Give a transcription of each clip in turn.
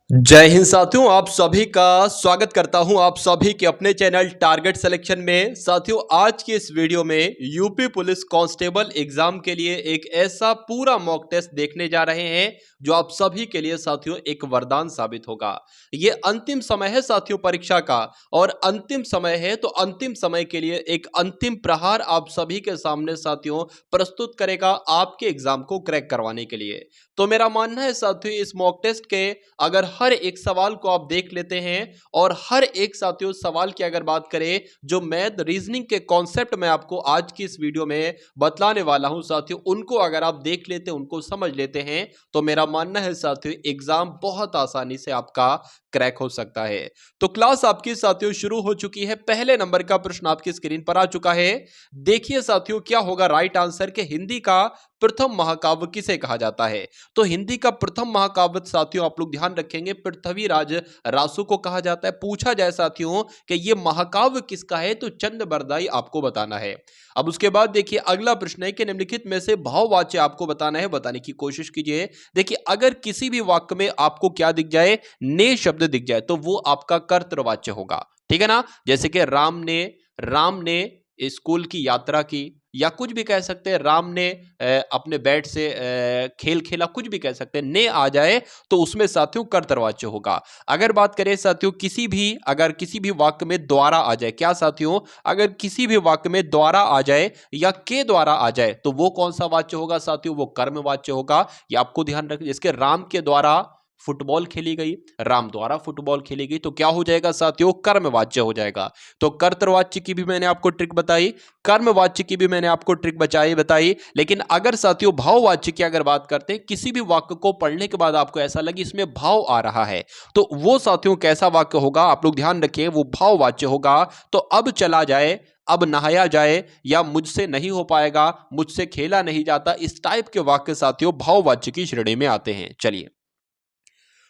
जय हिंद साथियों, आप सभी का स्वागत करता हूं आप सभी के अपने चैनल टारगेट सिलेक्शन में। साथियों, आज की इस वीडियो में यूपी पुलिस कांस्टेबल एग्जाम के लिए एक ऐसा पूरा मॉक टेस्ट देखने जा रहे हैं जो आप सभी के लिए साथियों एक वरदान साबित होगा। ये अंतिम समय है साथियों परीक्षा का, और अंतिम समय है तो अंतिम समय के लिए एक अंतिम प्रहार आप सभी के सामने साथियों प्रस्तुत करेगा आपके एग्जाम को क्रैक करवाने के लिए। तो मेरा मानना है साथियों, इस मॉक टेस्ट के अगर हर एक सवाल को आप देख लेते हैं और हर एक साथियों सवाल की अगर बात करें, जो मैथ रीजनिंग के कॉन्सेप्ट मैं आपको आज की इस वीडियो में बतलाने वाला हूं साथियों, उनको अगर आप देख लेते हैं, उनको समझ लेते हैं, तो मेरा मानना है साथियों एग्जाम बहुत आसानी से आपका क्रैक हो सकता है। तो क्लास आपकी साथियों शुरू हो चुकी है। पहले नंबर का प्रश्न आपकी स्क्रीन पर आ चुका है। देखिए साथियों, क्या होगा राइट आंसर के हिंदी का प्रथम महाकाव्य किसे कहा जाता है। तो हिंदी का प्रथम महाकाव्य साथियों आप लोग ध्यान रखेंगे, पृथ्वीराज रासु को कहा जाता है। पूछा जाए साथियों कि ये महाकाव्य किसका है, तो चंद बरदाई आपको बताना है। अब उसके बाद देखिए अगला प्रश्न है कि निम्नलिखित में से भाववाच्य आपको बताना है, बताने की कोशिश कीजिए। देखिए अगर किसी भी वाक्य में आपको क्या दिख जाए, ने शब्द दिख जाए, तो वो आपका कर्तृवाच्य होगा, ठीक है ना। जैसे कि राम ने स्कूल की यात्रा की, या कुछ भी कह सकते हैं राम ने अपने बैट से खेल खेला, कुछ भी कह सकते हैं। ने आ जाए तो उसमें साथियों कर्तृवाच्य होगा। अगर बात करें साथियों अगर किसी भी वाक्य में द्वारा आ जाए, क्या साथियों, अगर किसी भी वाक्य में द्वारा आ जाए या के द्वारा आ जाए, तो वो कौन सा वाच्य होगा साथियों, वो कर्मवाच्य होगा। ये आपको ध्यान रखना। जिसके राम के द्वारा फुटबॉल खेली गई, राम द्वारा फुटबॉल खेली गई, तो क्या हो जाएगा साथियों, कर्मवाच्य हो जाएगा। तो कर्तृवाच्य की भी मैंने आपको ट्रिक बताई, कर्मवाच्य की भी मैंने आपको ट्रिक बताई। लेकिन अगर साथियों भाववाच्य की अगर बात करते हैं, किसी भी वाक्य को पढ़ने के बाद आपको ऐसा लगे इसमें भाव आ रहा है, तो वो साथियों कैसा वाक्य होगा, आप लोग ध्यान रखिए, वो भाववाच्य होगा। तो अब चला जाए, अब नहाया जाए, या मुझसे नहीं हो पाएगा, मुझसे खेला नहीं जाता, इस टाइप के वाक्य साथियों भाववाच्य की श्रेणी में आते हैं। चलिए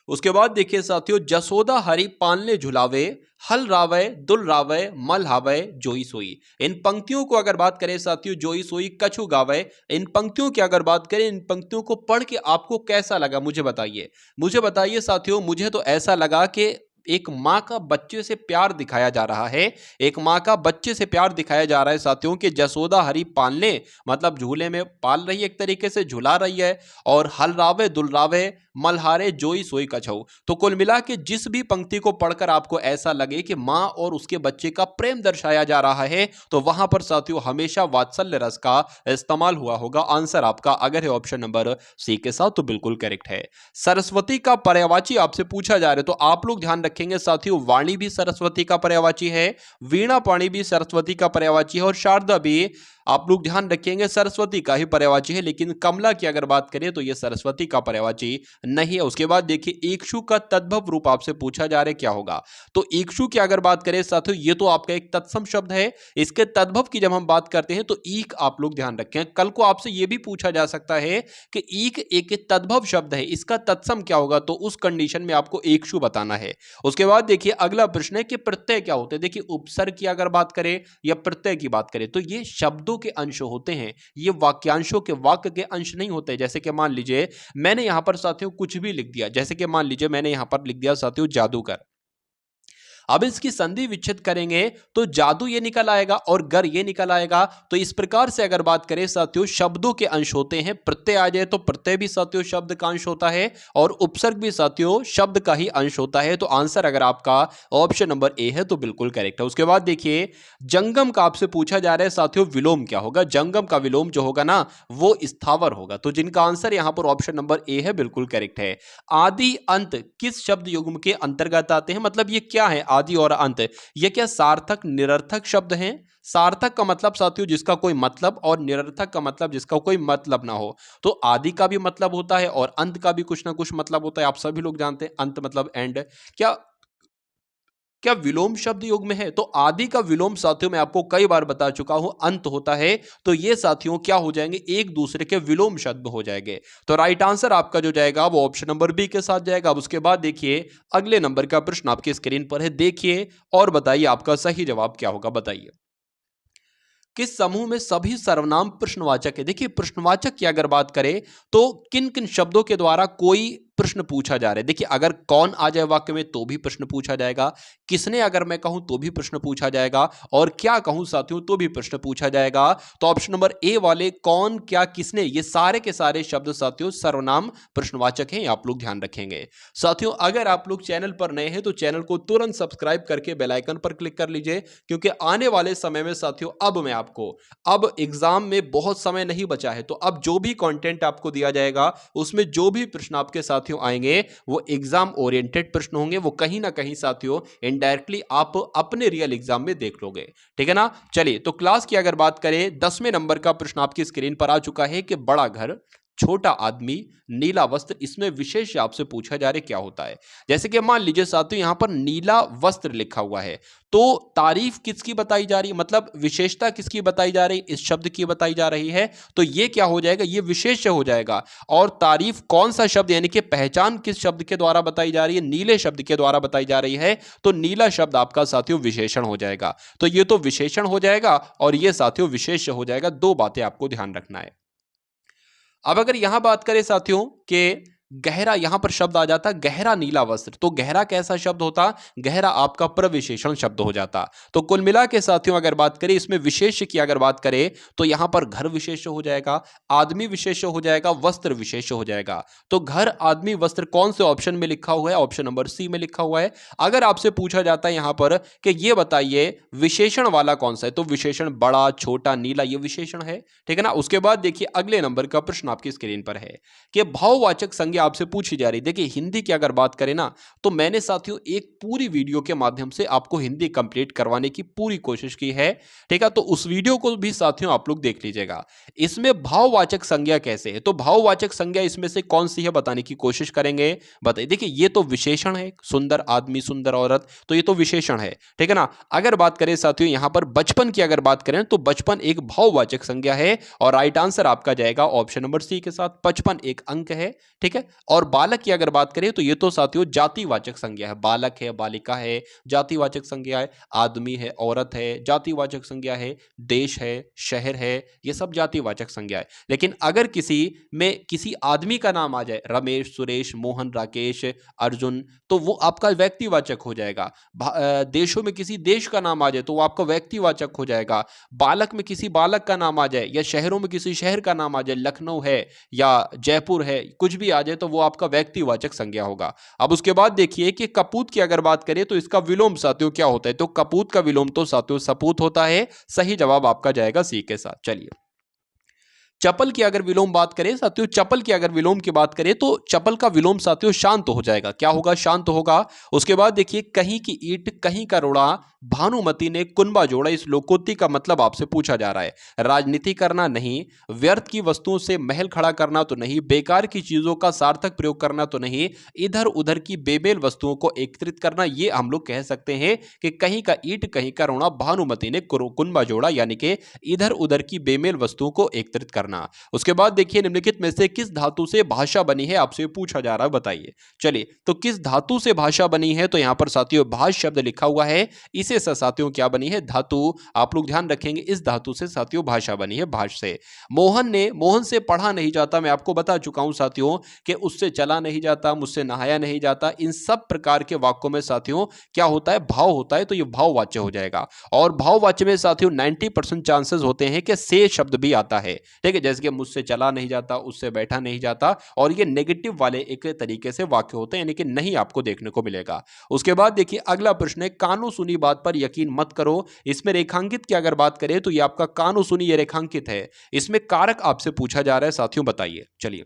उसके बाद देखिए साथियों, जसोदा हरि पालने झुलावे, हल रावय दुल रावय मल हावय जोई सोई। इन पंक्तियों को अगर बात करें साथियों, जोई सोई कछु गावय, इन पंक्तियों की अगर बात करें, इन पंक्तियों को पढ़ के आपको कैसा लगा मुझे बताइए साथियों। मुझे तो ऐसा लगा कि एक माँ का बच्चे से प्यार दिखाया जा रहा है, एक माँ का बच्चे से प्यार दिखाया जा रहा है साथियों कि जसोदा हरी पालने मतलब झूले में पाल रही है, एक तरीके से झुला रही है, और हल रावे दुलरावे मल्हारे जोई सोई कछऊ। तो कुल मिला के जिस भी पंक्ति को पढ़कर आपको ऐसा लगे कि माँ और उसके बच्चे का प्रेम दर्शाया जा रहा है, तो वहां पर साथियों हमेशा वात्सल्य रस का इस्तेमाल हुआ होगा। आंसर आपका अगर है ऑप्शन नंबर सी के साथ, तो बिल्कुल करेक्ट है। सरस्वती का पर्यायवाची आपसे पूछा जा रहा है, तो आप लोग ध्यान रखेंगे साथियों, वाणी भी सरस्वती का पर्यायवाची है, वीणा पाणी भी सरस्वती का पर्यायवाची है, और शारदा भी आप लोग ध्यान रखेंगे सरस्वती का ही पर्यायवाची है। लेकिन कमला की अगर बात करें तो यह सरस्वती का पर्यायवाची नहीं है। उसके बाद देखिए इक्षु का तद्भव रूप आपसे पूछा जा रहा है, क्या होगा। तो इक्षु की अगर बात करें साथियों, ये तो आपका एक तत्सम शब्द है, इसके तद्भव की जब हम बात करते हैं तो ईक आप लोग ध्यान रखें। कल को आपसे यह भी पूछा जा सकता है कि ईक एक तद्भव शब्द है, इसका तत्सम क्या होगा, तो उस कंडीशन में आपको इक्षु बताना है। उसके बाद देखिए अगला प्रश्न है कि प्रत्यय क्या होते हैं। देखिए उपसर्ग की अगर बात करें या प्रत्यय की बात करें, तो ये शब्दों के अंश होते हैं, ये वाक्यांशों के वाक्य के अंश नहीं होते। जैसे कि मान लीजिए मैंने यहां पर साथियों कुछ भी लिख दिया, जैसे कि मान लीजिए मैंने यहां पर लिख दिया साथियों जादूगर। अब इसकी संधि विच्छेद करेंगे तो जादू ये निकल आएगा और गर ये निकल आएगा। तो इस प्रकार से अगर बात करें साथियों, शब्दों के अंश होते हैं। प्रत्यय आ जाए तो प्रत्यय भी साथियों शब्द का अंश होता है, और उपसर्ग भी साथियों शब्द का ही अंश होता है। तो आंसर अगर आपका ऑप्शन नंबर ए है तो बिल्कुल करेक्ट है। उसके बाद देखिए जंगम का आपसे पूछा जा रहा है साथियों, विलोम क्या होगा। जंगम का विलोम जो होगा ना, वो स्थावर होगा। तो जिनका आंसर यहां पर ऑप्शन नंबर ए है बिल्कुल करेक्ट है। आदि अंत किस शब्द युग्म के अंतर्गत आते हैं, मतलब ये क्या है आदि और अंत, ये क्या सार्थक निरर्थक शब्द हैं। सार्थक का मतलब साथियों जिसका कोई मतलब, और निरर्थक का मतलब जिसका कोई मतलब ना हो। तो आदि का भी मतलब होता है और अंत का भी कुछ ना कुछ मतलब होता है, आप सभी लोग जानते हैं अंत मतलब एंड। क्या क्या विलोम शब्द युग में है, तो आदि का विलोम साथियों मैं आपको कई बार बता चुका हूं अंत होता है। तो ये साथियों क्या हो जाएंगे, एक दूसरे के विलोम शब्द हो जाएंगे। तो राइट आंसर आपका जो जाएगा वो ऑप्शन नंबर बी के साथ जाएगा। अब उसके बाद देखिए अगले नंबर का प्रश्न आपकी स्क्रीन पर है, देखिए और बताइए आपका सही जवाब क्या होगा, बताइए। किस समूह में सभी सर्वनाम प्रश्नवाचक है। देखिए प्रश्नवाचक की अगर बात करें तो किन किन शब्दों के द्वारा कोई प्रश्न पूछा जा रहा है। देखिए अगर कौन आ जाए वाक्य में तो भी प्रश्न पूछा जाएगा, किसने अगर मैं कहूं तो भी प्रश्न पूछा जाएगा, और क्या कहूं साथियों तो भी प्रश्न पूछा जाएगा। तो ऑप्शन नंबर ए वाले कौन क्या किसने ये सारे के सारे शब्द साथियों सर्वनाम प्रश्नवाचक हैं, आप लोग ध्यान रखेंगे। साथियों अगर आप लोग चैनल पर नए हैं तो चैनल को तुरंत सब्सक्राइब करके बेल आइकन पर क्लिक कर लीजिए, क्योंकि आने वाले समय में साथियों अब एग्जाम में बहुत समय नहीं बचा है, तो अब जो भी कंटेंट आपको दिया जाएगा उसमें जो भी प्रश्न आपके साथियों आएंगे वो एग्जाम ओरिएंटेड प्रश्न होंगे, वो कहीं ना कहीं साथियों इनडायरेक्टली आप अपने रियल एग्जाम में देख लोगे, ठीक है ना। चलिए तो क्लास की अगर बात करें 10वें नंबर का प्रश्न आपकी स्क्रीन पर आ चुका है कि बड़ा घर, छोटा आदमी, नीला वस्त्र, इसमें विशेष आपसे पूछा जा रहा है क्या होता है। जैसे कि मान लीजिए साथियों यहां पर नीला वस्त्र लिखा हुआ है, तो तारीफ किसकी बताई जा रही है, मतलब विशेषता किसकी बताई जा रही है, इस शब्द की बताई जा रही है, तो ये क्या हो जाएगा, ये विशेष्य हो जाएगा। और तारीफ कौन सा शब्द, यानी कि पहचान किस शब्द के द्वारा बताई जा रही है, नीले शब्द के द्वारा बताई जा रही है, तो नीला शब्द आपका साथियों विशेषण हो जाएगा। तो ये तो विशेषण हो जाएगा और ये साथियों विशेष्य हो जाएगा। दो बातें आपको ध्यान रखना है। अब अगर यहां बात करें साथियों के गहरा, यहां पर शब्द आ जाता गहरा नीला वस्त्र, तो गहरा कैसा शब्द होता, गहरा आपका प्रविशेषण शब्द हो जाता। तो कुल मिला के साथियों अगर बात करें इसमें विशेष्य की अगर बात करें तो यहां पर घर विशेष्य हो जाएगा, आदमी विशेष्य हो जाएगा, वस्त्र विशेष्य हो जाएगा। तो घर, आदमी, वस्त्र कौन से ऑप्शन में लिखा हुआ है, ऑप्शन नंबर सी में लिखा हुआ है। अगर आपसे पूछा जाता है यहां पर कि ये बताइए विशेषण वाला कौन सा है, तो विशेषण बड़ा, छोटा, नीला ये विशेषण है, ठीक है ना। उसके बाद देखिए अगले नंबर का प्रश्न आपकी स्क्रीन पर है कि भाववाचक संज्ञा आपसे पूछी जा रही। देखिए हिंदी की अगर बात करें ना तो मैंने साथियों एक पूरी वीडियो के माध्यम से आपको हिंदी कंप्लीट करवाने की पूरी कोशिश की है, ठीक है। तो उस वीडियो को भी साथियों आप लोग देख लीजिएगा। इसमें भाववाचक संज्ञा कैसे है, तो भाववाचक संज्ञा इसमें से कौन सी है बताने की कोशिश करेंगे। बताइए, देखिए ये तो विशेषण है, सुंदर आदमी, सुंदर औरत, तो ये तो विशेषण है, ठीक है ना। अगर बात करें साथियों यहां पर बचपन की अगर बात करें तो बचपन एक भाववाचक संज्ञा है और राइट आंसर आपका जाएगा ऑप्शन नंबर सी के साथ, 55 एक अंक है, ठीक है। और बालक की अगर बात करें तो ये तो साथियों जातिवाचक संज्ञा है, बालक है, बालिका है, जातिवाचक संज्ञा है, आदमी है, औरत है, जातिवाचक संज्ञा है, देश है, शहर है, ये सब जातिवाचक संज्ञा है। लेकिन अगर किसी में किसी आदमी का नाम आ जाए, रमेश, सुरेश, मोहन, राकेश, अर्जुन, तो वो आपका व्यक्तिवाचक हो जाएगा। देशों में किसी देश का नाम आ जाए तो वो आपका व्यक्तिवाचक हो जाएगा। बालक में किसी बालक का नाम आ जाए या शहरों में किसी शहर का नाम आ जाए, लखनऊ है या जयपुर है, कुछ भी आ जाए तो वो आपका व्यक्तिवाचक संज्ञा होगा। अब उसके बाद देखिए कि कपूत की अगर बात करें तो इसका विलोम साथियों क्या होता है, तो कपूत का विलोम तो साथियों सपूत होता है। सही जवाब आपका जाएगा सी के साथ। चलिए चपल की अगर विलोम बात करें साथियों, चपल की अगर विलोम की बात करें तो चपल का विलोम साथियों शांत हो जाएगा। क्या होगा, शांत होगा। उसके बाद देखिए कहीं की ईंट कहीं का रोड़ा, भानुमति ने कुनबा जोड़ा, इस लोकोक्ति का मतलब आपसे पूछा जा रहा है। राजनीति करना नहीं, व्यर्थ की वस्तुओं से महल खड़ा करना तो नहीं, बेकार की चीजों का सार्थक प्रयोग करना तो नहीं, इधर उधर की बेमेल वस्तुओं को एकत्रित करना, ये हम लोग कह सकते हैं कि कहीं का ईंट कहीं का रोड़ा, भानुमति ने कुनबा जोड़ा, यानी कि इधर उधर की बेमेल वस्तुओं को एकत्रित करना। उसके बाद देखिए निम्नलिखित में से किस धातु से भाषा बनी है, आपसे पूछा जा रहा है, बताइए। चलिए तो किस धातु से भाषा बनी है, तो यहां पर साथियों भाष शब्द लिखा हुआ है, इसे साथियों क्या बनी है, धातु। आप लोग ध्यान रखेंगे इस धातु से साथियों भाषा बनी है, भाष से। मोहन से पढ़ा नहीं जाता, मैं आपको बता चुका हूं साथियों कि उससे चला नहीं जाता, मुझसे नहाया नहीं जाता, इन सब प्रकार के वाक्यों में साथियों क्या होता है, भाव होता है, तो ये भाववाच्य हो जाएगा। और भाववाच्य में साथियों 90% चांसेस होते हैं कि से शब्द भी आता है, ठीक है। जैसे कि मुझसे चला नहीं जाता, उससे बैठा नहीं जाता, और ये नेगेटिव वाले एक तरीके से वाक्य होते हैं, यानी कि नहीं आपको देखने को मिलेगा। उसके बाद देखिए अगला प्रश्न है, कानो सुनी बात पर यकीन मत करो। इसमें रेखांकित की अगर बात करें तो ये आपका कानो सुनी, ये रेखांकित है। इसमें कारक आपसे पूछा जा रहा है साथियों, बताइए। चलिए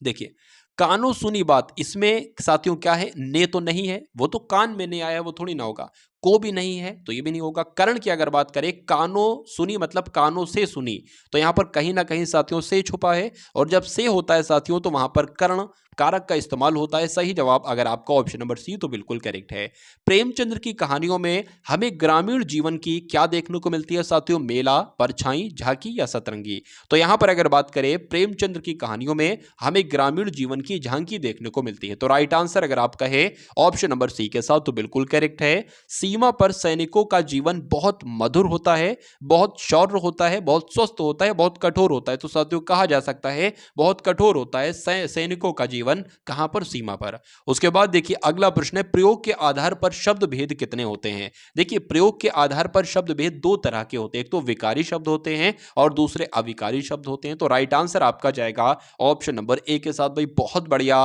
देखिए कानो सुनी बात, इसमें साथियों क्या है, ने तो नहीं है, वो तो कान में नहीं आया, वो थोड़ी ना होगा। को भी नहीं है तो ये भी नहीं होगा। कर्ण की अगर बात करें, कानो सुनी मतलब कानों से सुनी, तो यहां पर कहीं ना कहीं साथियों से छुपा है, और जब से होता है साथियों तो वहां पर कर्ण कारक का इस्तेमाल होता है। सही जवाब अगर आपका ऑप्शन नंबर सी तो बिल्कुल करेक्ट है। प्रेमचंद्र की कहानियों में हमें ग्रामीण जीवन की क्या देखने को मिलती है साथियों, मेला, परछाई, झांकी या सतरंगी। तो यहां पर अगर बात करें प्रेमचंद्र की कहानियों में हमें ग्रामीण जीवन की झांकी देखने को मिलती है, तो राइट आंसर अगर आप कहे ऑप्शन नंबर सी के साथ तो बिल्कुल करेक्ट है। सी सीमा पर सैनिकों का जीवन बहुत मधुर होता है, बहुत शौर्य होता है, बहुत स्वस्थ होता है, बहुत कठोर होता है। तो साथियों कहा जा सकता है बहुत कठोर होता है सैनिकों का जीवन। कहां पर? सीमा पर। उसके बाद देखिए अगला प्रश्न है, प्रयोग के आधार पर शब्द भेद कितने होते हैं? देखिए प्रयोग के आधार पर शब्द भेद दो तरह के होते हैं, एक तो विकारी शब्द होते हैं और दूसरे अविकारी शब्द होते हैं। तो राइट आंसर आपका जाएगा ऑप्शन नंबर ए के साथ। भाई बहुत बढ़िया,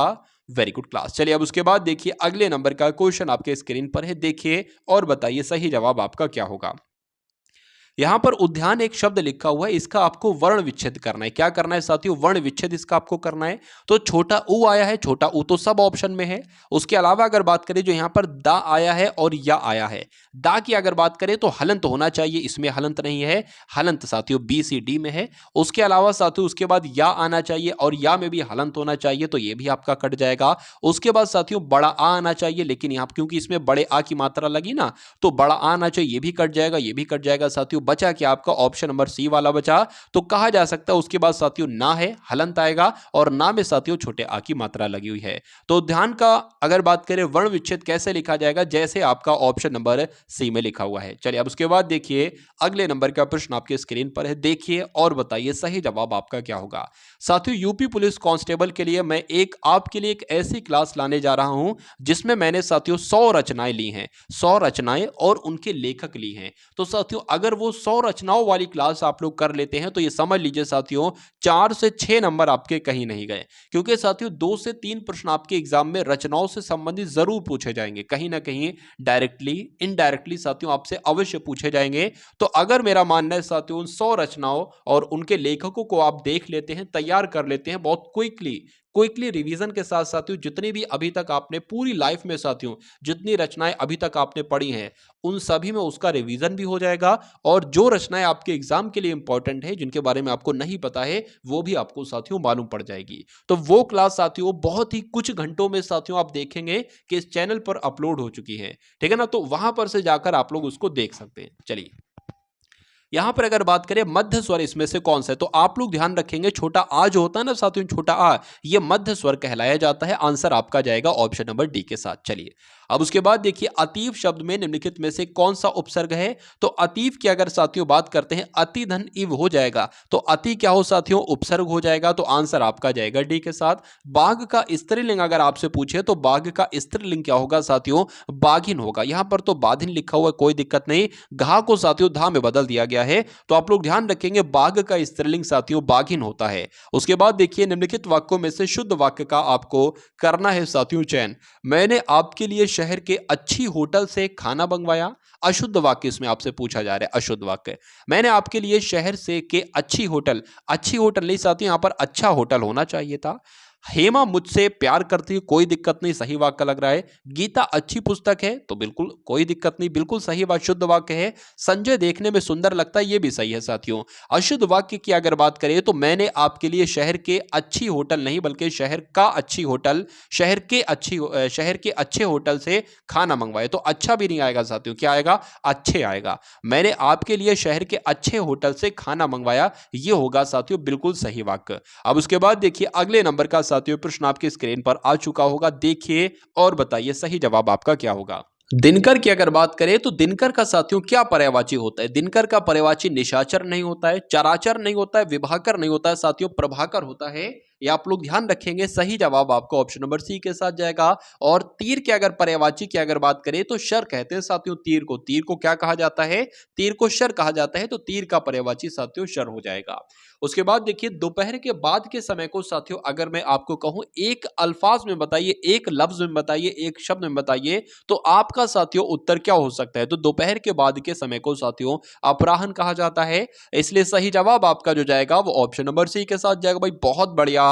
वेरी गुड क्लास। चलिए अब उसके बाद देखिए अगले नंबर का क्वेश्चन आपके स्क्रीन पर है, देखिए और बताइए सही जवाब आपका क्या होगा। यहां पर उद्यान एक शब्द लिखा हुआ है, इसका आपको वर्ण विच्छेद करना है। क्या करना है साथियों? वर्ण विच्छेद इसका आपको करना है। तो छोटा ऊ आया है, छोटा ऊ तो सब ऑप्शन में है। उसके अलावा अगर बात करें जो यहां पर दा आया है और या आया है, दा की अगर बात करें तो हलंत होना चाहिए, इसमें हलंत नहीं है। हलंत साथियों बी सी डी में है। उसके अलावा साथियों उसके बाद या आना चाहिए और या में भी हलंत होना चाहिए, तो ये भी आपका कट जाएगा। उसके बाद साथियों बड़ा आ आना चाहिए, लेकिन यहां क्योंकि इसमें बड़े आ की मात्रा लगी ना, तो बड़ा आ आना चाहिए, ये भी कट जाएगा, ये भी कट जाएगा। साथियों बचा क्या आपका? ऑप्शन नंबर सी वाला बचा। तो कहा जा सकता है उसके बाद साथियों ना है, हलंत आएगा और ना में साथियों छोटे आ की मात्रा लगी हुई है। तो ध्यान का अगर बात करें वर्ण विच्छेद कैसे लिखा जाएगा, जैसे आपका ऑप्शन नंबर सी में लिखा हुआ है। चलिए अब उसके बाद देखिए अगले नंबर का प्रश्न आपके स्क्रीन पर है, देखिए और बताइए सही जवाब आपका क्या होगा। साथियों यूपी पुलिस कांस्टेबल के लिए मैं आपके लिए एक ऐसी क्लास लाने जा रहा हूं जिसमें मैंने साथियों 100 रचनाएं ली हैं, 100 रचनाएं और उनके लेखक ली हैं। तो साथियों अगर वो 100 रचनाओं वाली क्लास आप लोग कर लेते हैं तो ये समझ लीजिए साथियों 4 से 6 नंबर आपके कहीं नहीं गए, क्योंकि साथियों 2 से 3 प्रश्न आपके एग्जाम में रचनाओं से संबंधित जरूर पूछे जाएंगे, कहीं ना कहीं डायरेक्टली इनडायरेक्टली साथियों आपसे अवश्य पूछे जाएंगे। तो अगर मेरा मानना है साथियों उन 100 रचनाओं और उनके लेखकों को आप देख लेते हैं, तैयार कर लेते हैं बहुत क्विकली रिवीजन के साथ साथियों, जितनी भी अभी तक आपने पूरी लाइफ में साथियों जितनी रचनाएं अभी तक आपने पढ़ी हैं उन सभी में उसका रिवीजन भी हो जाएगा, और जो रचनाएं आपके एग्जाम के लिए इंपॉर्टेंट है जिनके बारे में आपको नहीं पता है वो भी आपको साथियों मालूम पड़ जाएगी। तो वो क्लास साथियों बहुत ही कुछ घंटों में साथियों आप देखेंगे कि इस चैनल पर अपलोड हो चुकी है, ठीक है ना। तो वहां पर से जाकर आप लोग उसको देख सकते हैं। चलिए यहां पर अगर बात करें मध्य स्वर इसमें से कौन सा है, तो आप लोग ध्यान रखेंगे छोटा आ जो होता है ना साथियों, छोटा आ ये मध्य स्वर कहलाया जाता है। आंसर आपका जाएगा ऑप्शन नंबर डी के साथ। चलिए अब उसके बाद देखिए अतीव शब्द में निम्नलिखित में से कौन सा उपसर्ग है। तो अतीव की अगर साथियों बात करते हैं अति धन इव हो जाएगा, तो अति क्या हो साथियों? उपसर्ग हो जाएगा। तो आंसर आपका जाएगा डी के साथ। बाघ का स्त्रीलिंग अगर आपसे पूछे तो बाघ का स्त्रीलिंग क्या होगा साथियों? बाघिन होगा। यहां पर तो बाधिन लिखा हुआ है, कोई दिक्कत नहीं, घा को साथियों धा में बदल दिया गया है। तो आप लोग ध्यान रखेंगे बाघ का स्त्रीलिंग साथियों बाघिन होता है। उसके बाद देखिए निम्नलिखित वाक्यों में से शुद्ध वाक्य का आपको करना है साथियों चयन। मैंने आपके लिए शहर के अच्छी होटल से खाना मंगवाया। अशुद्ध वाक्य इसमें आपसे पूछा जा रहा है, अशुद्ध वाक्य। मैंने आपके लिए शहर से के अच्छी होटल नहीं साथियों यहां पर अच्छा होटल होना चाहिए था। हेमा मुझसे प्यार करती है, कोई दिक्कत नहीं, सही वाक्य लग रहा है। गीता अच्छी पुस्तक है, तो बिल्कुल कोई दिक्कत नहीं, बिल्कुल सही बात, शुद्ध वाक्य है। संजय देखने में सुंदर लगता है, ये भी सही है साथियों। अशुद्ध वाक्य की अगर बात करें तो मैंने आपके लिए शहर के अच्छी होटल नहीं बल्कि शहर का अच्छी होटल, शहर के अच्छे होटल से खाना मंगवाए, तो अच्छा भी नहीं आएगा साथियों, क्या आएगा? अच्छे आएगा। मैंने आपके लिए शहर के अच्छे होटल से खाना मंगवाया, ये होगा साथियों बिल्कुल सही वाक्य। अब उसके बाद देखिए अगले नंबर का साथियों प्रश्न आपकी स्क्रीन पर आ चुका होगा, देखिए और बताइए सही जवाब आपका क्या होगा। दिनकर की अगर बात करें तो दिनकर का साथियों क्या पर्यायवाची होता है? दिनकर का पर्यायवाची निशाचर नहीं होता है, चराचर नहीं होता है, विभाकर नहीं होता है साथियों, प्रभाकर होता है। ये आप लोग ध्यान रखेंगे, सही जवाब आपका ऑप्शन नंबर सी के साथ जाएगा। और तीर के अगर पर्यायवाची की अगर बात करें तो शर कहते हैं साथियों तीर को क्या कहा जाता है? तीर को शर कहा जाता है, तो तीर का पर्यायवाची साथियों शर हो जाएगा। उसके बाद देखिए दोपहर के बाद के समय को साथियों अगर मैं आपको कहूं एक अल्फाज में बताइए, एक लफ्ज में बताइए, एक शब्द में बताइए, तो आपका साथियों उत्तर क्या हो सकता है? तो दोपहर के बाद के समय को साथियों अपराह्न कहा जाता है, इसलिए सही जवाब आपका जो जाएगा वो ऑप्शन नंबर सी के साथ जाएगा। भाई बहुत बढ़िया,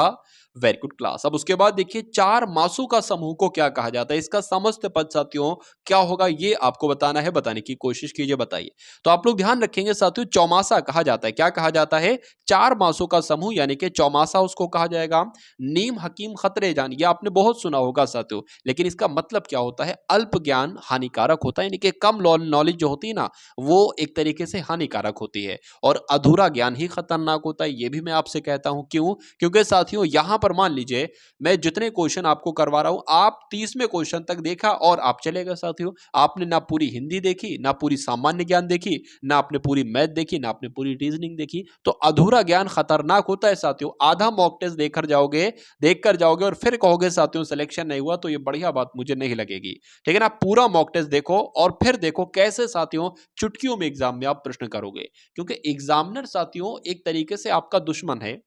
वेरी गुड क्लास। अब उसके बाद देखिए चार मासों का समूह को क्या कहा जाता है? इसका समस्त पद साथियों क्या होगा ये आपको बताना है, बताने की कोशिश कीजिए, बताइए। तो आप लोग ध्यान रखेंगे साथियों चौमासा कहा जाता है। क्या कहा जाता है? चार मासों का समूह यानी कि चौमासा उसको कहा जाएगा। नीम हकीम खतरे जान, ये आपने बहुत सुना होगा साथियों, लेकिन इसका मतलब क्या होता है? अल्प ज्ञान हानिकारक होता है, यानी कि कम नॉलेज जो होती है ना वो एक तरीके से हानिकारक होती है, और अधूरा ज्ञान ही खतरनाक होता है। ये भी मैं आपसे कहता हूं, क्यों? क्योंकि साथियों यहां पर मान लीजिए मैं जितने क्वेश्चन आपको करवा रहा हूं, आप 30वें क्वेश्चन तक देखा और आप चले गए साथियों। आपने ना पूरी हिंदी देखी, ना पूरी सामान्य ज्ञान देखी, ना आपने पूरी मैथ देखी, ना आपने पूरी रीजनिंग देखी। तो अधूरा ज्ञान खतरनाक होता है साथियों। आधा मॉक टेस्ट देखकर जाओगे और फिर कहोगे साथियों सिलेक्शन नहीं हुआ, तो ये बढ़िया बात मुझे नहीं लगेगी। ठीक है ना, पूरा मॉक टेस्ट देखो और फिर देखो कैसे साथियों चुटकियों में एग्जाम में आप प्रश्न करोगे, क्योंकि एग्जामिनर साथियों एक तरीके से आपका दुश्मन है।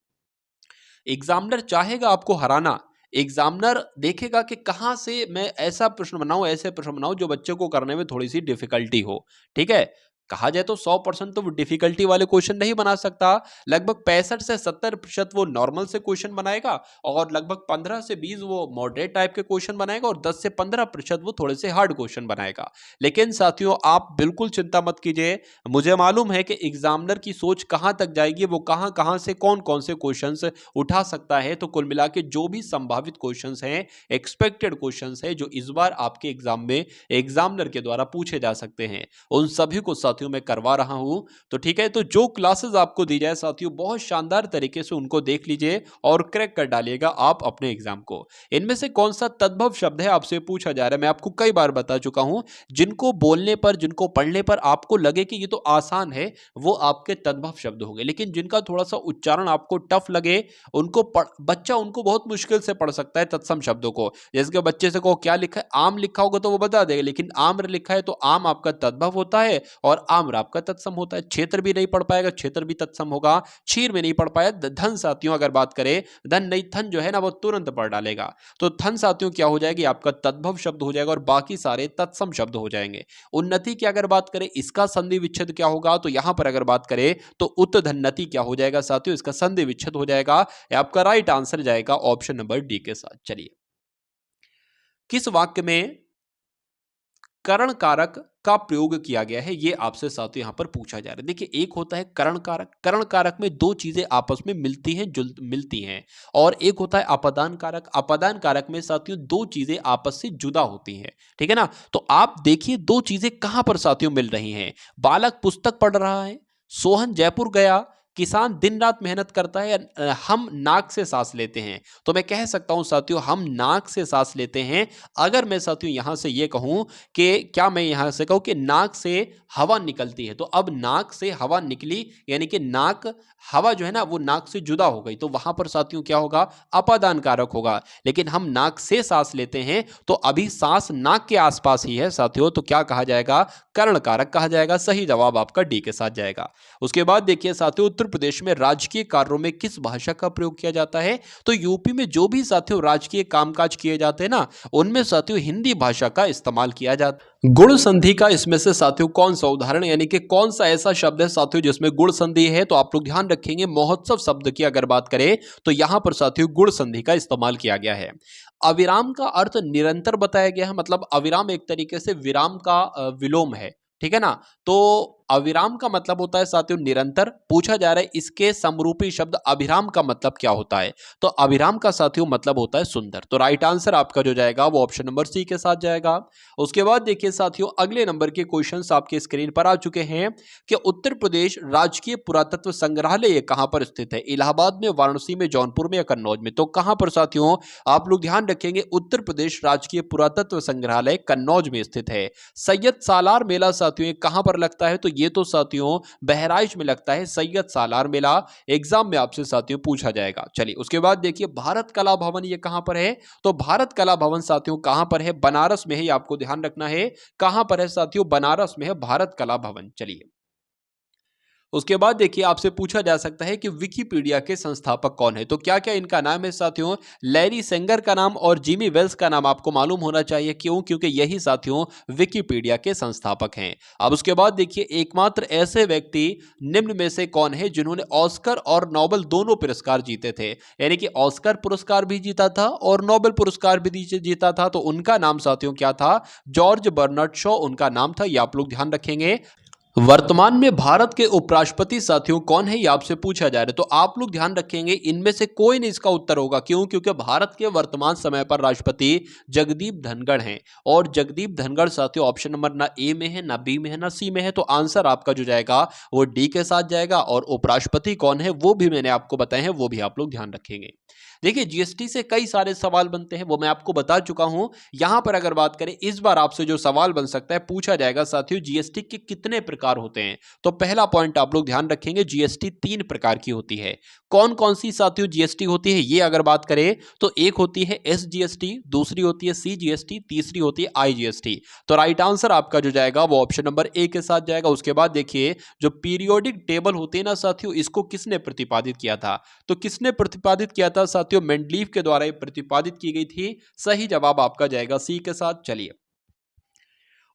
एग्जामिनर चाहेगा आपको हराना। एग्जामिनर देखेगा कि कहां से मैं ऐसा प्रश्न बनाऊं, ऐसे प्रश्न बनाऊं जो बच्चे को करने में थोड़ी सी डिफिकल्टी हो। ठीक है, कहा जाए तो 100% तो वो डिफिकल्टी वाले क्वेश्चन नहीं बना सकता। लगभग 65 से 70% वो नॉर्मल से क्वेश्चन बनाएगा और लगभग 15 से 20 वो मॉडरेट टाइप के क्वेश्चन बनाएगा और 10 से 15% वो थोड़े से हार्ड क्वेश्चन बनाएगा। लेकिन साथियों आप बिल्कुल चिंता मत कीजिए, मुझे मालूम है कि एग्जामिनर की सोच कहां तक जाएगी, वो कहां कहां से कौन कौन से क्वेश्चंस उठा सकता है। तो कुल मिला के जो भी संभावित क्वेश्चंस हैं, एक्सपेक्टेड क्वेश्चंस हैं जो इस बार आपके एग्जाम में एग्जामिनर के द्वारा पूछे जा सकते हैं, उन सभी को साथियों मैं करवा रहा हूं। तो ठीक है, तो जो क्लासेस आपको दी जाए साथियों बहुत शानदार तरीके से उनको देख लीजिए और क्रैक कर डालिएगा आप अपने एग्जाम को। इनमें से कौन सा तद्भव शब्द है आपसे पूछा जा रहा है, मैं आपको कई बार बता चुका हूं, जिनको बोलने पर जिनको पढ़ने पर आपको लगे कि ये तो आसान है, वो आपके तद्भव शब्द होंगे। लेकिन जिनका थोड़ा सा उच्चारण आपको टफ लगे, बच्चा उनको बहुत मुश्किल से पढ़ सकता है तत्सम शब्दों को। जैसे कि बच्चे से कहो क्या लिखा है, आम लिखा होगा तो वो बता देगा, लेकिन आम्र लिखा है तो आम आपका तद्भव होता है और आम्र आपका तत्सम होता है। क्षेत्र भी नहीं पढ़ पाएगा, क्षेत्र भी तत्सम होगा। क्षीर में नहीं पढ़ पाया, धन साथियों अगर बात करें, धन नहीं थन जो है ना वो तुरंत पढ़ डालेगा। तो थन साथियों क्या हो जाएगी, आपका तद्भव शब्द हो जाएगा और बाकी सारे तत्सम शब्द हो जाएंगे। उन्नति की अगर बात करें, इसका संधि विच्छेद क्या होगा, तो यहां पर अगर बात करें तो उत्धन्नति क्या हो जाएगा साथियों, इसका संधि विच्छेद हो जाएगा। आपका राइट आंसर जाएगा ऑप्शन नंबर डी के साथ। चलिए, किस वाक्य में करण कारक का प्रयोग किया गया है, यह आपसे साथियों यहां पर पूछा जा रहा है। देखिए, एक होता है करण कारक। करण कारक में दो चीजें आपस में मिलती हैं और एक होता है अपादान कारक। अपादान कारक में साथियों दो चीजें आपस से जुदा होती हैं। ठीक है ना, तो आप देखिए दो चीजें कहां पर साथियों मिल रही हैं। बालक पुस्तक पढ़ रहा है, सोहन जयपुर गया, किसान दिन रात मेहनत करता है, हम नाक से सांस लेते हैं। तो मैं कह सकता हूं साथियों हम नाक से सांस लेते हैं। अगर मैं साथियों यहां से यह कहूं कि क्या मैं यहां से कहूं कि नाक से हवा निकलती है, तो अब नाक से हवा निकली यानी कि नाक हवा जो है ना वो नाक से जुदा हो गई, तो वहां पर साथियों क्या होगा, अपादान कारक होगा। लेकिन हम नाक से सांस लेते हैं तो अभी सांस नाक के आसपास ही है साथियों, तो क्या कहा जाएगा, कर्ण कारक कहा जाएगा। सही जवाब आपका डी के साथ जाएगा। उसके बाद देखिए साथियों, उत्तर प्रदेश में राजकीय कार्यों में किस भाषा का प्रयोग किया जाता है, तो यूपी में जो भी साथियों राजकीय कामकाज किए जाते हैं ना, उनमें साथियों हिंदी भाषा का इस्तेमाल किया जाता है। गुण संधि का इसमें से साथियों कौन सा उदाहरण यानी कि कौन सा ऐसा शब्द है साथियों जिसमें गुण संधि है, तो आप लोग ध्यान रखेंगे महोत्सव शब्द की अगर बात करें तो यहां पर साथियों गुण संधि का इस्तेमाल किया गया है। अविराम का अर्थ निरंतर बताया गया है, मतलब अविराम एक तरीके से विराम का विलोम है। ठीक है ना, तो अविराम का मतलब होता है साथियों निरंतर। पूछा जा रहा है इसके समरूपी शब्द अभिराम का मतलब क्या होता है, तो अभिराम का साथियों मतलब होता है सुंदर। तो राइट आंसर आपका जो जाएगा वो ऑप्शन नंबर सी के साथ जाएगा। उसके बाद देखिए साथियों, अगले नंबर के क्वेश्चंस आपके स्क्रीन पर आ चुके हैं कि उत्तर प्रदेश राजकीय पुरातत्व संग्रहालय कहां पर स्थित है, इलाहाबाद में, वाराणसी में, जौनपुर में या कन्नौज में। तो कहां पर साथियों आप लोग ध्यान रखेंगे, उत्तर प्रदेश राजकीय पुरातत्व संग्रहालय कन्नौज में स्थित है। सैयद सालार मेला साथियों कहां पर लगता है, तो ये तो साथियों बहराइच में लगता है सैयद सालार मेला। एग्जाम में आपसे साथियों पूछा जाएगा। चलिए, उसके बाद देखिए भारत कला भवन ये कहां पर है, तो भारत कला भवन साथियों कहां पर है, बनारस में है, ये आपको ध्यान रखना है। कहां पर है साथियों, बनारस में है भारत कला भवन। चलिए, उसके बाद देखिए आपसे पूछा जा सकता है कि विकिपीडिया के संस्थापक कौन है, तो क्या क्या इनका नाम है साथियों, लैरी सेंगर का नाम और जिमी वेल्स का नाम आपको मालूम होना चाहिए। क्यों, क्योंकि यही साथियों विकिपीडिया के संस्थापक हैं। अब उसके बाद देखिए एकमात्र ऐसे व्यक्ति निम्न में से कौन है जिन्होंने ऑस्कर और नोबेल दोनों पुरस्कार जीते थे, यानी कि ऑस्कर पुरस्कार भी जीता था और नोबेल पुरस्कार भी जीता था। तो उनका नाम साथियों क्या था, जॉर्ज बर्नार्ड शॉ उनका नाम था, ये आप लोग ध्यान रखेंगे। वर्तमान में भारत के उपराष्ट्रपति साथियों कौन है, ये आपसे पूछा जा रहा है, तो आप लोग ध्यान रखेंगे इनमें से कोई नहीं इसका उत्तर होगा। क्यों, क्योंकि भारत के वर्तमान समय पर राष्ट्रपति जगदीप धनखड़ हैं और जगदीप धनखड़ साथियों ऑप्शन नंबर ना ए में है, ना बी में है, ना सी में है। तो आंसर आपका जो जाएगा वो डी के साथ जाएगा। और उपराष्ट्रपति कौन है वो भी मैंने आपको बताए हैं, वो भी आप लोग ध्यान रखेंगे। देखिए जीएसटी से कई सारे सवाल बनते हैं, वो मैं आपको बता चुका हूं। यहां पर अगर बात करें, इस बार आपसे जो सवाल बन सकता है, पूछा जाएगा साथियों जीएसटी के कितने प्रकार होते हैं। तो पहला पॉइंट आप लोग ध्यान रखेंगे, जीएसटी 3 प्रकार की होती है। कौन कौन सी साथियों जीएसटी होती है, ये अगर बात करें तो एक होती है एसजीएसटी, दूसरी होती है सीजीएसटी, तीसरी होती है आईजीएसटी। तो राइट आंसर आपका जो जाएगा वो ऑप्शन नंबर ए के साथ जाएगा। उसके बाद देखिए जो पीरियोडिक टेबल होते हैं ना साथियों, इसको किसने प्रतिपादित किया था? तो किसने प्रतिपादित किया था साथियों? मेंडलीव के द्वारा ये प्रतिपादित की गई थी। सही जवाब आपका जाएगा सी के साथ। चलिए,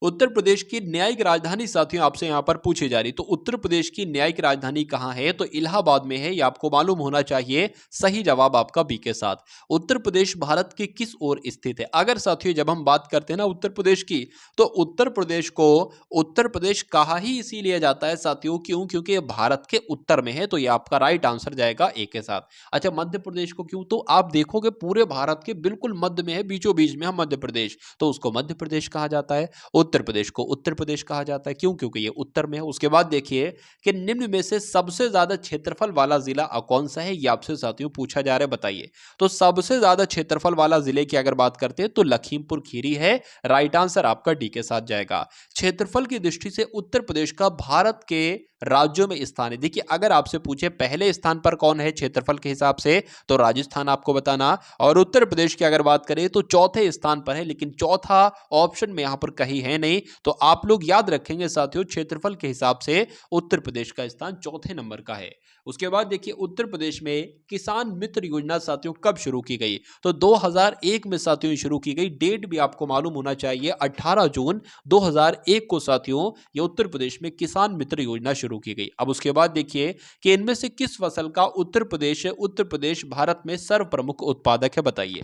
उत्तर प्रदेश की न्यायिक राजधानी साथियों आपसे यहां पर पूछी जा रही, तो उत्तर प्रदेश की न्यायिक राजधानी कहां है? तो इलाहाबाद में है, यह आपको मालूम होना चाहिए। सही जवाब आपका बी के साथ। उत्तर प्रदेश भारत के किस ओर स्थित है? अगर साथियों जब हम बात करते हैं ना उत्तर प्रदेश की, तो उत्तर प्रदेश को उत्तर प्रदेश कहा ही इसीलिए जाता है साथियों, क्यों? क्योंकि यह भारत के उत्तर में है। तो यह आपका राइट आंसर जाएगा ए के साथ। अच्छा, मध्य प्रदेश को क्यों? तो आप देखोगे पूरे भारत के बिल्कुल मध्य में है, बीचों बीच में है मध्य प्रदेश, तो उसको मध्य प्रदेश कहा जाता है। उत्तर प्रदेश को उत्तर प्रदेश कहा जाता है, क्यों? क्योंकि ये उत्तर में है। उसके बाद देखिए कि निम्न में से सबसे ज्यादा क्षेत्रफल वाला जिला कौन सा है, ये आपसे साथियों पूछा जा रहा है, बताइए। तो सबसे ज्यादा क्षेत्रफल वाला जिले की अगर बात करते हैं तो लखीमपुर खीरी है। राइट आंसर आपका डी के साथ जाएगा। क्षेत्रफल की दृष्टि से उत्तर प्रदेश का भारत के राज्यों में स्थान है। देखिए अगर आपसे पूछे पहले स्थान पर कौन है क्षेत्रफल के हिसाब से, तो राजस्थान आपको बताना, और उत्तर प्रदेश की अगर बात करें तो चौथे स्थान पर है, लेकिन चौथा ऑप्शन में यहां पर कहीं है नहीं। तो आप लोग याद रखेंगे साथियों, क्षेत्रफल के हिसाब से उत्तर प्रदेश का स्थान चौथे नंबर का है। उसके बाद देखिए उत्तर प्रदेश में किसान मित्र योजना साथियों कब शुरू की गई? तो 2001 में साथियों शुरू की गई। डेट भी आपको मालूम होना चाहिए, 18 जून 2001 को साथियों ये उत्तर प्रदेश में किसान मित्र योजना शुरू की गई। अब उसके बाद देखिए कि इनमें से किस फसल का उत्तर प्रदेश भारत में सर्व प्रमुख उत्पादक है, बताइए।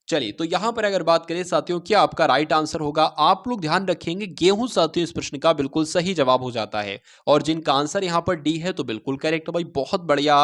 चलिए, तो यहां पर अगर बात करें साथियों, क्या आपका राइट आंसर होगा? आप लोग ध्यान रखेंगे गेहूं साथियों इस प्रश्न का बिल्कुल सही जवाब हो जाता है, और जिनका आंसर यहां पर डी है तो बिल्कुल करेक्ट भाई, बहुत बढ़िया,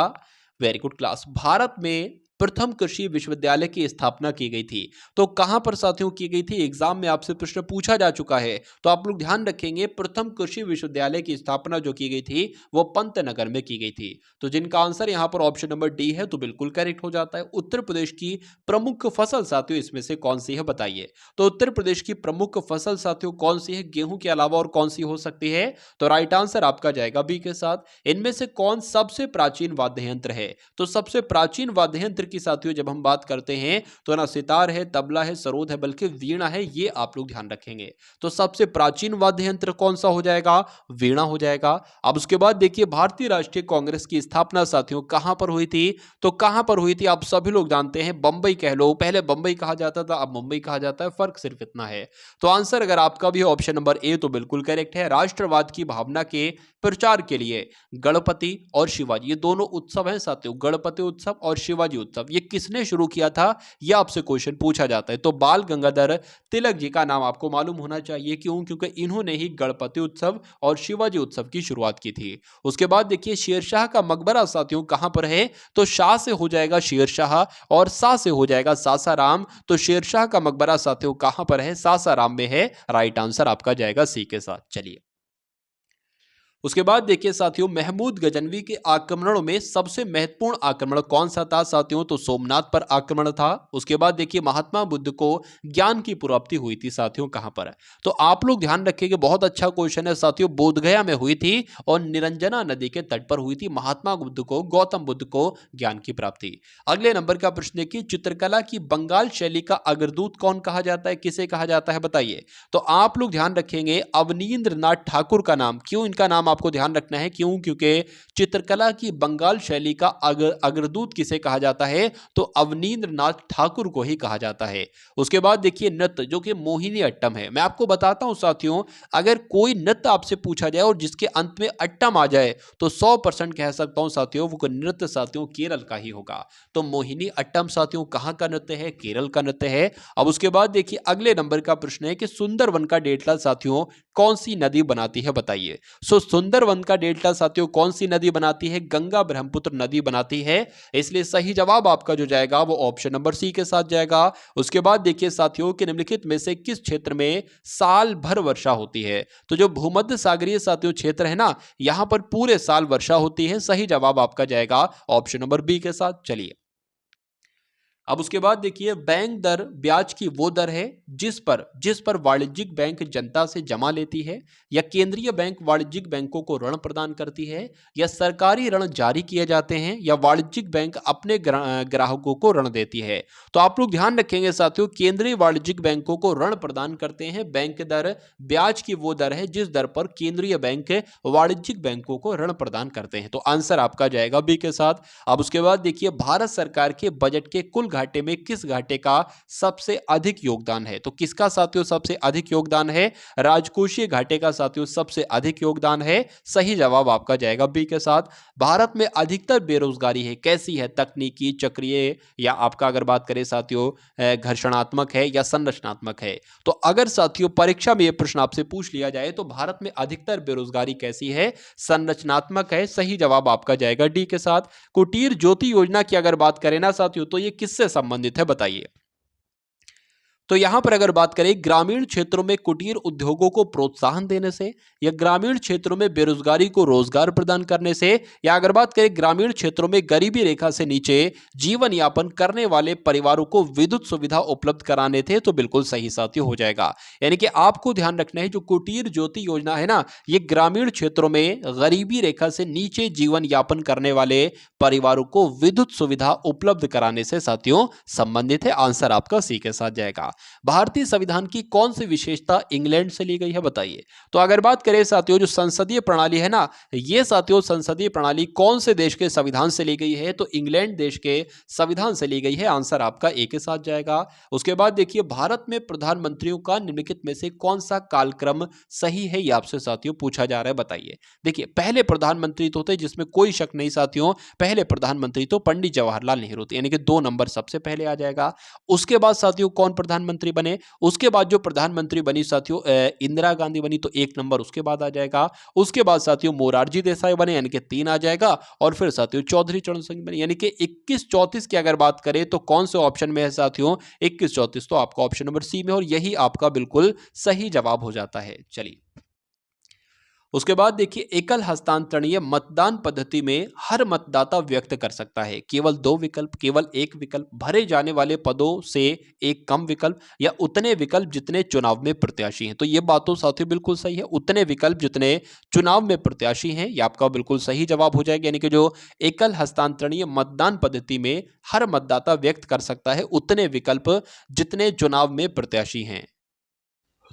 वेरी गुड क्लास। भारत में प्रथम कृषि विश्वविद्यालय की स्थापना की गई थी, तो कहां पर साथियों की गई थी? एग्जाम में आपसे प्रश्न पूछा जा चुका है, तो आप लोग ध्यान रखेंगे प्रथम कृषि विश्वविद्यालय की स्थापना जो की गई थी वो पंतनगर में की गई थी। तो जिनका आंसर यहां पर ऑप्शन नंबर डी है तो बिल्कुल करेक्ट हो जाता है। उत्तर प्रदेश की प्रमुख फसल साथियों इसमें से कौन सी है, बताइए। तो उत्तर प्रदेश की प्रमुख फसल साथियों कौन सी है? गेहूं के अलावा और कौन सी हो सकती है? तो राइट आंसर आपका जाएगा बी के साथ। इनमें से कौन सबसे प्राचीन वाद्य यंत्र है? तो सबसे प्राचीन वाद्य यंत्र की साथियों जब हम बात करते हैं तो ना सितार है, तबला है, सरोद है, बल्कि वीणा है। ये आप लोग ध्यान रखेंगे। तो सबसे प्राचीन वाद्य यंत्र कौन सा हो जाएगा? वीणा हो जाएगा। अब उसके बाद देखिए भारतीय राष्ट्रीय कांग्रेस की स्थापना साथियों कहां पर हुई थी? तो कहां पर हुई थी आप सभी लोग जानते हैं, बंबई कह लो, पहले बंबई कहा जाता था, अब मुंबई कहा जाता है, फर्क सिर्फ इतना है। तो आंसर अगर आपका भी ऑप्शन नंबर ए तो बिल्कुल करेक्ट है। राष्ट्रवाद की भावना के प्रचार के लिए गणपति और शिवाजी, ये दोनों उत्सव हैं साथियों, गणपति उत्सव और शिवाजी उत्सव, ये किसने शुरू किया था? यह आपसे क्वेश्चन पूछा जाता है। तो बाल गंगाधर तिलक जी का नाम आपको मालूम होना चाहिए, क्यों? क्योंकि इन्होंने ही गणपति उत्सव और शिवाजी उत्सव की शुरुआत की थी। उसके बाद देखिए शेरशाह का मकबरा साथियों कहां पर है? तो शाह से हो जाएगा शेरशाह और सा से हो जाएगा सासाराम। तो शेरशाह का मकबरा साथियों कहां पर है? सासाराम में है। राइट आंसर आपका जाएगा सी के साथ। चलिए, उसके बाद देखिए साथियों महमूद गजनवी के आक्रमणों में सबसे महत्वपूर्ण आक्रमण कौन सा था साथियों? तो सोमनाथ पर आक्रमण था। उसके बाद देखिए महात्मा बुद्ध को ज्ञान की प्राप्ति हुई थी साथियों कहां पर? तो आप लोग ध्यान रखिएगा, बहुत अच्छा क्वेश्चन है साथियों, बोधगया में हुई थी और निरंजना नदी के तट पर हुई थी महात्मा बुद्ध को, गौतम बुद्ध को ज्ञान की प्राप्ति। अगले नंबर का प्रश्न है कि चित्रकला की बंगाल शैली का अग्रदूत कौन कहा जाता है, किसे कहा जाता है, बताइए। तो आप लोग ध्यान रखेंगे अवनींद्र नाथ ठाकुर का नाम, क्यों इनका नाम आपको ध्यान रखना है, क्यों? क्योंकि चित्रकला की बंगाल शैली का अग्रदूत किसे कहा जाता है? तो अवनींद्र नाथ ठाकुर को ही कहा जाता है। उसके बाद देखिए नृत्य जो कि मोहिनी अट्टम है। मैं आपको बताता हूं साथियों, अगर कोई नृत्य आपसे पूछा जाए और जिसके अंत में अट्टम आ जाए तो 100% कह सकता हूं साथियों वो नृत्य साथियों केरल का ही होगा। तो मोहिनी अट्टम साथियों कहां का नृत्य है? केरल का नृत्य है। अब उसके बाद देखिए अगले नंबर का प्रश्न है कि सुंदरवन का डेल्टा साथियों कौन सी नदी बनाती है, बताइए। सुंदरवन का डेल्टा साथियों कौन सी नदी बनाती है? गंगा ब्रह्मपुत्र नदी बनाती है। इसलिए सही जवाब आपका जो जाएगा वो ऑप्शन नंबर सी के साथ जाएगा। उसके बाद देखिए साथियों कि निम्नलिखित में से किस क्षेत्र में साल भर वर्षा होती है? तो जो भूमध्य सागरीय साथियों क्षेत्र है ना, यहां पर पूरे साल वर्षा होती है। सही जवाब आपका जाएगा ऑप्शन नंबर बी के साथ। चलिए अब उसके बाद देखिए बैंक दर ब्याज की वो दर है जिस पर वाणिज्यिक बैंक जनता से जमा लेती है, या केंद्रीय बैंक वाणिज्यिक बैंकों को ऋण प्रदान करती है, या सरकारी ऋण जारी किए जाते हैं, या वाणिज्यिक बैंक अपने ग्राहकों को ऋण देती है। तो आप लोग ध्यान रखेंगे साथियों, केंद्रीय वाणिज्यिक बैंकों को ऋण प्रदान करते हैं बैंक दर ब्याज की वो दर है जिस दर पर केंद्रीय बैंक वाणिज्यिक बैंकों को ऋण प्रदान करते हैं। तो आंसर आपका जाएगा बी के साथ। अब उसके बाद देखिए भारत सरकार के बजट के कुल घाटे में किस घाटे का सबसे अधिक योगदान है? तो किसका साथियों सबसे अधिक योगदान है? राजकोषीय घाटे का साथियों सबसे अधिक योगदान है। सही जवाब आपका जाएगा बी के साथ। भारत में अधिकतर बेरोजगारी है, कैसी है? तकनीकी, चक्रीय, या आपका अगर बात करें साथियों घर्षणात्मक है या संरचनात्मक है? तो अगर साथियों परीक्षा में यह प्रश्न आपसे पूछ लिया जाए तो भारत में अधिकतर बेरोजगारी कैसी है? संरचनात्मक है। सही जवाब आपका जाएगा डी के साथ। कुटीर ज्योति योजना की अगर बात करें ना साथियों तो ये किससे संबंधित है बताइए? तो यहां पर अगर बात करें ग्रामीण क्षेत्रों में कुटीर उद्योगों को प्रोत्साहन देने से, या ग्रामीण क्षेत्रों में बेरोजगारी को रोजगार प्रदान करने से, या अगर बात करें ग्रामीण क्षेत्रों में गरीबी रेखा से नीचे जीवन यापन करने वाले परिवारों को विद्युत सुविधा उपलब्ध कराने थे, तो बिल्कुल सही साथियों हो जाएगा। यानी कि आपको ध्यान रखना है जो कुटीर ज्योति योजना है ना, ये ग्रामीण क्षेत्रों में गरीबी रेखा से नीचे जीवन यापन करने वाले परिवारों को विद्युत सुविधा उपलब्ध कराने से साथियों संबंधित है। आंसर आपका सी के साथ जाएगा। भारतीय संविधान की कौन सी विशेषता इंग्लैंड से ली गई है बताइए? तो अगर बात करें साथियों जो संसदीय प्रणाली है ना, ये साथियों संसदीय प्रणाली कौन से देश के संविधान से ली गई है? तो इंग्लैंड देश के संविधान से ली गई है। आंसर आपका ए के साथ जाएगा। उसके बाद देखिए भारत में प्रधानमंत्रियों का निम्नलिखित में से कौन सा कालक्रम सही है, ये आपसे साथियों पूछा जा रहा है, बताइए। देखिए पहले प्रधानमंत्री तो थे जिसमें कोई शक नहीं साथियों, पहले प्रधानमंत्री तो पंडित जवाहरलाल नेहरू थे, यानी कि 2 नंबर सबसे पहले आ जाएगा। उसके बाद साथियों कौन प्रधानमंत्री बने? उसके बाद जो प्रधानमंत्री बनी साथियों इंदिरा गांधी बनी, तो 1 नंबर उसके बाद आ जाएगा। उसके बाद साथियों मोरारजी देसाई बने, यानी कि 3 आ जाएगा। और फिर साथियों चौधरी चरण सिंह बने, यानी कि 21-34 की अगर बात करें तो कौन से ऑप्शन में है साथियों? 21-34 तो आपका ऑप्शन नंबर सी में, और यही आपका बिल्कुल सही जवाब हो जाता है। चलिए उसके बाद देखिए एकल हस्तांतरणीय मतदान पद्धति में हर मतदाता व्यक्त कर सकता है केवल 2 विकल्प, केवल 1 विकल्प, भरे जाने वाले पदों से एक कम विकल्प, या उतने विकल्प जितने चुनाव में प्रत्याशी हैं। तो ये बात तो साथियों बिल्कुल सही है, उतने विकल्प जितने चुनाव में प्रत्याशी हैं, ये आपका बिल्कुल सही जवाब हो जाएगा। यानी कि जो एकल हस्तांतरणीय मतदान पद्धति में हर मतदाता व्यक्त कर सकता है उतने विकल्प जितने चुनाव में प्रत्याशी हैं।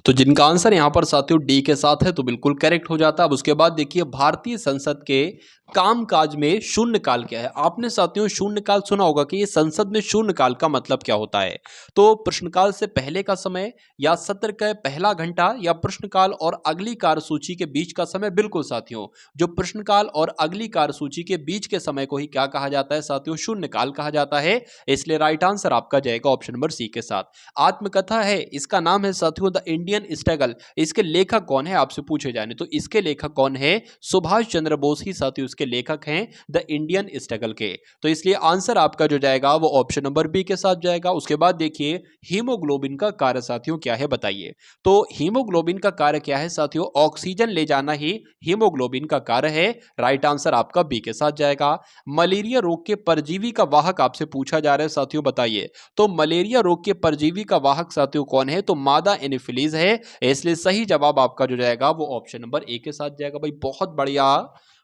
तो जिनका आंसर यहां पर साथियों डी के साथ है तो बिल्कुल करेक्ट हो जाता है। अब उसके बाद देखिए भारतीय संसद के कामकाज में शून्यकाल क्या है? आपने साथियों शून्यकाल सुना होगा कि ये संसद में शून्यकाल का मतलब क्या होता है? तो प्रश्नकाल से पहले का समय, या सत्र का पहला घंटा, या प्रश्नकाल और अगली कार्यसूची के बीच का समय? बिल्कुल साथियों, जो प्रश्नकाल और अगली कार्यसूची के बीच के समय को ही क्या कहा जाता है साथियों? शून्यकाल कहा जाता है। इसलिए राइट आंसर आपका जाएगा ऑप्शन नंबर सी के साथ। आत्मकथा है, इसका नाम है साथियों द इंडियन स्ट्रगल। इसके लेखक कौन है आपसे पूछे जाने तो इसके लेखक कौन है? सुभाष चंद्र बोस ही साथियों इसके लेखक हैं द इंडियन स्ट्रगल के। तो इसलिए आंसर आपका जो जाएगा वो ऑप्शन नंबर बी के साथ जाएगा। उसके बाद देखिए हीमोग्लोबिन का कार्य साथियों क्या है बताइए? तो हीमोग्लोबिन का कार्य क्या है साथियों? ऑक्सीजन ले जाना ही हीमोग्लोबिन का कार्य है। राइट आंसर आपका बी के साथ जाएगा। मलेरिया रोग के परजीवी का वाहक आपसे पूछा जा रहा है साथियों, बताइए। तो मलेरिया रोग के परजीवी का वाहक साथियों कौन है? तो मादा एनोफिलीज है। इसलिए सही जवाब आपका जो जाएगा वो ऑप्शन नंबर ए के साथ जाएगा। भाई बहुत बढ़िया,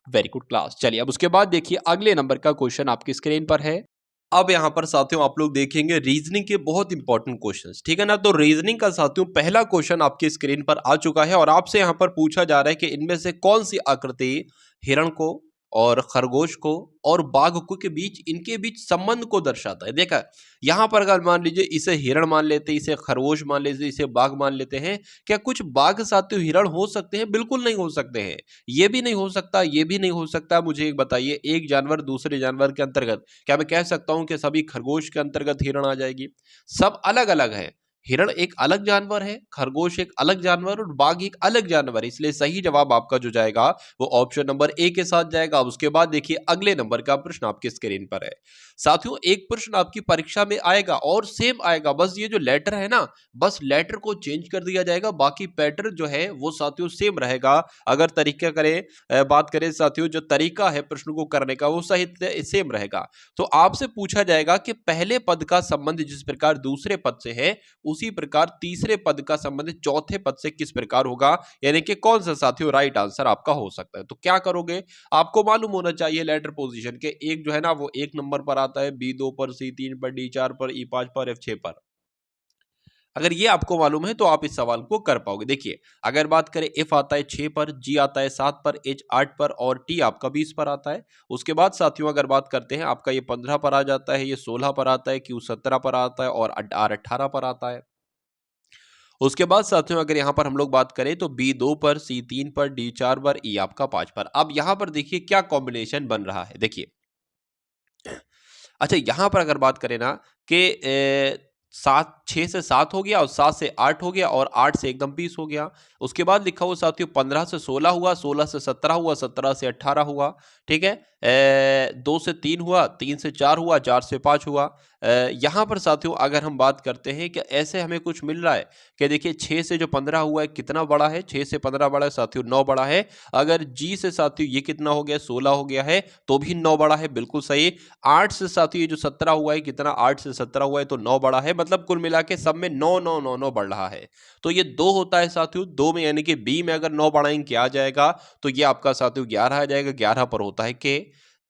वेरी गुड क्लास। चलिए अब उसके बाद देखिए अगले नंबर का क्वेश्चन आपकी स्क्रीन पर है। अब यहां पर साथियों आप लोग देखेंगे रीजनिंग के बहुत इंपॉर्टेंट क्वेश्चंस, ठीक है ना। तो रीजनिंग का साथियों पहला क्वेश्चन आपकी स्क्रीन पर आ चुका है और आपसे यहां पर पूछा जा रहा है कि इनमें से कौन सी आकृति हिरण को और खरगोश को और बाघ को के बीच, इनके बीच संबंध को दर्शाता है। देखा यहां पर अगर मान लीजिए इसे हिरण मान लेते, इसे खरगोश मान लेते, इसे बाघ मान लेते हैं, क्या कुछ बाघ साथियों हिरण हो सकते हैं? बिल्कुल नहीं हो सकते हैं। ये भी नहीं हो सकता, ये भी नहीं हो सकता। मुझे एक बताइए, एक जानवर दूसरे जानवर के अंतर्गत क्या मैं कह सकता हूं कि सभी खरगोश के अंतर्गत हिरण आ जाएगी? सब अलग अलग है। हिरण एक अलग जानवर है, खरगोश एक अलग जानवर और बाघ एक अलग जानवर है, इसलिए सही जवाब आपका जो जाएगा वो ऑप्शन नंबर ए के साथ जाएगा। अब उसके बाद देखिए अगले नंबर का प्रश्न आपकी स्क्रीन पर है। साथियों एक प्रश्न आपकी परीक्षा में आएगा और सेम आएगा, बस ये जो लेटर है ना, बस लेटर को चेंज कर दिया जाएगा, बाकी पैटर्न जो है वो साथियों सेम रहेगा। अगर तरीका करें बात करें साथियों, जो तरीका है प्रश्न को करने का वो सही सेम रहेगा। तो आपसे पूछा जाएगा कि पहले पद का संबंध जिस प्रकार दूसरे पद से है, उसी प्रकार तीसरे पद का संबंध चौथे पद से किस प्रकार होगा, यानी कि कौन सा साथियों राइट आंसर आपका हो सकता है। तो क्या करोगे, आपको मालूम होना चाहिए लेटर पोजीशन के, एक जो है ना वो 1 नंबर पर आता है, बी 2 पर, सी 3 पर, डी 4 पर, ई 5 पर, एफ 6 पर। अगर ये आपको मालूम है तो आप इस सवाल को कर पाओगे। देखिए अगर बात करें एफ आता है 6 पर, जी आता है 7 पर, एच 8 पर और टी आपका 20 पर आता है। उसके बाद साथियों अगर बात करते हैं आपका ये 15 पर आ जाता है, ये 16 पर आता है, क्यू 17 पर आता है और आर 18 पर आता है। उसके बाद साथियों अगर यहाँ पर हम लोग बात करें तो बी 2 पर, सी 3 पर, डी 4 पर, ई आपका 5 पर। अब यहाँ पर देखिए क्या कॉम्बिनेशन बन रहा है। देखिए अच्छा यहाँ पर अगर बात करें ना कि 6 से 7 हो गया और 7 से 8 हो गया और 8 से एकदम 20 हो गया। उसके बाद लिखा हुआ साथियों 15 से 16 हुआ, 16 से 17 हुआ, 17 से 18 हुआ, ठीक है। 2 से 3 हुआ, 3 से 4 हुआ, 4 से 5 हुआ। यहाँ पर साथियों अगर हम बात करते हैं कि ऐसे हमें कुछ मिल रहा है कि देखिए 6 से जो 15 हुआ है कितना बड़ा है, 6 से 15 बड़ा है साथियों, 9 बड़ा है। अगर जी से साथियों ये कितना हो गया, 16 हो गया है, तो भी 9 बड़ा है, बिल्कुल सही। 8 से साथियों ये जो 17 हुआ है कितना, 8 से 17 हुआ है तो 9 बड़ा है, मतलब कुल मिला के सब में 9 9 9 9 बढ़ रहा है। तो ये 2 होता है साथियों, 2 में यानी कि बी में अगर 9 बढ़ाएंगे क्या आ जाएगा, तो ये आपका साथियों 11 आ जाएगा, 11 पर होता है के।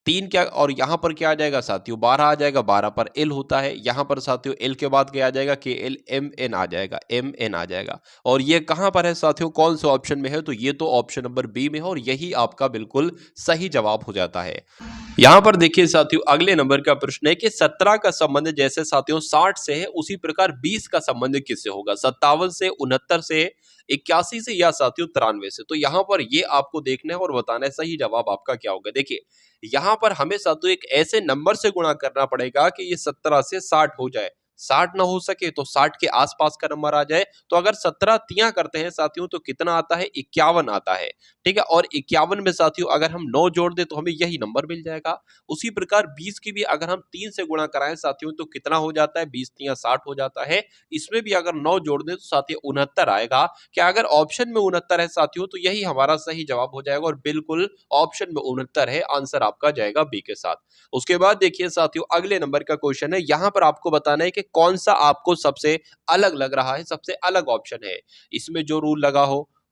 3 क्या और यहाँ पर क्या आ जाएगा साथियों, 12 आ जाएगा, 12 पर एल होता है। यहाँ पर साथियों एल के बाद क्या आ जाएगा, के एल, एम एन आ जाएगा, एम एन आ जाएगा। और ये कहाँ पर है साथियों, कौन से ऑप्शन में है, तो ये तो ऑप्शन नंबर बी में है और यही आपका बिल्कुल सही जवाब हो जाता है। यहाँ पर देखिए साथियों अगले नंबर का प्रश्न है कि 17 का संबंध जैसे साथियों 60 से है, उसी प्रकार 20 का संबंध किससे होगा, 57 से, 69 से, 81 से या साथियों 93 से। तो यहाँ पर ये आपको देखना है और बताना है सही जवाब आपका क्या होगा। देखिए यहाँ पर हमें साथियों एक ऐसे नंबर से गुणा करना पड़ेगा कि ये 17 से 60 हो जाए, 60 ना हो सके तो 60 के आसपास का नंबर आ जाए। तो अगर 17 तियां करते हैं साथियों तो कितना आता है, 51 आता है, ठीक है। और 51 में साथियों अगर हम 9 जोड़ दें तो हमें यही नंबर मिल जाएगा। उसी प्रकार 20 की भी अगर हम 3 से गुणा कराएं साथियों तो कितना हो जाता है, 20 तियां 60 हो जाता है। इसमें भी अगर 9 जोड़ दें तो साथियों 69 आएगा। क्या अगर ऑप्शन में 69 है साथियों तो यही हमारा सही जवाब हो जाएगा और बिल्कुल ऑप्शन में 69 है, आंसर आपका जाएगा बी के साथ। उसके बाद देखिए साथियों अगले नंबर का क्वेश्चन है, यहाँ पर आपको बताना है कि कौन सा आपको सबसे अलग लग रहा है, सबसे अलग ऑप्शन है। इसमें जो रूल लगा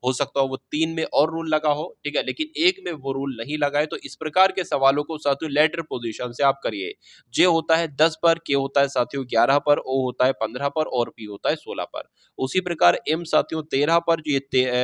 हो सकता हो वो 3 में और रूल लगा हो, ठीक है, लेकिन 1 में वो रूल नहीं लगा है। तो इस प्रकार के सवालों को साथियों लेटर पोजीशन से आप करिए। जे होता है 10 पर, के होता है साथियों 11 पर, ओ होता है 15 पर और पी होता है 16 पर। उसी प्रकार एम साथियों 13 पर,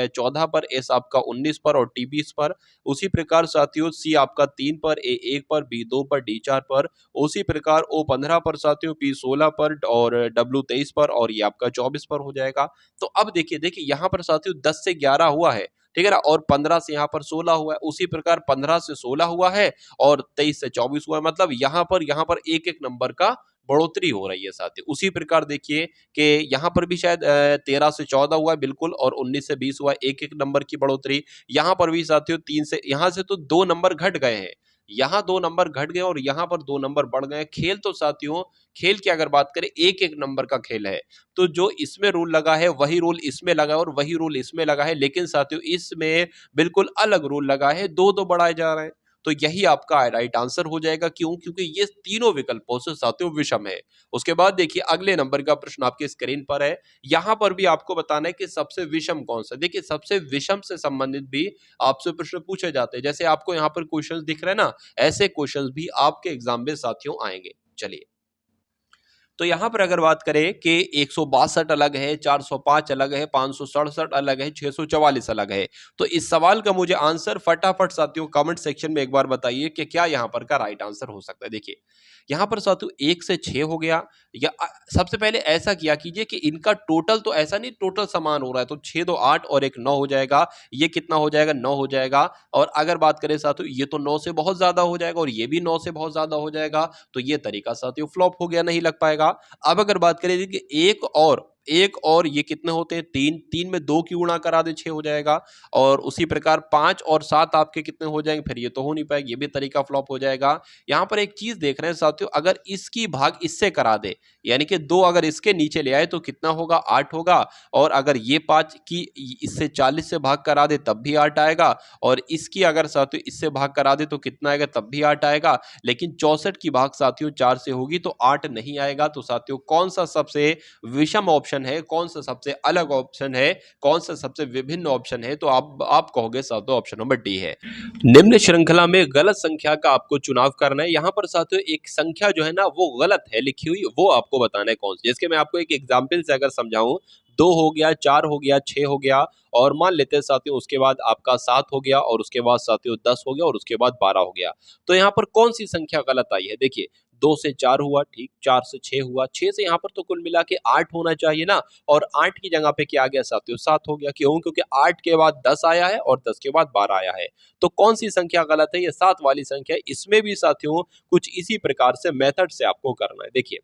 14 पर, एस आपका 19 पर और टी 20 पर। उसी प्रकार साथियों सी आपका 3 पर, ए 1 पर, बी 2 पर, डी 4 पर। उसी प्रकार ओ 15 पर साथियों, पी 16 पर और डब्ल्यू 23 पर और ये आपका 24 पर हो जाएगा। तो अब देखिए देखिए यहाँ पर साथियों 10 से 11 हुआ है, ठीक है ना, और 15 से यहाँ पर 16 हुआ है। उसी प्रकार 15 से 16 हुआ है और 23 से 24 हुआ है, मतलब यहाँ पर एक एक नंबर का बढ़ोतरी हो रही है साथियों। उसी प्रकार देखिए कि यहाँ पर भी शायद 13 से 14 हुआ है बिल्कुल और 19 से 20 हुआ है, एक एक नंबर की बढ़ोतरी। यहाँ पर भी साथियों 3 से, यहाँ से तो 2 नंबर घट गए हैं, यहाँ 2 नंबर घट गए और यहाँ पर 2 नंबर बढ़ गए। खेल तो साथियों, खेल की अगर बात करें एक एक नंबर का खेल है। तो जो इसमें रूल लगा है वही रूल इसमें लगा है और वही रूल इसमें लगा है, लेकिन साथियों इसमें बिल्कुल अलग रूल लगा है, 2-2 बढ़ाए जा रहे हैं। तो यही आपका राइट आंसर हो जाएगा। क्यों? क्योंकि ये तीनों विकल्पों से साथियों विषम है। उसके बाद देखिए अगले नंबर का प्रश्न आपकी स्क्रीन पर है। यहाँ पर भी आपको बताना है कि सबसे विषम कौन सा। देखिए सबसे विषम से संबंधित भी आपसे प्रश्न पूछे जाते हैं। जैसे आपको यहाँ पर क्वेश्चंस दिख रहे हैं ना, ऐसे क्वेश्चंस भी आपके एग्जाम में साथियों आएंगे। चलिए तो यहाँ पर अगर बात करें कि 162 अलग है, 405 अलग है, 567 अलग है, 644 अलग है। तो इस सवाल का मुझे आंसर फटाफट साथियों कमेंट सेक्शन में एक बार बताइए कि क्या यहाँ पर का राइट आंसर हो सकता है। देखिए यहाँ पर साथियों 1 से 6 हो गया, या सबसे पहले ऐसा किया कीजिए कि इनका टोटल तो ऐसा नहीं टोटल समान हो रहा है, तो 6 2 8 और एक 9 हो जाएगा। ये कितना हो जाएगा, 9 हो जाएगा। और अगर बात करें साथियों ये तो 9 से बहुत ज्यादा हो जाएगा और ये भी 9 से बहुत ज्यादा हो जाएगा। तो ये तरीका साथियों फ्लॉप हो गया, नहीं लग पाएगा। अब अगर बात करें कि 1 और एक और ये कितने होते हैं 3, 3 में 2 की गुणा करा दे 6 हो जाएगा। और उसी प्रकार 5 और 7 आपके कितने हो जाएंगे, फिर ये तो हो नहीं पाएगा, ये भी तरीका फ्लॉप हो जाएगा। यहाँ पर एक चीज देख रहे हैं साथियों, अगर इसकी भाग इससे करा दे, यानी कि 2 अगर इसके नीचे ले आए तो कितना होगा 8 होगा। और अगर ये 5 की इससे 40 से भाग करा दे तब भी 8 आएगा। और इसकी अगर साथियों इससे भाग करा दे तो कितना आएगा, तब भी 8 आएगा। लेकिन 64 की भाग साथियों 4 से होगी तो 8 नहीं आएगा। तो साथियों कौन सा सबसे विषम ऑप्शन है, कौन सा सबसे अलग ऑप्शन है, कौन सा सबसे विभिन्न ऑप्शन है, तो आप कहोगे साथियों ऑप्शन नंबर डी है। निम्न श्रृंखला में गलत संख्या का आपको चुनाव करना है। यहाँ पर साथियों एक संख्या जो है ना वो गलत है लिखी हुई, वो आपको बताना है कौन सी। जैसे मैं आपको एक एग्जाम्पल से अगर समझाऊं, 2 हो गया, 4 हो गया, 6 हो गया, और मान लेते हैं साथियों उसके बाद आपका 7 हो गया, और उसके बाद साथियों 10 हो गया, और उसके बाद 12 हो गया। तो यहाँ पर कौन सी संख्या गलत आई है, देखिए 2 से 4 हुआ, ठीक, 4 से 6 हुआ, 6 से यहाँ पर तो कुल मिला के 8 होना चाहिए ना। और 8 की जगह पे क्या आ गया साथियों 7 हो गया। क्यों? क्योंकि 8 के बाद 10 आया है और 10 के बाद 12 आया है। तो कौन सी संख्या गलत है, ये 7 वाली संख्या है। इसमें भी साथियों कुछ इसी प्रकार से मेथड से आपको करना है। देखिए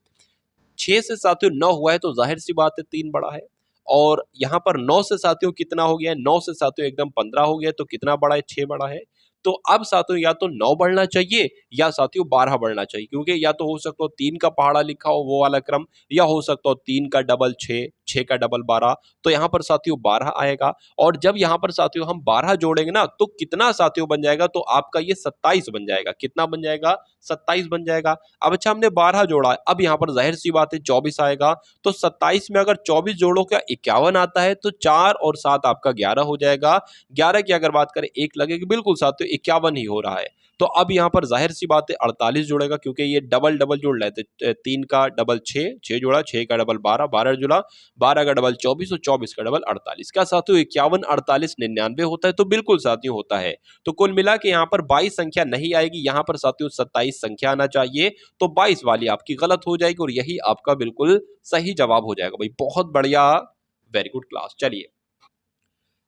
6 से साथियों 9 हुआ है तो जाहिर सी बात है 3 बड़ा है। और यहाँ पर 9 से साथियों कितना हो गया है, 9 से साथियों एकदम 15 हो गया, तो कितना बड़ा है, 6 बड़ा है। तो अब साथियों या तो 9 बढ़ना चाहिए या साथियों 12 बढ़ना चाहिए, क्योंकि या तो हो सकता हो 3 का पहाड़ा लिखा हो वो वाला क्रम, या हो सकता हो 3 का डबल 6, 6 का डबल 12। तो यहाँ पर साथियों 12 आएगा। और जब यहाँ पर साथियों हम 12 जोड़ेंगे ना तो कितना साथियों बन जाएगा, तो आपका ये 27 बन जाएगा। कितना बन जाएगा, 27 बन जाएगा। अब अच्छा हमने 12 जोड़ा, अब यहाँ पर जाहिर सी बात है 24 आएगा। तो 27 में अगर 24 जोड़ो क्या 51 आता है, तो 4 और 7 आपका 11 हो जाएगा। 11 की अगर बात करें 1 लगेगी, बिल्कुल साथियों 51 ही हो रहा है। तो अब यहाँ पर जाहिर सी बात है 48 जुड़ेगा, क्योंकि ये डबल डबल जोड़ लेते, 3 का डबल 6, 6 जोड़ा, 6 का डबल 12, 12 जुड़ा, 12 का डबल 24 और 24 का डबल 48। क्या साथियों 51, 48, 99 होता है? तो बिल्कुल साथियों होता है। तो कुल मिला के यहाँ पर 22 संख्या नहीं आएगी, यहाँ पर साथियों 27 संख्या आना चाहिए। तो 22 वाली आपकी गलत हो जाएगी और यही आपका बिल्कुल सही जवाब हो जाएगा। भाई बहुत बढ़िया, वेरी गुड क्लास। चलिए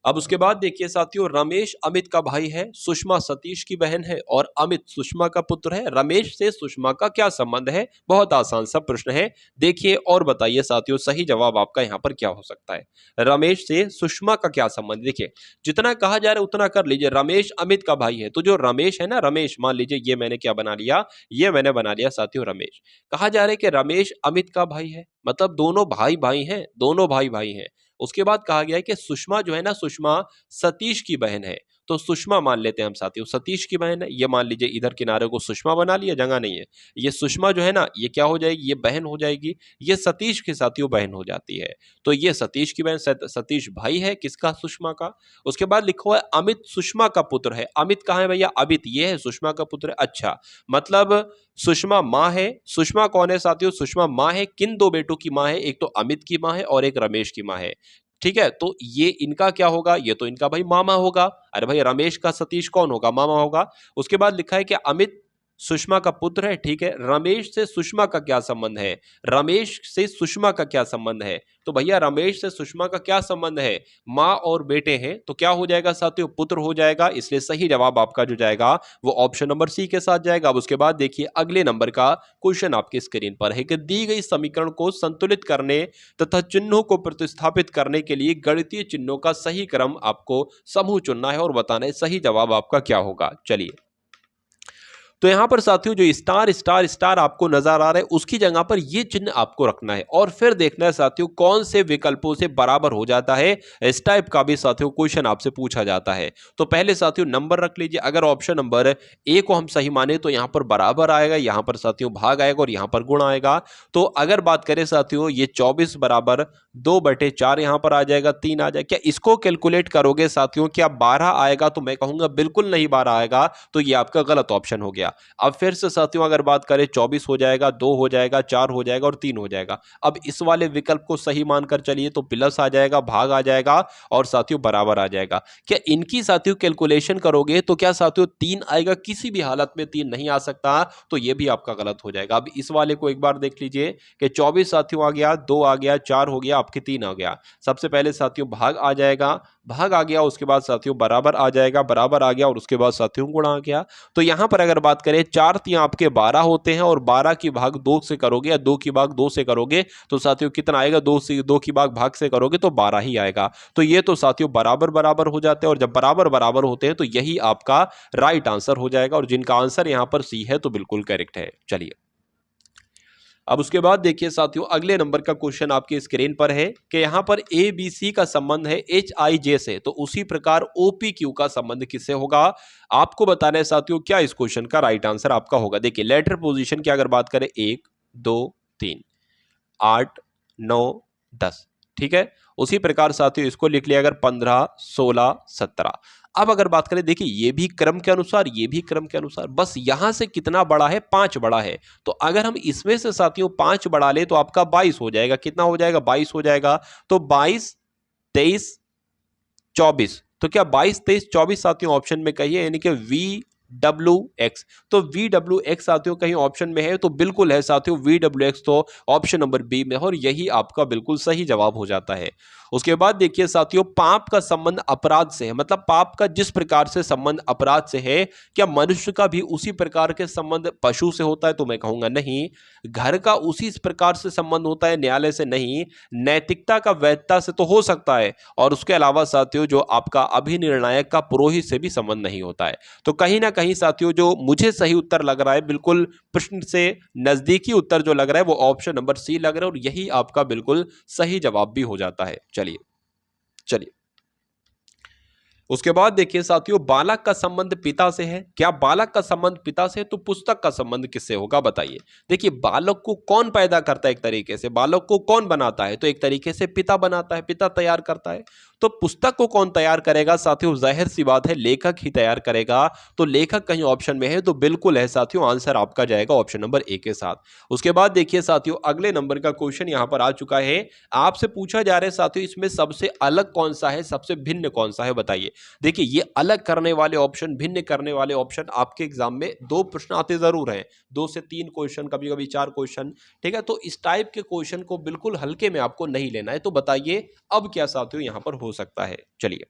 अब उसके बाद देखिए साथियों, रमेश अमित का भाई है, सुषमा सतीश की बहन है और अमित सुषमा का पुत्र है। रमेश से सुषमा का क्या संबंध है? बहुत आसान सा प्रश्न है। देखिए और बताइए साथियों सही जवाब आपका यहाँ पर क्या हो सकता है। रमेश से सुषमा का क्या संबंध? देखिए जितना कहा जा रहा है उतना कर लीजिए। रमेश अमित का भाई है, तो जो रमेश है ना, रमेश मान लीजिए ये मैंने क्या बना लिया, ये मैंने बना लिया साथियों रमेश। कहा जा रहा है कि रमेश अमित का भाई है, मतलब दोनों भाई भाई हैं, दोनों भाई भाई हैं। उसके बाद कहा गया है कि सुषमा जो है ना, सुषमा सतीश की बहन है। तो सुषमा मान लेते हैं हम साथियों, सतीश की बहन है। ये मान लीजिए इधर किनारे को सुषमा बना लिया, जगह नहीं है। ये सुषमा जो है ना, ये क्या हो जाएगी, ये बहन हो जाएगी। ये सतीश के साथियों बहन हो जाती है। तो ये सतीश की बहन, सतीश भाई है किसका, सुषमा का। उसके बाद लिखा हुआ है अमित सुषमा का पुत्र है। अमित कहाँ है भैया, अमित ये है, सुषमा का पुत्र है। अच्छा, मतलब सुषमा माँ है। सुषमा कौन है साथियों, सुषमा माँ है। किन दो बेटों की माँ है, एक तो अमित की माँ है और एक रमेश की माँ है। ठीक है, तो ये इनका क्या होगा, ये तो इनका भाई मामा होगा। अरे भाई रमेश का सतीश कौन होगा, मामा होगा। उसके बाद लिखा है कि अमित सुषमा का पुत्र है, ठीक है। रमेश से सुषमा का क्या संबंध है, रमेश से सुषमा का क्या संबंध है? तो भैया रमेश से सुषमा का क्या संबंध है, माँ और बेटे हैं, तो क्या हो जाएगा साथियों, पुत्र हो जाएगा। इसलिए सही जवाब आपका जो जाएगा वो ऑप्शन नंबर सी के साथ जाएगा। अब उसके बाद देखिए अगले नंबर का क्वेश्चन आपके स्क्रीन पर है कि दी गई समीकरण को संतुलित करने तथा चिन्हों को प्रतिस्थापित करने के लिए गणितीय चिन्हों का सही क्रम आपको समूह चुनना है और बताना है सही जवाब आपका क्या होगा। चलिए तो यहां पर साथियों जो स्टार स्टार स्टार आपको नजर आ रहा है उसकी जगह पर ये चिन्ह आपको रखना है और फिर देखना है साथियों कौन से विकल्पों से बराबर हो जाता है। इस टाइप का भी साथियों क्वेश्चन आपसे पूछा जाता है। तो पहले साथियों नंबर रख लीजिए। अगर ऑप्शन नंबर ए को हम सही माने तो यहां पर बराबर आएगा, यहां पर साथियों भाग आएगा और यहां पर गुण आएगा। तो अगर बात करें साथियों ये 24 बराबर 2/4 यहां पर आ जाएगा, 3 आ जाएगा। क्या इसको कैलकुलेट करोगे साथियों, क्या 12 आएगा? तो मैं कहूंगा बिल्कुल नहीं 12 आएगा, तो ये आपका गलत ऑप्शन हो गया। अब फिर से साथियों अगर बात करें 24 हो जाएगा, 2 हो जाएगा, 4 हो जाएगा और 3 हो जाएगा। अब इस वाले विकल्प को सही मानकर चलिए तो प्लस आ जाएगा, भाग आ जाएगा और साथियों बराबर आ जाएगा। क्या इनकी साथियों कैलकुलेशन करोगे तो क्या साथियों 3 आएगा? किसी भी हालत में 3 नहीं आ सकता, तो ये भी आपका गलत हो जाएगा। अब इस वाले को एक बार देख लीजिए कि 24 साथियों आ गया, 2 आ गया, 4 हो गया, आपके 3 आ गया। सबसे पहले साथियों भाग आ जाएगा, भाग आ गया, उसके बाद साथियों बराबर आ जाएगा, बराबर आ गया और उसके बाद साथियों गुणा आ गया। तो यहां पर अगर बात करें 4 3 आपके 12 होते हैं और 12 की भाग 2 से करोगे या 2 की भाग 2 से करोगे तो साथियों कितना आएगा, 2 की भाग से करोगे तो 12 ही आएगा। तो ये तो साथियों बराबर बराबर हो जाते हैं और जब बराबर बराबर होते हैं तो यही आपका राइट आंसर हो जाएगा और जिनका आंसर यहां पर सी है तो बिल्कुल करेक्ट है। चलिए अब उसके बाद देखिए साथियों अगले नंबर का क्वेश्चन आपकी स्क्रीन पर है कि यहां पर ए बी सी का संबंध है एच आई जे से, तो उसी प्रकार ओपी क्यू का संबंध किससे होगा आपको बताना है साथियों। क्या इस क्वेश्चन का राइट आंसर आपका होगा? देखिए लेटर पोजीशन की अगर बात करें 1 2 3 8 9 10, ठीक है। उसी प्रकार साथियों इसको लिख लिया अगर 15 16 17। अब अगर बात करें देखिए ये भी क्रम के अनुसार, ये भी क्रम के अनुसार, बस यहां से कितना बड़ा है, 5 बड़ा है। तो अगर हम इसमें से साथियों 5 बढ़ा ले तो आपका 22 हो जाएगा। कितना हो जाएगा? 22 हो जाएगा। तो 22 23 24, तो क्या 22 23 24 साथियों ऑप्शन में कहिए, यानी कि VWX। तो VWX साथियों कहीं ऑप्शन में है तो बिल्कुल है साथियों, VWX तो ऑप्शन नंबर बी में है और यही आपका बिल्कुल सही जवाब हो जाता है। उसके बाद देखिए साथियों पाप का संबंध अपराध से है, मतलब पाप का जिस प्रकार से संबंध अपराध से है, क्या मनुष्य का भी उसी प्रकार के संबंध पशु से होता है? तो मैं कहूंगा नहीं। घर का उसी प्रकार से संबंध होता है, न्यायालय से नहीं। नैतिकता का वैधता से तो हो सकता है और उसके अलावा साथियों जो आपका अभिनिर्णायक का पुरोहित से भी संबंध नहीं होता है। तो कहीं ना कहीं साथियों जो मुझे सही उत्तर लग रहा है, बिल्कुल प्रश्न से नजदीकी उत्तर जो लग रहा है वो ऑप्शन नंबर सी लग रहा है और यही आपका बिल्कुल सही जवाब भी हो जाता है। चलिए चलिए उसके बाद देखिए साथियों बालक का संबंध पिता से है। क्या बालक का संबंध पिता से? तो पुस्तक का संबंध किससे होगा बताइए। देखिए बालक को कौन पैदा करता है, एक तरीके से बालक को कौन बनाता है? तो एक तरीके से पिता बनाता है, पिता तैयार करता है। तो पुस्तक को कौन तैयार करेगा साथियों? जाहिर सी बात है लेखक ही तैयार करेगा। तो लेखक कहीं ऑप्शन में है तो बिल्कुल है साथियों, आंसर आपका जाएगा ऑप्शन नंबर ए के साथ। उसके बाद देखिए साथियों अगले नंबर का क्वेश्चन यहां पर आ चुका है। आपसे पूछा जा रहा है साथियों इसमें सबसे अलग कौन सा है, सबसे भिन्न कौन सा है बताइए। देखिए ये अलग करने वाले ऑप्शन, भिन्न करने वाले ऑप्शन आपके एग्जाम में 2 प्रश्न आते जरूर हैं, 2 से 3 क्वेश्चन, कभी कभी 4 क्वेश्चन, ठीक है। तो इस टाइप के क्वेश्चन को बिल्कुल हल्के में आपको नहीं लेना है। तो बताइए अब क्या साथियों यहां पर हो सकता है। चलिए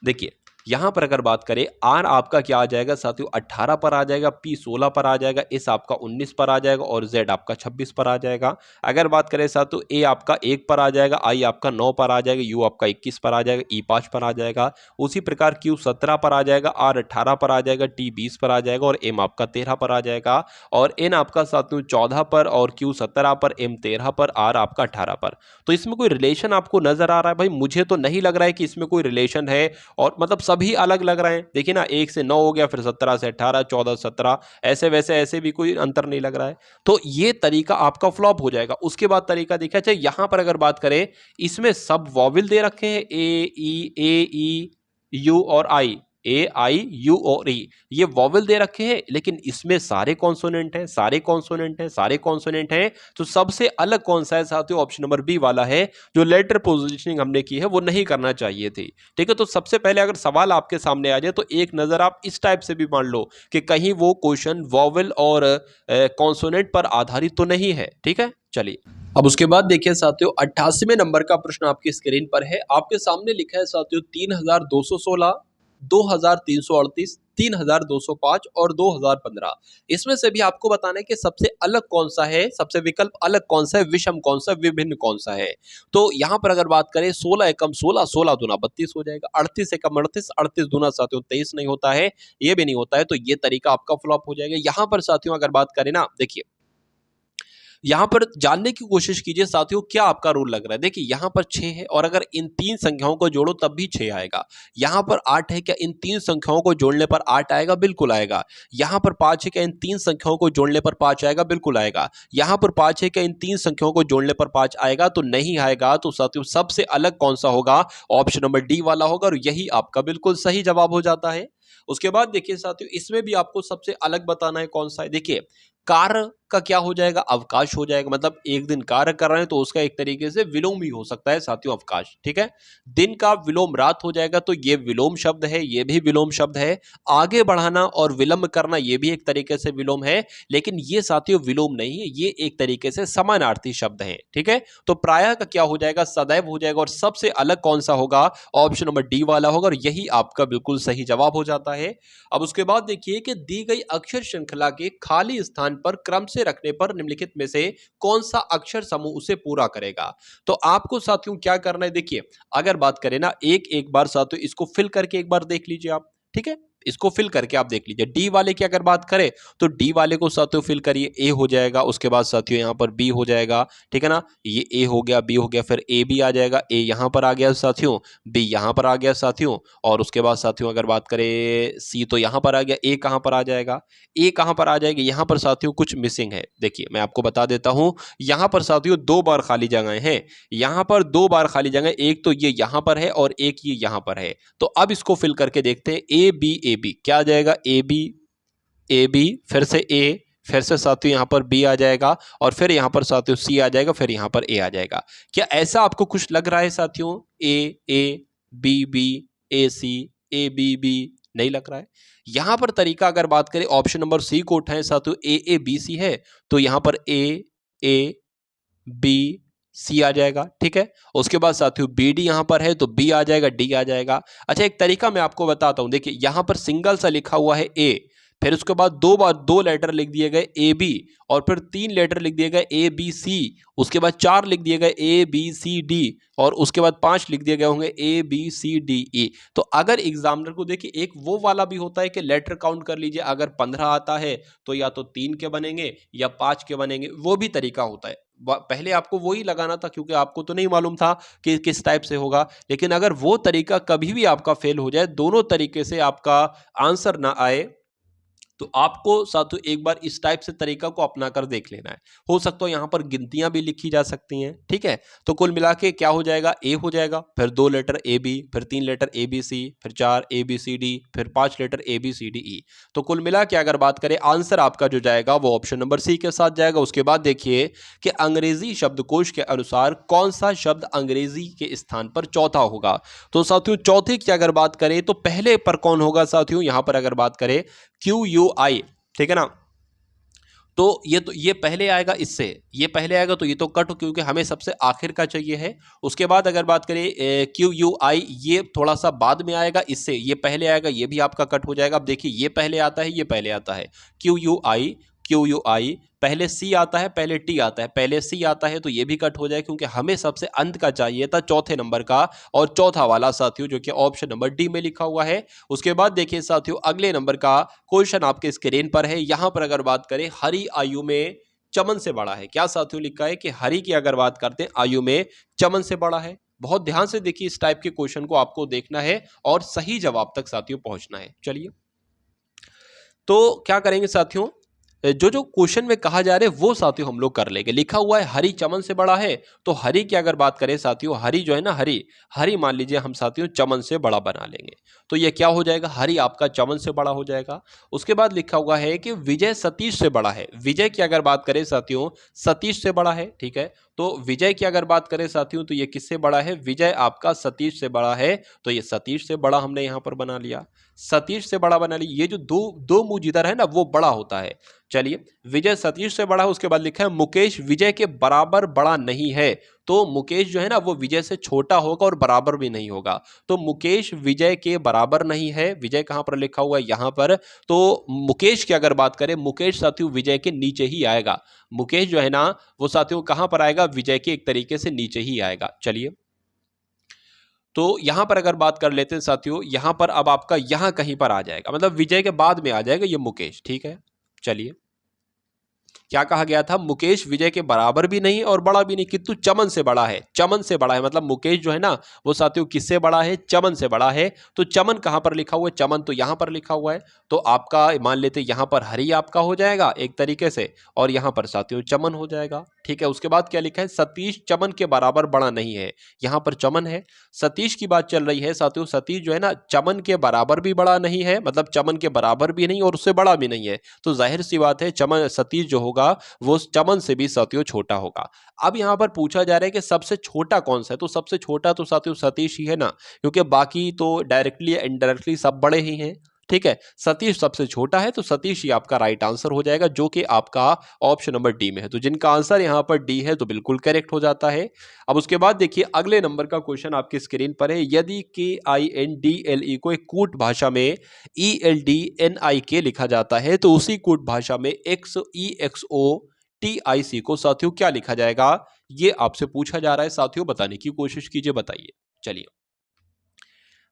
देखिए यहां पर अगर बात करें आर आपका क्या आ जाएगा साथियों, 18 पर आ जाएगा, पी 16 पर आ जाएगा, एस आपका 19 पर आ जाएगा और जेड आपका 26 पर आ जाएगा। अगर बात करें साथियों ए आपका 1 पर आ जाएगा, आई आपका 9 पर आ जाएगा, यू आपका 21 पर आ जाएगा, ई 5 पर आ जाएगा। उसी प्रकार क्यू 17 पर आ जाएगा, आर 18 पर आ जाएगा, टी 20 पर आ जाएगा और एम आपका 13 पर आ जाएगा और एन आपका साथियों 14 पर और क्यू 17 पर, एम 13 पर, आर आपका 18 पर। तो इसमें कोई रिलेशन आपको नजर आ रहा है? भाई मुझे तो नहीं लग रहा है कि इसमें कोई रिलेशन है और मतलब सभी अलग लग रहे हैं। देखिए ना 1 से 9 हो गया, फिर 17 से 18, 14 17, ऐसे वैसे ऐसे भी कोई अंतर नहीं लग रहा है। तो ये तरीका आपका फ्लॉप हो जाएगा। उसके बाद तरीका देखा जाए यहां पर अगर बात करें इसमें सब वॉविल दे रखे हैं, ए ई यू और आई, ए आई यू और ई, ये वॉवेल दे रखे हैं, लेकिन इसमें सारे कॉन्सोनेंट हैं, सारे कॉन्सोनेंट हैं, सारे कॉन्सोनेंट हैं। तो सबसे अलग कौन सा है साथियों? ऑप्शन नंबर बी वाला है। जो लेटर पोजीशनिंग हमने की है वो नहीं करना चाहिए थी, ठीक है। तो सबसे पहले अगर सवाल आपके सामने आ जाए तो एक नजर आप इस टाइप से भी मान लो कि कहीं वो क्वेश्चन वॉवेल और कॉन्सोनेंट पर आधारित तो नहीं है, ठीक है। चलिए अब उसके बाद देखिए साथियों 88वें नंबर का प्रश्न आपकी स्क्रीन पर है। आपके सामने लिखा है साथियों 3216, 2338, 3205 और 2015। इसमें से भी आपको बताना है कि सबसे अलग कौन सा है, सबसे विकल्प अलग कौन सा है, विषम कौन सा, विभिन्न कौन सा है। तो यहां पर अगर बात करें 16 एकम 16, 16 दूना 32 हो जाएगा, 38 एकम 38, 38 दूना साथियों 23 नहीं होता है, ये भी नहीं होता है। तो ये तरीका आपका फ्लॉप हो जाएगा। यहां पर साथियों अगर बात करें ना, देखिए यहां पर जानने की कोशिश कीजिए साथियों क्या आपका रूल लग रहा है। देखिए यहां पर 6 है और अगर इन 3 संख्याओं को जोड़ो तब भी 6 आएगा। यहां पर 8 है, क्या इन 3 संख्याओं को जोड़ने पर 8 आएगा? बिल्कुल आएगा। यहां पर 5 है, क्या इन 3 संख्याओं को जोड़ने पर 5 आएगा? बिल्कुल आएगा। यहां पर 5 है, क्या इन 3 संख्याओं को जोड़ने पर 5 आएगा? तो नहीं आएगा। तो साथियों सबसे अलग कौन सा होगा? ऑप्शन नंबर डी वाला होगा और यही आपका बिल्कुल सही जवाब हो जाता है। उसके बाद देखिए साथियों इसमें भी आपको सबसे अलग बताना है कौन सा है। देखिए कार का क्या हो जाएगा, अवकाश हो जाएगा। मतलब एक दिन कार्य कर रहे हैं तो उसका एक तरीके से विलोम भी हो सकता है साथियों, अवकाश। ठीक है, दिन का विलोम रात हो जाएगा तो ये विलोम शब्द है, ये भी विलोम शब्द है। आगे बढ़ाना और विलंब करना ये भी एक तरीके से विलोम है, लेकिन ये साथियों विलोम नहीं है, ये एक तरीके से समानार्थी शब्द है। ठीक है, तो प्रायः का क्या हो जाएगा, सदैव हो जाएगा। और सबसे अलग कौन सा होगा, ऑप्शन नंबर डी वाला होगा, और यही आपका बिल्कुल सही जवाब हो जाता है। अब उसके बाद देखिए कि दी गई अक्षर श्रृंखला के खाली स्थान पर क्रम से रखने पर निम्नलिखित में से कौन सा अक्षर समूह उसे पूरा करेगा। तो आपको साथियों क्या करना है, देखिए अगर बात करें ना, एक एक बार साथियों इसको फिल करके एक बार देख लीजिए आप। ठीक है, इसको फिल करके आप देख लीजिए। डी वाले की अगर बात करें तो डी वाले को साथियों फिल करिए, ए हो जाएगा। उसके बाद साथियों यहाँ पर बी हो जाएगा। ठीक है ना, ये ए हो गया, बी हो गया, फिर ए भी आ जाएगा, ए यहाँ पर आ गया साथियों, बी यहाँ पर आ गया साथियों। और उसके बाद साथियों अगर बात करें सी तो यहाँ पर आ गया, ए कहाँ पर आ जाएगा, ए कहाँ पर आ जाएगी, यहाँ पर साथियों कुछ मिसिंग है। देखिए मैं आपको बता देता हूँ, यहाँ पर साथियों दो बार खाली जगह है, यहाँ पर दो बार खाली जगह, एक तो ये यहाँ पर है और एक ये यहाँ पर है। तो अब इसको फिल करके देखते हैं, ए बी क्या आ जाएगा, ए बी फिर से ए, फिर से साथियों यहाँ पर बी आ जाएगा, और फिर यहाँ पर साथियों सी आ जाएगा, फिर यहाँ पर ए आ जाएगा। क्या ऐसा आपको कुछ लग रहा है साथियों, A B A C, A B नहीं लग रहा है। यहाँ पर तरीका अगर बात करें, ऑप्शन नंबर सी को उठाएं साथियों, ए बी सी है तो यहाँ पर ए बी सी आ जाएगा। ठीक है, उसके बाद साथियों बी डी यहां पर है तो बी आ जाएगा, डी आ जाएगा। अच्छा एक तरीका मैं आपको बताता हूं, देखिए यहां पर सिंगल सा लिखा हुआ है ए, फिर उसके बाद दो बार दो लेटर लिख दिए गए ए बी, और फिर तीन लेटर लिख दिए गए ए बी सी, उसके बाद चार लिख दिए गए ए बी सी डी, और उसके बाद पांच लिख दिए गए होंगे ए बी सी डी ई। तो अगर एग्जामिनर को देखिए एक वो वाला भी होता है कि लेटर काउंट कर लीजिए, अगर 15 आता है तो या तो 3 के बनेंगे या 5 के बनेंगे, वो भी तरीका होता है। पहले आपको वही लगाना था क्योंकि आपको तो नहीं मालूम था कि किस टाइप से होगा, लेकिन अगर वो तरीका कभी भी आपका फेल हो जाए, दोनों तरीके से आपका आंसर ना आए, तो आपको साथियों एक बार इस टाइप से तरीका को अपना कर देख लेना है। हो सकता है यहां पर गिनतियां भी लिखी जा सकती हैं। ठीक है, तो कुल मिला के क्या हो जाएगा, ए हो जाएगा, फिर दो लेटर ए बी, फिर तीन लेटर ए बी सी, फिर चार ए बी सी डी, फिर पांच letter A B C D E. तो कुल मिला के अगर बात करें, आंसर आपका जो जाएगा वो ऑप्शन नंबर सी के साथ जाएगा। उसके बाद देखिए कि अंग्रेजी शब्दकोश के अनुसार कौन सा शब्द अंग्रेजी के स्थान पर चौथा होगा। तो साथियों चौथे की अगर बात करें तो पहले पर कौन होगा साथियों, यहां पर अगर बात करें क्यू यू आई, ठीक है ना, तो ये पहले आएगा, इससे ये पहले आएगा तो ये तो कट, क्योंकि हमें सबसे आखिर का चाहिए है। उसके बाद अगर बात करें क्यू यू आई, ये थोड़ा सा बाद में आएगा, इससे ये पहले आएगा, ये भी आपका कट हो जाएगा। अब देखिए ये पहले आता है, ये पहले आता है, क्यू यू आई, पहले सी आता है, पहले टी आता है, पहले सी आता है, तो ये भी कट हो जाए क्योंकि हमें सबसे अंत का चाहिए था, चौथे नंबर का, और चौथा वाला साथियों जो कि ऑप्शन नंबर डी में लिखा हुआ है। उसके बाद देखिए साथियों अगले नंबर का क्वेश्चन आपके स्क्रीन पर है। यहां पर अगर बात करें, हरी आयु में चमन से बड़ा है, क्या साथियों लिखा है कि हरी की अगर बात करते हैं आयु में चमन से बड़ा है। बहुत ध्यान से देखिए, इस टाइप के क्वेश्चन को आपको देखना है और सही जवाब तक साथियों पहुंचना है। चलिए तो क्या करेंगे साथियों, जो जो क्वेश्चन में कहा जा रहा है वो साथियों हम लोग कर लेंगे। लिखा हुआ है हरी चमन से बड़ा है, तो हरी की अगर बात करें साथियों, हरी जो है ना, हरी मान लीजिए हम साथियों चमन से बड़ा बना लेंगे, तो ये क्या हो जाएगा, हरी आपका चमन से बड़ा हो जाएगा। उसके बाद लिखा हुआ है कि विजय सतीश से बड़ा है, विजय की अगर बात करें साथियों सतीश से बड़ा है। ठीक है, तो विजय की अगर बात करें साथियों तो ये किससे बड़ा है, विजय आपका सतीश से बड़ा है, तो ये सतीश से बड़ा हमने यहां पर बना लिया, सतीश से बड़ा बना लिया। ये जो दो मुंह जिधर है ना वो बड़ा होता है। चलिए विजय सतीश से बड़ा है। उसके बाद लिखा है मुकेश विजय के बराबर बड़ा नहीं है, तो मुकेश जो है ना वो विजय से छोटा होगा और बराबर भी नहीं होगा, तो मुकेश विजय के बराबर नहीं है। विजय कहां पर लिखा हुआ है, यहां पर, तो मुकेश की अगर बात करें, मुकेश साथियों विजय के नीचे ही आएगा। मुकेश जो है ना वो साथियों कहां पर आएगा, विजय के एक तरीके से नीचे ही आएगा। चलिए तो यहां पर अगर बात कर लेते हैं साथियों, यहां पर अब आपका यहां कहीं पर आ जाएगा, मतलब विजय के बाद में आ जाएगा ये मुकेश। ठीक है, चलिए क्या कहा गया था, मुकेश विजय के बराबर भी नहीं और बड़ा भी नहीं, किंतु चमन से बड़ा है, चमन से बड़ा है, मतलब मुकेश जो है ना वो साथियों किससे बड़ा है, चमन से बड़ा है। तो चमन कहां पर लिखा हुआ है, चमन तो यहां पर लिखा हुआ है, तो आपका मान लेते यहां पर हरी आपका हो जाएगा एक तरीके से, और यहां पर साथियों चमन हो जाएगा। ठीक है, उसके बाद क्या लिखा है, सतीश चमन के बराबर बड़ा नहीं है, यहां पर चमन है, सतीश की बात चल रही है साथियों, सतीश जो है ना चमन के बराबर भी बड़ा नहीं है, मतलब चमन के बराबर भी नहीं और उससे बड़ा भी नहीं है, तो जाहिर सी बात है चमन सतीश जो होगा होगा वो चमन से भी साथियों छोटा होगा। अब यहाँ पर पूछा जा रहा है कि सबसे छोटा कौन सा है, तो सबसे छोटा तो साथियों सतीश ही है ना, क्योंकि बाकी तो डायरेक्टली इनडायरेक्टली सब बड़े ही हैं। ठीक है, सतीश सबसे छोटा है, तो सतीश ही आपका राइट आंसर हो जाएगा, जो कि आपका ऑप्शन नंबर डी में है। तो जिनका आंसर यहाँ पर डी है तो बिल्कुल करेक्ट हो जाता है। अब उसके बाद देखिए अगले नंबर का क्वेश्चन आपकी स्क्रीन पर है। यदि KINDLE को एक कूट भाषा में ELDNIK लिखा जाता है तो उसी कूट भाषा में XEXOTIC को साथियों क्या लिखा जाएगा, ये आपसे पूछा जा रहा है साथियों, बताने की कोशिश कीजिए, बताइए। चलिए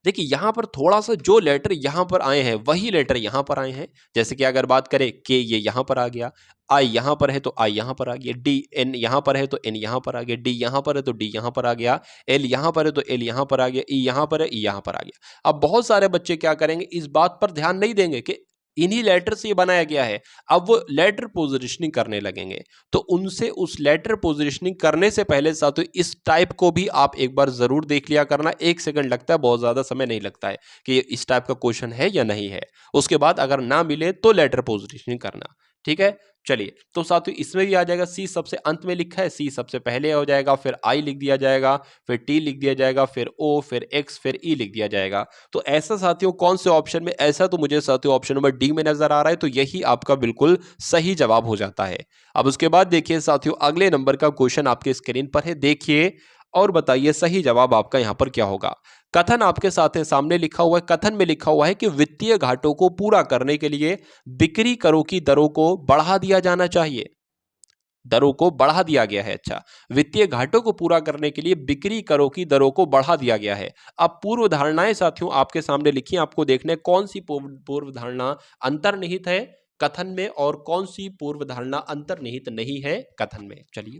देखिए यहां पर थोड़ा सा जो लेटर यहां पर आए हैं वही लेटर यहां पर आए हैं। जैसे कि अगर बात करें के, ये यहां पर आ गया, आई यहां पर है तो आई यहां पर आ गया, डी एन यहां पर है तो एन यहां पर आ गया, डी यहां पर है तो डी यहां पर आ गया, एल यहां पर है तो एल यहां पर आ गया, ई यहां पर है ई यहां पर आ गया। अब बहुत सारे बच्चे क्या करेंगे, इस बात पर ध्यान नहीं देंगे कि इन्हीं लेटर से ये बनाया गया है। अब वो लेटर पोजिशनिंग करने लगेंगे, तो उनसे उस लेटर पोजिशनिंग करने से पहले साथियों इस टाइप को भी आप एक बार जरूर देख लिया करना। 1 सेकंड लगता है, बहुत ज्यादा समय नहीं लगता है कि ये इस टाइप का क्वेश्चन है या नहीं है। उसके बाद अगर ना मिले तो लेटर पोजिशनिंग करना। ठीक है, चलिए तो साथियों इसमें भी आ जाएगा। सी सबसे अंत में लिखा है, सी सबसे पहले हो जाएगा, फिर आई लिख दिया जाएगा, फिर टी लिख दिया जाएगा, फिर ओ, फिर एक्स, फिर ई लिख दिया जाएगा। तो ऐसा साथियों कौन से ऑप्शन में, ऐसा तो मुझे साथियों ऑप्शन नंबर डी में नजर आ रहा है, तो यही आपका बिल्कुल सही जवाब हो जाता है। अब उसके बाद देखिए साथियों अगले नंबर का क्वेश्चन आपके स्क्रीन पर है, देखिए और बताइए सही जवाब आपका यहां पर क्या होगा। कथन आपके साथ है, सामने लिखा हुआ है, कथन में लिखा हुआ है कि वित्तीय घाटों को पूरा करने के लिए बिक्री करों की दरों को बढ़ा दिया जाना चाहिए। दरों को बढ़ा दिया गया है। अच्छा, वित्तीय घाटों को पूरा करने के लिए बिक्री करों की दरों को बढ़ा दिया गया है। अब पूर्व धारणाएं साथियों आपके सामने लिखी, आपको देखने कौन सी पूर्व धारणा अंतर्निहित है कथन में और कौन सी पूर्व धारणा अंतर्निहित नहीं है कथन में। चलिए,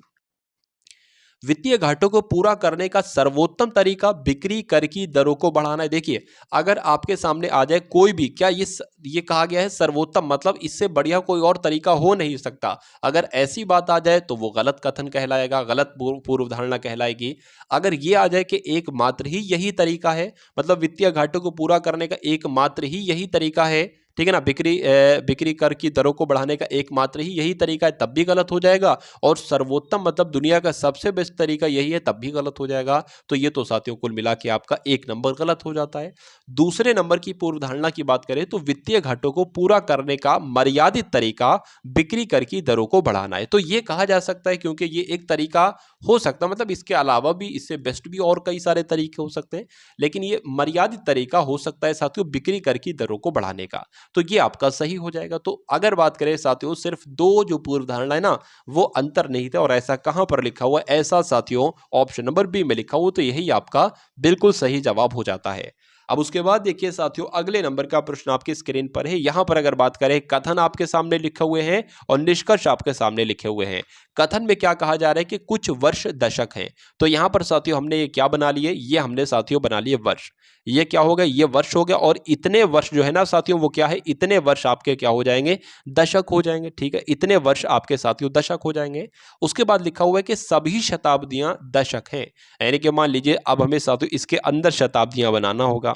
वित्तीय घाटों को पूरा करने का सर्वोत्तम तरीका बिक्री कर की दरों को बढ़ाना है। देखिए अगर आपके सामने आ जाए कोई भी, क्या ये कहा गया है सर्वोत्तम, मतलब इससे बढ़िया कोई और तरीका हो नहीं सकता। अगर ऐसी बात आ जाए तो वो गलत कथन कहलाएगा, गलत पूर्व धारणा कहलाएगी। अगर ये आ जाए कि एकमात्र ही यही तरीका है, मतलब वित्तीय घाटों को पूरा करने का एकमात्र ही यही तरीका है, ठीक है ना, बिक्री कर की दरों को बढ़ाने का एकमात्र ही यही तरीका है, तब भी गलत हो जाएगा। और सर्वोत्तम मतलब दुनिया का सबसे बेस्ट तरीका यही है, तब भी गलत हो जाएगा। तो ये तो साथियों कुल मिला के आपका 1 नंबर गलत हो जाता है। दूसरे नंबर की पूर्व धारणा की बात करें तो वित्तीय घाटों को पूरा करने का मर्यादित तरीका बिक्री कर की दरों को बढ़ाना है। तो ये कहा जा सकता है क्योंकि ये एक तरीका हो सकता है, मतलब इसके अलावा भी, इससे बेस्ट भी और कई सारे तरीके हो सकते हैं, लेकिन ये मर्यादित तरीका हो सकता है साथियों बिक्री कर की दरों को बढ़ाने का। तो ये आपका सही हो जाएगा। तो अगर बात करें साथियों सिर्फ 2 जो पूर्व धारणा है ना वो अंतर्निहित है, और ऐसा कहां पर लिखा हुआ है, ऐसा साथियों ऑप्शन नंबर बी में लिखा हुआ, तो यही आपका बिल्कुल सही जवाब हो जाता है। अब उसके बाद देखिए साथियों अगले नंबर का प्रश्न आपकी स्क्रीन पर है। यहां पर अगर बात करें, कथन आपके सामने लिखे हुए हैं और निष्कर्ष आपके सामने लिखे हुए हैं। कथन में क्या कहा जा रहा है कि कुछ वर्ष दशक हैं, तो यहां पर साथियों हमने ये क्या बना लिए, ये हमने साथियों बना लिए वर्ष। ये क्या हो गया, ये वर्ष हो गया, और इतने वर्ष जो है ना साथियों वो क्या है, इतने वर्ष आपके क्या हो जाएंगे, दशक हो जाएंगे। ठीक है, इतने वर्ष आपके साथियों दशक हो जाएंगे। उसके बाद लिखा हुआ है कि सभी शताब्दियां दशक हैं, यानी कि मान लीजिए अब हमें साथियों इसके अंदर शताब्दियां बनाना होगा,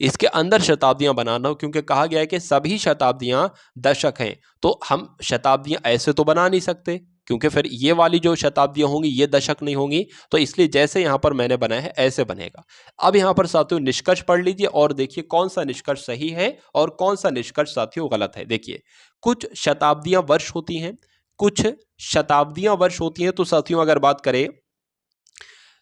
इसके अंदर शताब्दियां बनाना हो, क्योंकि कहा गया है कि सभी शताब्दियां दशक हैं। तो हम शताब्दियां ऐसे तो बना नहीं सकते, क्योंकि फिर ये वाली जो शताब्दियां होंगी ये दशक नहीं होंगी, तो इसलिए जैसे यहां पर मैंने बनाया है ऐसे बनेगा। अब यहां पर साथियों निष्कर्ष पढ़ लीजिए और देखिए कौन सा निष्कर्ष सही है और कौन सा निष्कर्ष साथियों गलत है। देखिए, कुछ शताब्दियां वर्ष होती हैं, कुछ शताब्दियां वर्ष होती हैं, तो साथियों अगर बात करें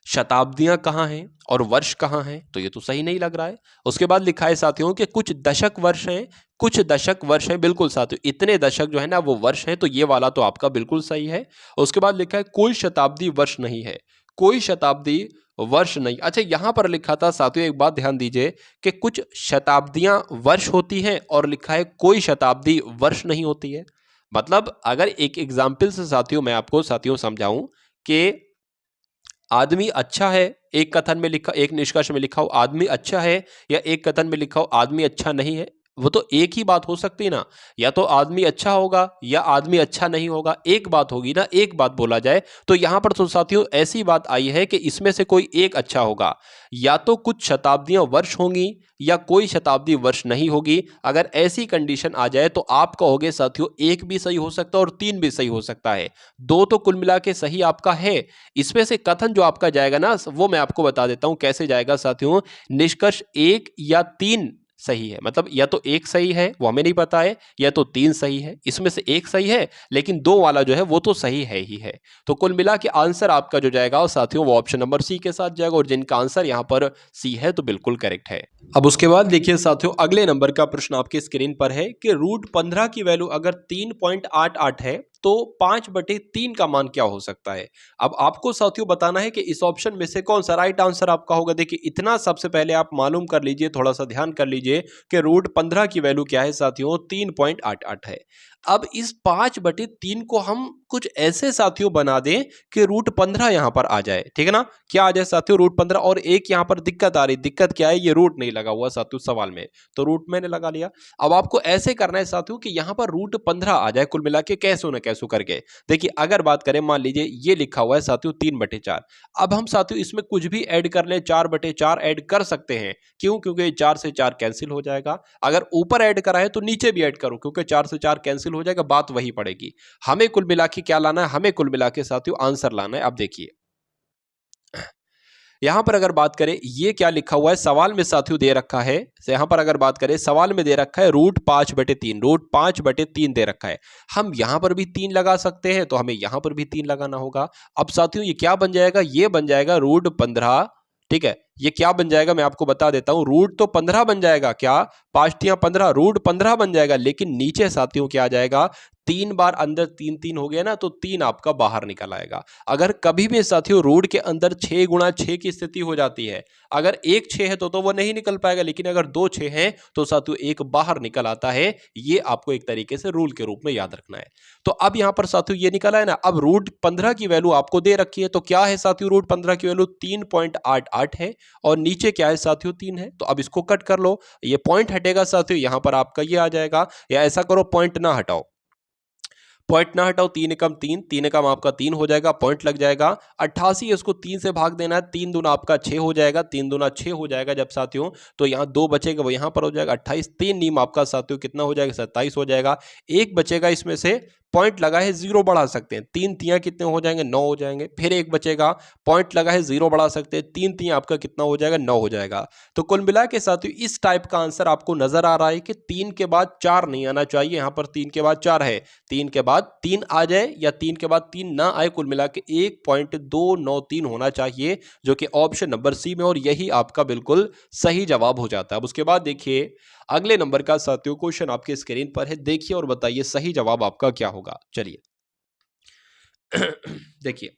शताब्दियां कहाँ हैं और वर्ष कहाँ हैं, तो ये तो सही नहीं लग रहा है। उसके बाद लिखा है साथियों कि कुछ दशक वर्ष हैं, कुछ दशक वर्ष हैं, बिल्कुल साथियों इतने दशक जो है ना वो वर्ष हैं, तो ये वाला तो आपका बिल्कुल सही है। उसके बाद लिखा है कोई शताब्दी वर्ष नहीं है, कोई शताब्दी वर्ष नहीं। अच्छा, यहां पर लिखा था साथियों, एक बात ध्यान दीजिए कि कुछ शताब्दियां वर्ष होती हैं और लिखा है कोई शताब्दी वर्ष नहीं होती है। मतलब अगर एक एग्जाम्पल से साथियों मैं आपको साथियों समझाऊं कि आदमी अच्छा है, एक कथन में लिखा, एक निष्कर्ष में लिखा हो आदमी अच्छा है, या एक कथन में लिखा हो आदमी अच्छा नहीं है, वो तो एक ही बात हो सकती है ना, या तो आदमी अच्छा होगा या आदमी अच्छा नहीं होगा, एक बात होगी ना, एक बात बोला जाए। तो यहां पर तो साथियों ऐसी बात आई है कि इसमें से कोई एक अच्छा होगा, या तो कुछ शताब्दियां वर्ष होंगी या कोई शताब्दी वर्ष नहीं होगी। अगर ऐसी कंडीशन आ जाए तो आप कहोगे साथियों एक भी सही हो सकता है और तीन भी सही हो सकता है, दो तो कुल मिला के सही आपका है। इसमें से कथन जो आपका जाएगा ना, वो मैं आपको बता देता हूं कैसे जाएगा साथियों। निष्कर्ष एक या तीन सही है, मतलब या तो एक सही है वो हमें नहीं पता है, या तो तीन सही है। इसमें से एक सही है लेकिन दो वाला जो है वो तो सही है ही है। तो कुल मिला के आंसर आपका जो जाएगा साथियों वो ऑप्शन नंबर सी के साथ जाएगा, और जिनका आंसर यहां पर सी है तो बिल्कुल करेक्ट है। अब उसके बाद देखिए साथियों अगले नंबर का प्रश्न आपकी स्क्रीन पर है कि √15 की वैल्यू अगर 3.88 है तो 5/3 का मान क्या हो सकता है। अब आपको साथियों बताना है कि इस ऑप्शन में से कौन सा राइट आंसर आपका होगा। देखिए इतना सबसे पहले आप मालूम कर लीजिए, थोड़ा सा ध्यान कर लीजिए कि √15 की वैल्यू क्या है साथियों, 3.88 है। अब इस 5/3 को हम कुछ ऐसे साथियों बना दें कि √15 यहां पर आ जाए, ठीक है ना। क्या आ जाए साथियों, √15। और एक यहां पर दिक्कत आ रही, दिक्कत क्या है, ये रूट नहीं लगा हुआ साथियों सवाल में, तो रूट मैंने लगा लिया। अब आपको ऐसे करना है साथियों कि यहां पर √15 आ जाए कुल मिला के कैसो न कैसो करके। देखिए अगर बात करें, मान लीजिए ये लिखा हुआ है साथियों 3/4। अब हम साथियों इसमें कुछ भी ऐड कर लें, 4/4 ऐड कर सकते हैं। क्यों? क्योंकि 4 से 4 कैंसिल हो जाएगा। अगर ऊपर ऐड करा है तो नीचे भी ऐड करो, क्योंकि 4 से 4 कैंसिल हो जाएगा, बात वही पड़ेगी। हमें कुल मिला के क्या लाना है, हमें कुल मिला के साथियों आंसर लाना है। अब देखिए यहां पर अगर बात करें, ये क्या लिखा हुआ है सवाल में साथियों दे रखा है। यहां पर अगर बात करें सवाल में दे रखा है √5/3, √5/3 दे रखा है। हम यहां पर भी 3 लगा सकते हैं, तो हमें यहां पर भी 3 लगाना होगा। अब साथियों ये क्या बन जाएगा, ये बन जाएगा √15। ठीक है, ये क्या बन जाएगा मैं आपको बता देता हूं, रूट तो 15 बन जाएगा, क्या 5×3 = 15, √15 बन जाएगा। लेकिन नीचे साथियों क्या आ जाएगा, 3 बार अंदर 3 3 हो गया ना, तो 3 आपका बाहर निकल आएगा। अगर कभी भी साथियों रूट के अंदर 6×6 की स्थिति हो जाती है, अगर एक 6 है तो वो नहीं निकल पाएगा, लेकिन अगर 2 6 हैं तो साथियों एक बाहर निकल आता है। ये आपको एक तरीके से रूल के रूप में याद रखना है। तो अब यहां पर साथियों ये निकला है ना। अब √15 की वैल्यू आपको दे रखी है, तो क्या है साथियों, √15 की वैल्यू 3.88 है, और नीचे क्या है साथियों 3 है। तो अब इसको कट कर लो, ये पॉइंट हटेगा साथियों, यहां पर आपका ये आ जाएगा। या ऐसा करो, पॉइंट ना हटाओ, पॉइंट ना हटाओ, 3 एकम 3, 3 एकम आपका 3 हो जाएगा, पॉइंट लग जाएगा। 88 इसको 3 से भाग देना है, 3 दूना आपका 6 हो जाएगा, 3 दूना 6 हो जाएगा जब साथियों, तो यहाँ 2 बचेगा, वो यहाँ पर हो जाएगा 28, 3 नीम आपका साथियों कितना हो जाएगा, 27 हो जाएगा। एक बचेगा, इसमें से पॉइंट लगा है 0 बढ़ा सकते हैं, 3 तियां कितने हो जाएंगे, 9 हो जाएंगे। फिर एक बचेगा, पॉइंट लगा है 0 बढ़ा सकते हैं, 3 तियां आपका कितना हो जाएगा, 9 हो जाएगा। तो कुल मिला के साथियों इस टाइप का आंसर आपको नजर आ रहा है कि 3 के बाद 4 नहीं आना चाहिए। यहाँ पर 3 के बाद 4 है, 3 के बाद 3 आ जाए या 3 के बाद 3 ना आए, कुल मिला के 1.293 होना चाहिए, जो कि ऑप्शन नंबर सी में, और यही आपका बिल्कुल सही जवाब हो जाता है। अब उसके बाद देखिए अगले नंबर का साथियों क्वेश्चन आपके स्क्रीन पर है, देखिए और बताइए सही जवाब आपका क्या होगा। चलिए देखिए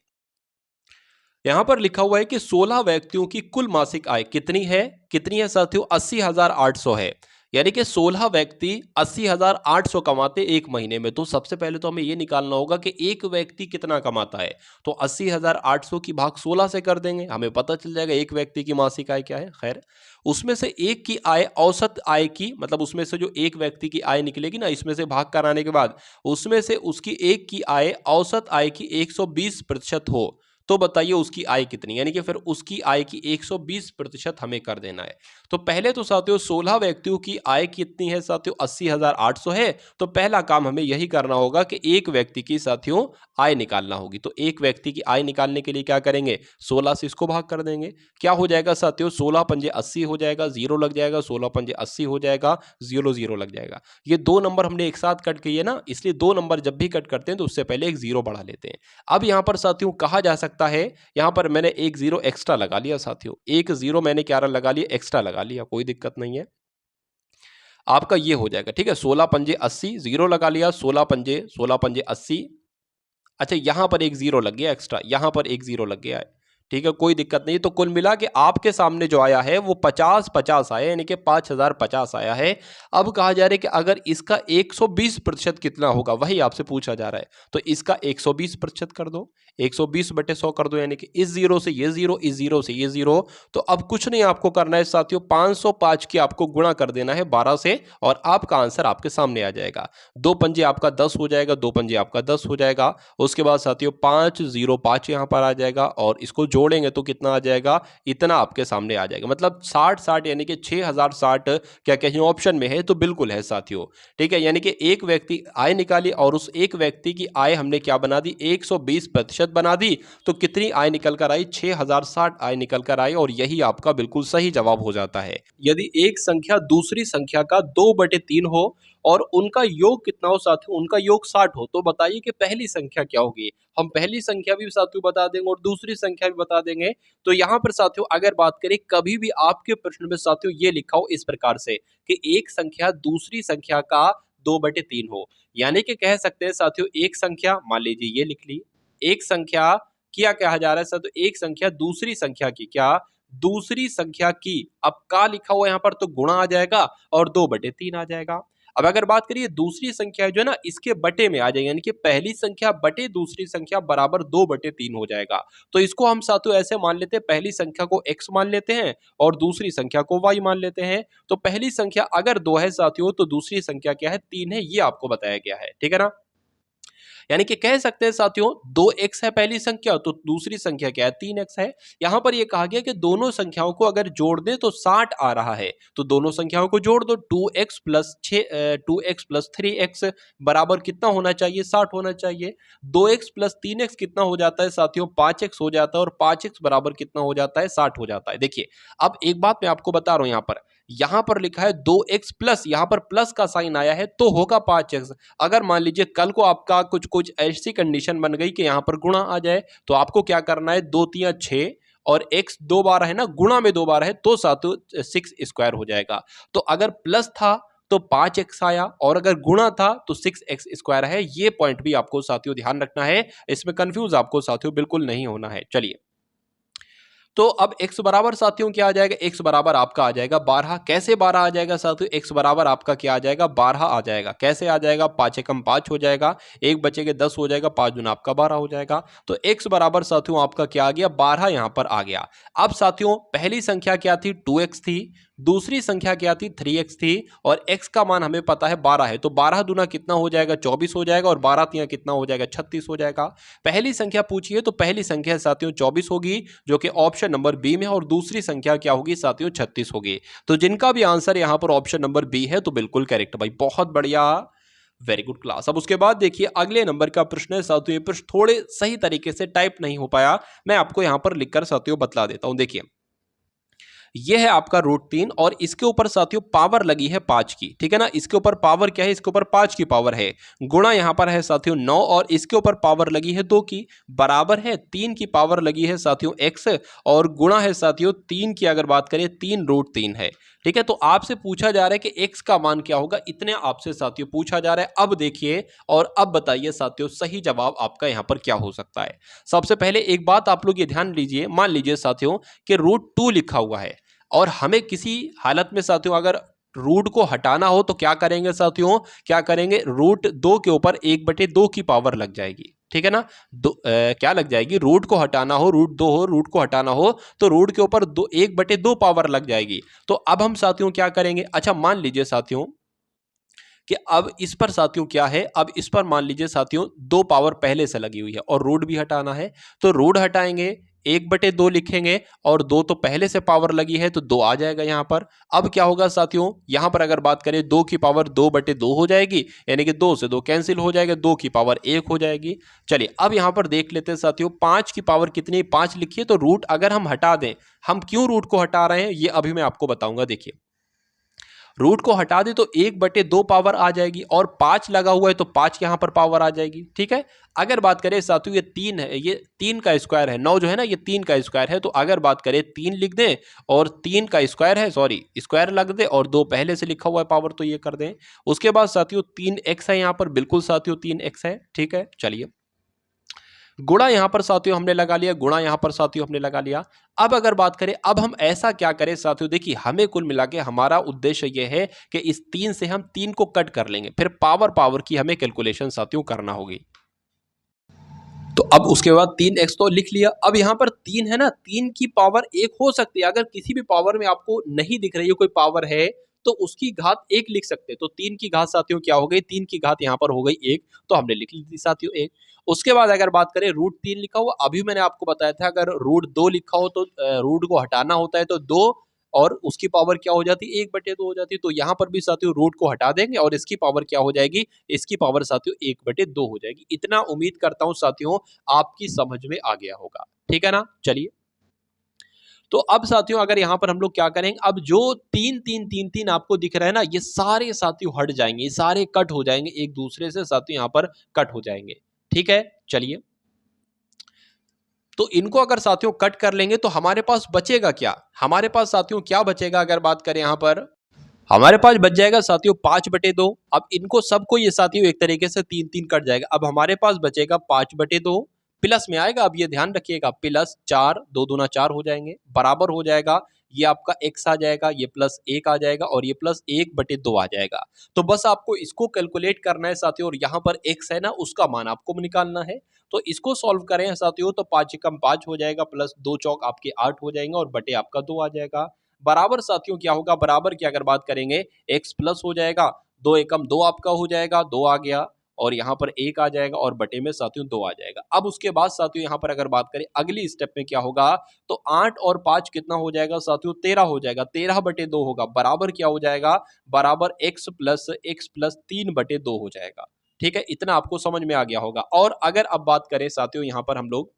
यहां पर लिखा हुआ है कि 16 व्यक्तियों की कुल मासिक आय कितनी है, कितनी है साथियों, 80,800 है। यानी कि 16 व्यक्ति 80,800 कमाते एक महीने में। तो सबसे पहले तो हमें यह निकालना होगा कि एक व्यक्ति कितना कमाता है। तो 80,800 की भाग 16 से कर देंगे, हमें पता चल जाएगा एक व्यक्ति की मासिक आय क्या है। खैर उसमें से एक की आय औसत आय की, मतलब उसमें से जो एक व्यक्ति की आय निकलेगी ना, इसमें से भाग कराने के बाद उसमें से उसकी एक की आय औसत आय की 120% हो, तो बताइए उसकी आय कितनी। यानी कि फिर उसकी आय की 120% हमें कर देना है। तो पहले तो साथियों 16 व्यक्तियों की आय कितनी है साथियों, 80,800 है। तो पहला काम हमें यही करना होगा कि एक व्यक्ति की साथियों आय निकालना होगी। तो एक व्यक्ति की आय निकालने के लिए क्या करेंगे, 16 से इसको भाग कर देंगे। क्या हो जाएगा साथियों, 16 पंजे 80 हो जाएगा, 0 लग जाएगा, 16 पंजे 80 हो जाएगा, 0 0 लग जाएगा। ये दो नंबर हमने एक साथ कट किए ना, इसलिए दो नंबर जब भी कट करते हैं तो उससे पहले एक 0 बढ़ा लेते हैं। अब यहां पर साथियों कहा जा सकता है, यहां पर मैंने एक 0 एक्स्ट्रा लगा लिया साथियों, एक 0 मैंने क्या लगा लिया, एक्स्ट्रा लगा लिया, कोई दिक्कत नहीं है। आपका ये हो जाएगा, ठीक है, 16 पंजे 80, 0 लगा लिया, 16 पंजे 80। अच्छा यहां पर एक 0 लग गया एक्स्ट्रा, यहां पर एक 0 लग गया है, ठीक है, कोई दिक्कत नहीं। तो कुल मिला के आपके सामने जो आया है वो 50-50 आया, यानी कि 5050 आया है। अब कहा जा रहा है कि अगर इसका 120% कितना होगा, वही आपसे पूछा जा रहा है। तो इसका 120% कर दो, 120/100 कर दो, यानी कि इस जीरो से ये जीरो, इस जीरो से ये जीरो। तो अब कुछ नहीं आपको करना है साथियों, 505 की आपको गुणा कर देना है 12 से, और आपका आंसर आपके सामने आ जाएगा। दो पंजे आपका 10 हो जाएगा, दो पंजे आपका 10 हो जाएगा। उसके बाद साथियों 505 यहाँ पर आ जाएगा, और इसको जोड़ेंगे तो कितना आ जाएगा, इतना आपके सामने आ जाएगा। मतलब 60-60 यानी कि 6060 क्या कहीं ऑप्शन में है तो बिल्कुल है साथियों। ठीक है, यानी कि एक व्यक्ति आय निकाली और उस एक व्यक्ति की आय हमने क्या बना दी, 120% बना दी। तो कितनी आय निकल कर आई, 6060 आय निकल कर आई, और यही आपका बिल्कुल सही जवाब हो जाता है। यदि एक संख्या दूसरी संख्या का 2/3 हो और उनका योग कितना हो साथियों, उनका योग 60 हो, तो बताइए कि पहली संख्या क्या होगी। हम पहली संख्या भी साथियों बता देंगे और दूसरी संख्या भी बता देंगे। तो यहाँ पर साथियों अगर बात करें, कभी भी आपके प्रश्न में साथियों ये लिखा हो इस प्रकार से कि एक संख्या दूसरी संख्या का 2/3 हो, यानी कि कह सकते हैं साथियों एक संख्या, मान लीजिए ये लिख ली, एक संख्या क्या कहा जा रहा है साथियों, एक संख्या दूसरी संख्या की, क्या दूसरी संख्या की, अब का लिखा हुआ यहाँ पर तो गुणा आ जाएगा और 2/3 आ जाएगा। अब अगर बात करिए दूसरी संख्या जो है ना, इसके बटे में आ जाएगा, यानी कि पहली संख्या बटे दूसरी संख्या बराबर 2/3 हो जाएगा। तो इसको हम साथियों ऐसे मान लेते हैं, पहली संख्या को x मान लेते हैं और दूसरी संख्या को y मान लेते हैं। तो पहली संख्या अगर 2 है साथियों, तो दूसरी संख्या क्या है, 3 है, ये आपको बताया गया है। ठीक है ना, यानी कि कह सकते हैं साथियों 2x है पहली संख्या, तो दूसरी संख्या क्या है, 3x है। यहां पर यह कहा गया कि दोनों संख्याओं को अगर जोड़ दें तो 60 आ रहा है, तो दोनों संख्याओं को जोड़ दो, 2x प्लस 3x बराबर कितना होना चाहिए, 60 होना चाहिए। 2x प्लस 3x कितना हो जाता है साथियों, 5x हो जाता है, और 5x बराबर कितना हो जाता है, 60 हो जाता है। देखिए अब एक बात मैं आपको बता रहा हूं, यहां पर लिखा है 2x प्लस, यहां पर प्लस का साइन आया है तो होगा 5x। अगर मान लीजिए कल को आपका कुछ कुछ ऐसी कंडीशन बन गई कि यहां पर गुणा आ जाए, तो आपको क्या करना है, 2×3 6, और x 2 बार है ना, गुणा में 2 बार है तो साथियों 6 स्क्वायर हो जाएगा। तो अगर प्लस था तो 5x आया, और अगर गुणा था तो 6x स्क्वायर है। ये पॉइंट भी आपको साथियों ध्यान रखना है, इसमें कंफ्यूज आपको साथियों बिल्कुल नहीं होना है। चलिए, तो अब x बराबर साथियों क्या आ जाएगा, x बराबर आपका आ जाएगा 12। कैसे 12 आ जाएगा साथियों, x बराबर आपका क्या आ जाएगा, 12 आ जाएगा। कैसे आ जाएगा, 5 एकम 5 हो जाएगा, एक बचे के 10 हो जाएगा, 5 दूना आपका 12 हो जाएगा। तो x बराबर साथियों आपका क्या आ गया, 12 यहां पर आ गया। अब साथियों पहली संख्या क्या थी, 2x थी, दूसरी संख्या क्या थी, 3x थी, और x का मान हमें पता है 12 है, तो 12 दूना कितना हो जाएगा, 24 हो जाएगा, और 12 तिया कितना हो जाएगा, 36 हो जाएगा। पहली संख्या पूछिए तो पहली संख्या साथियों 24 होगी, जो कि ऑप्शन नंबर बी में, और दूसरी संख्या क्या होगी साथियों, 36 होगी। तो जिनका भी आंसर यहां पर ऑप्शन नंबर बी है तो बिल्कुल करेक्ट भाई, बहुत बढ़िया, वेरी गुड क्लास। अब उसके बाद देखिए अगले नंबर का प्रश्न है साथियों, ये प्रश्न थोड़े सही तरीके से टाइप नहीं हो पाया, मैं आपको यहां पर लिखकर साथियों बतला देता हूं। देखिए ये है आपका √3, और इसके ऊपर साथियों पावर लगी है 5 की। ठीक है ना, इसके ऊपर पावर क्या है, इसके ऊपर 5 की पावर है, गुणा यहां पर है साथियों 9, और इसके ऊपर पावर लगी है 2 की, बराबर है 3 की पावर लगी है साथियों x, और गुणा है साथियों 3 की, अगर बात करें 3√3 है। ठीक है, तो आपसे पूछा जा रहा है कि x का मान क्या होगा, इतने आपसे साथियों पूछा जा रहा है। अब देखिए और अब बताइए साथियों सही जवाब आपका यहां पर क्या हो सकता है। सबसे पहले एक बात आप लोग ये ध्यान लीजिए, मान लीजिए साथियों कि √2 लिखा हुआ है, और हमें किसी हालत में साथियों अगर रूट को हटाना हो तो क्या करेंगे साथियों, क्या करेंगे, √2 के ऊपर 1/2 की पावर लग जाएगी। ठीक है ना, क्या लग जाएगी, रूट को हटाना हो, √2 हो, रूट को हटाना हो तो रूट के ऊपर 1/2 पावर लग जाएगी। तो अब हम साथियों क्या करेंगे, अच्छा मान लीजिए साथियों कि अब इस पर साथियों क्या है, अब इस पर मान लीजिए साथियों 2 पावर पहले से लगी हुई है और रूट भी हटाना है, तो रूट हटाएंगे, 1/2 लिखेंगे, और 2 तो पहले से पावर लगी है तो 2 आ जाएगा यहां पर। अब क्या होगा साथियों, यहां पर अगर बात करें 2 की पावर 2/2 हो जाएगी, यानी कि 2 से 2 कैंसिल हो जाएगा, 2 की पावर 1 हो जाएगी। चलिए अब यहां पर देख लेते हैं साथियों 5 की पावर कितनी, 5 लिखिए, तो रूट अगर हम हटा दें, हम क्यों रूट को हटा रहे हैं ये अभी मैं आपको बताऊंगा। देखिए रूट को हटा दे तो 1/2 पावर आ जाएगी, और 5 लगा हुआ है तो 5 यहां पर पावर आ जाएगी। ठीक है, अगर बात करें साथियों ये 3 है, ये 3 का स्क्वायर है, 9 जो है ना ये 3 का स्क्वायर है, तो अगर बात करें 3 लिख दें और 3 का स्क्वायर है, सॉरी स्क्वायर लग दे, और 2 पहले से लिखा हुआ है पावर तो ये कर दें। उसके बाद साथियों 3x है यहां पर, बिल्कुल साथियों 3x है। ठीक है, चलिए गुणा यहाँ पर साथियों हमने लगा लिया, गुणा यहाँ पर साथियों हमने लगा लिया। अब अगर बात करें, अब हम ऐसा क्या करें साथियों, देखिए हमें कुल मिला के हमारा उद्देश्य ये है कि इस 3 से हम 3 को कट कर लेंगे, फिर पावर की हमें कैलकुलेशन साथियों करना होगी। तो अब उसके बाद 3x तो लिख लिया। अब यहाँ पर 3 है ना, 3 की पावर 1 हो सकती है, अगर किसी भी पावर में आपको नहीं दिख रही है कोई पावर है तो उसकी घात 1 लिख सकते हैं। तो 3 की घात साथियों क्या हो गई, 3 की घात यहाँ पर हो गई 1, तो हमने लिख ली थी साथियों 1। उसके बाद अगर बात करें √3 लिखा हुआ, अभी मैंने आपको बताया था अगर √2 लिखा हो तो रूट को हटाना होता है तो 2 और उसकी पावर क्या हो जाती है 1/2 हो जाती है। तो यहाँ पर भी साथियों रूट को हटा देंगे और इसकी पावर क्या हो जाएगी, इसकी पावर साथियों 1/2 हो जाएगी। इतना उम्मीद करता हूं साथियों आपकी समझ में आ गया होगा, ठीक है ना। चलिए, तो अब साथियों अगर यहाँ पर हम लोग क्या करेंगे, अब जो 3 आपको दिख रहा है ना, ये सारे साथियों हट जाएंगे, ये सारे कट हो जाएंगे एक दूसरे से साथियों, यहाँ पर कट हो जाएंगे, ठीक है। चलिए, तो इनको अगर साथियों कट कर लेंगे तो हमारे पास बचेगा क्या, हमारे पास साथियों क्या बचेगा, अगर बात करें यहाँ पर हमारे पास बच जाएगा साथियों 5/2। अब इनको सबको ये साथियों एक तरीके से 3 कट जाएगा। अब हमारे पास बचेगा 5/2 प्लस में आएगा, अब ये ध्यान रखिएगा प्लस 4, 2 दूना 4 हो जाएंगे, बराबर हो जाएगा, ये आपका x आ जाएगा, ये प्लस 1 आ जाएगा और ये प्लस 1/2 आ जाएगा। तो बस आपको इसको कैलकुलेट करना है साथियों, और यहाँ पर x है ना उसका मान आपको निकालना है। तो इसको सॉल्व करें साथियों तो 5 एकम 5 हो जाएगा, प्लस 2 चौक आपके 8 हो जाएंगे और बटे आपका 2 आ जाएगा। बराबर साथियों क्या होगा, बराबर की अगर बात करेंगे x प्लस हो जाएगा, 2 एकम 2 आपका हो जाएगा, 2 आ गया और यहाँ पर 1 आ जाएगा और बटे में साथियों 2 आ जाएगा। अब उसके बाद साथियों यहाँ पर अगर बात करें अगली स्टेप में क्या होगा, तो 8 और 5 कितना हो जाएगा साथियों, 13 हो जाएगा, 13/2 होगा, बराबर क्या हो जाएगा, बराबर x प्लस 3/2 हो जाएगा, ठीक है। इतना आपको समझ में आ गया होगा। और अगर अब बात करें साथियों यहाँ पर हम लोग,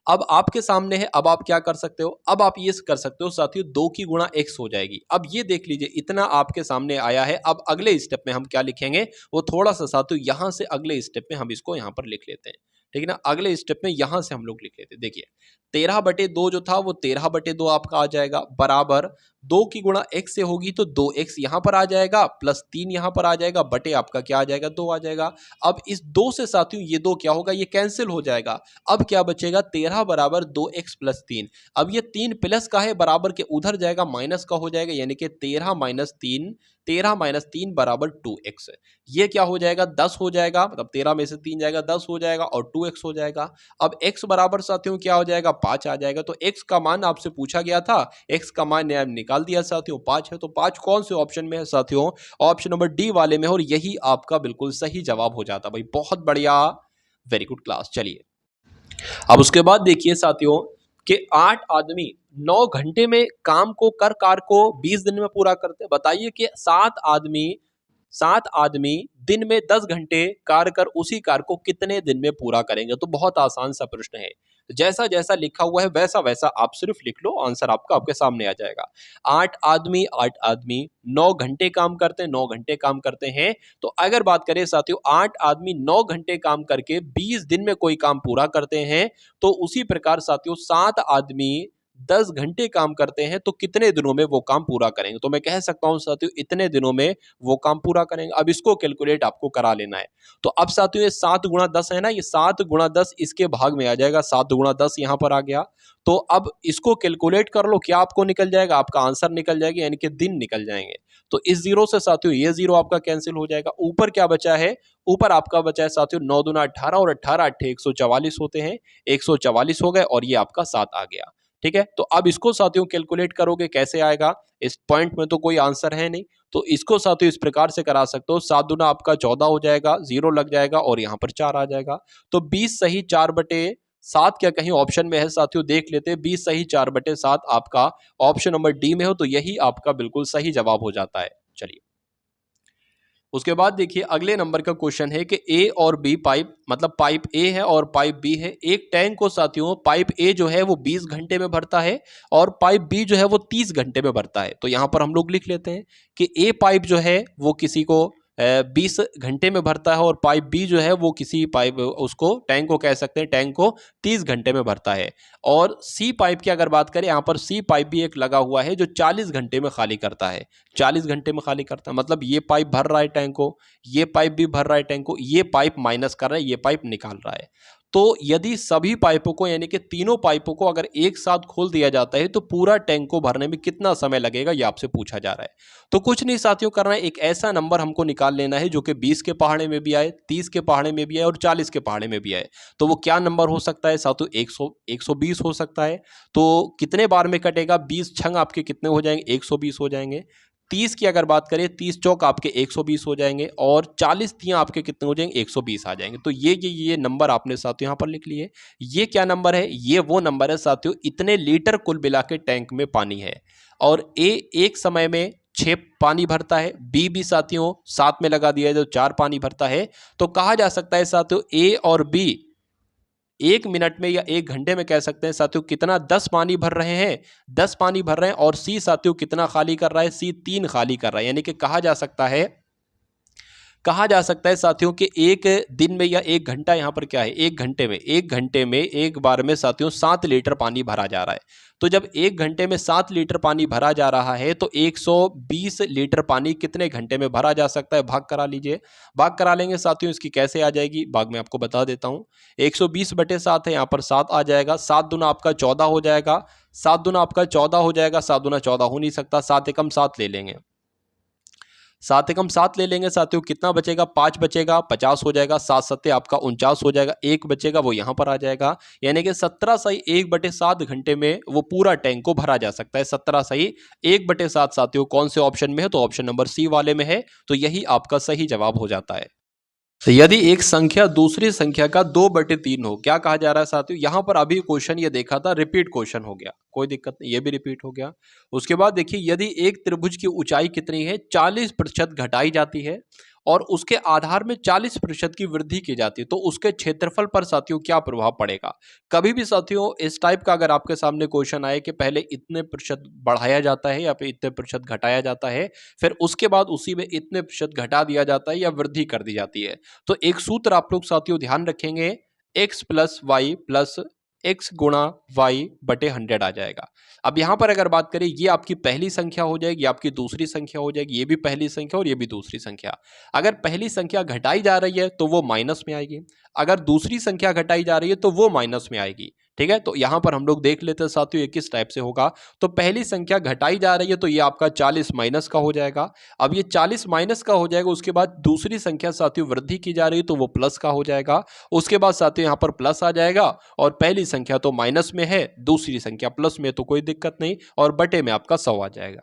अब आपके सामने है, अब आप क्या कर सकते हो, अब आप ये कर सकते हो साथियों 2 की गुणा x हो जाएगी। अब ये देख लीजिए इतना आपके सामने आया है। अब अगले स्टेप में हम क्या लिखेंगे, वो थोड़ा सा साथियों यहां से अगले स्टेप में हम इसको यहां पर लिख लेते हैं, ठीक है ना। अगले स्टेप में यहां से हम लोग लिख लेते हैं, देखिए 13/2 जो था वो 13/2 आपका आ जाएगा, बराबर 2 की गुणा x से होगी तो 2x यहां पर आ जाएगा, प्लस 3 यहां पर आ जाएगा, बटे आपका क्या आ जाएगा, 2 आ जाएगा। अब इस 2 से साथियों ये 2 क्या होगा, ये कैंसिल हो जाएगा। अब क्या बचेगा, 13 बराबर 2x प्लस 3। अब ये 3 प्लस का है, बराबर के उधर जाएगा, माइनस का हो जाएगा, यानी कि 13 - 3 बराबर 2x। ये क्या हो जाएगा, 10 हो जाएगा, मतलब 13 में से 3 जाएगा 10 हो जाएगा और 2x हो जाएगा। अब x बराबर साथियों क्या हो जाएगा, 5 आ जाएगा। तो x का मान आपसे पूछा गया था, x का मान निकाल दिया साथियों, 5 है। तो 5 कौन से ऑप्शन में है साथियों, ऑप्शन नंबर डी वाले में, और यही आपका बिल्कुल सही जवाब हो जाता भाई। बहुत बढ़िया, वेरी गुड क्लास। चलिए, अब उसके बाद देखिए साथियों कि 8 आदमी 9 घंटे में काम को कार को 20 दिन में पूरा करते हैं। बताइए कि 7 आदमी दिन में 10 घंटे कार्य कर उसी कार्य को कितने दिन में पूरा करेंगे। तो बहुत आसान सा प्रश्न है, जैसा जैसा लिखा हुआ है वैसा वैसा आप सिर्फ लिख लो, आंसर आपका आपके सामने आ जाएगा। 8 आदमी 9 घंटे काम करते हैं, 9 घंटे काम करते हैं। तो अगर बात करें साथियों 8 आदमी 9 घंटे काम करके 20 दिन में कोई काम पूरा करते हैं, तो उसी प्रकार साथियों 7 आदमी 10 घंटे काम करते हैं तो कितने दिनों में वो काम पूरा करेंगे। तो मैं कह सकता हूं साथियों इतने दिनों में वो काम पूरा करेंगे। अब इसको कैलकुलेट आपको करा लेना है। तो अब साथियों ये 7 गुणा 10 है ना, ये 7 गुणा 10 इसके भाग में आ जाएगा, 7 गुणा 10 यहां पर आ गया। तो अब इसको कैलकुलेट कर लो, क्या आपको निकल जाएगा, आपका आंसर निकल जाएगा, यानी कि दिन निकल जाएंगे। तो इस जीरो से साथियों ये जीरो आपका कैंसिल हो जाएगा। ऊपर क्या बचा है, ऊपर आपका बचा है साथियों 9 दूना 18 और 18 8 144 होते हैं, 144 हो गए और ये आपका 7 आ गया, ठीक है। तो अब इसको साथियों कैलकुलेट करोगे कैसे आएगा, इस पॉइंट में तो कोई आंसर है नहीं, तो इसको साथियों इस प्रकार से करा सकते हो, 7 दूना आपका 14 हो जाएगा, जीरो लग जाएगा और यहाँ पर 4 आ जाएगा। तो 20 सही 4/7 क्या कहीं ऑप्शन में है साथियों, देख लेते हैं। 20 सही 4/7 आपका ऑप्शन नंबर डी में हो, तो यही आपका बिल्कुल सही जवाब हो जाता है। चलिए, उसके बाद देखिए अगले नंबर का क्वेश्चन है कि ए और बी पाइप, मतलब पाइप ए है और पाइप बी है। एक टैंक को साथियों पाइप ए जो है वो 20 घंटे में भरता है और पाइप बी जो है वो 30 घंटे में भरता है। तो यहां पर हम लोग लिख लेते हैं कि ए पाइप जो है वो किसी को 20 घंटे में भरता है और पाइप बी जो है वो किसी पाइप उसको टैंक को कह सकते हैं टैंक को 30 घंटे में भरता है। और सी पाइप की अगर बात करें, यहाँ पर सी पाइप भी एक लगा हुआ है जो 40 घंटे में खाली करता है, 40 घंटे में खाली करता है। मतलब ये पाइप भर रहा है टैंक को, ये पाइप भी भर रहा है टैंक को, ये पाइप माइनस कर रहा है, ये पाइप निकाल रहा है। तो यदि सभी पाइपों को यानी कि तीनों पाइपों को अगर एक साथ खोल दिया जाता है तो पूरा टैंक को भरने में कितना समय लगेगा, ये आपसे पूछा जा रहा है। तो कुछ नहीं साथियों करना है, एक ऐसा नंबर हमको निकाल लेना है जो कि 20 के पहाड़े में भी आए, 30 के पहाड़े में भी आए और 40 के पहाड़े में भी आए। तो वो क्या नंबर हो सकता है साथियों? 120 हो सकता है। तो कितने बार में कटेगा? 20 छंग आपके कितने हो जाएंगे? 120 हो जाएंगे। 30 की अगर बात करें, 30 चौक आपके 120 हो जाएंगे और 40 तियां आपके कितने हो जाएंगे? 120 आ जाएंगे। तो ये नंबर आपने साथियों यहाँ पर लिख लिए। ये क्या नंबर है? ये वो नंबर है साथियों, इतने लीटर कुल मिला के टैंक में पानी है। और ए एक समय में 6 पानी भरता है, बी भी साथियों साथ में लगा दिया है तो 4 पानी भरता है। तो कहा जा सकता है साथियों ए और बी 1 मिनट में या 1 घंटे में कह सकते हैं साथियों कितना 10 पानी भर रहे हैं, 10 पानी भर रहे हैं। और सी साथियों कितना खाली कर रहा है? सी 3 खाली कर रहा है। यानी कि कहा जा सकता है साथियों कि एक दिन में या 1 घंटा यहाँ पर क्या है? 1 घंटे में एक बार में साथियों 7 लीटर पानी भरा जा रहा है। तो जब 1 घंटे में 7 लीटर पानी भरा जा रहा है तो 120 लीटर पानी कितने घंटे में भरा जा सकता है? भाग करा लीजिए। भाग करा लेंगे साथियों, इसकी कैसे आ जाएगी भाग में आपको बता देता हूँ। 120/7 है, यहाँ पर 7 आ जाएगा। 7 दूना आपका 14 हो जाएगा। 7 दूना आपका 14 हो जाएगा। 7 दूना 14 हो नहीं सकता, 7 एकम 7 ले लेंगे। 7 एकम 7 ले लेंगे साथियों, कितना बचेगा? 5 बचेगा, 50 हो जाएगा। 7 सत्ते आपका 49 हो जाएगा। 1 बचेगा, वो यहां पर आ जाएगा। यानी कि 17 सही 1/7 घंटे में वो पूरा टैंक को भरा जा सकता है। 17 सही 1/7 साथियों कौन से ऑप्शन में है? तो ऑप्शन नंबर सी वाले में है। तो यही आपका सही जवाब हो जाता है। तो यदि एक संख्या दूसरी संख्या का 2/3 हो, क्या कहा जा रहा है साथियों? यहां पर अभी क्वेश्चन ये देखा था, रिपीट क्वेश्चन हो गया, कोई दिक्कत नहीं, ये भी रिपीट हो गया। उसके बाद देखिए, यदि एक त्रिभुज की ऊंचाई कितनी है? 40% घटाई जाती है और उसके आधार में 40% की वृद्धि की जाती है, तो उसके क्षेत्रफल पर साथियों क्या प्रभाव पड़ेगा? कभी भी साथियों इस टाइप का अगर आपके सामने क्वेश्चन आए कि पहले इतने प्रतिशत बढ़ाया जाता है या फिर इतने प्रतिशत घटाया जाता है, फिर उसके बाद उसी में इतने प्रतिशत घटा दिया जाता है या वृद्धि कर दी जाती है, तो एक सूत्र आप लोग साथियों ध्यान रखेंगे, x plus Y plus x गुणा वाई बटे 100 आ जाएगा। अब यहां पर अगर बात करें, ये आपकी पहली संख्या हो जाएगी, आपकी दूसरी संख्या हो जाएगी, ये भी पहली संख्या और ये भी दूसरी संख्या। अगर पहली संख्या घटाई जा रही है तो वो माइनस में आएगी, अगर दूसरी संख्या घटाई जा रही है तो वो माइनस में आएगी। ठीक है, तो यहां पर हम लोग देख लेते हैं साथियों ये किस टाइप से होगा। तो पहली संख्या घटाई जा रही है तो ये आपका 40 माइनस का हो जाएगा। अब ये 40 माइनस का हो जाएगा, उसके बाद दूसरी संख्या साथियों वृद्धि की जा रही है तो वो प्लस का हो जाएगा। उसके बाद साथियों यहाँ पर प्लस आ जाएगा और पहली संख्या तो माइनस में है, दूसरी संख्या प्लस में, तो कोई दिक्कत नहीं, और बटे में आपका 100 आ जाएगा।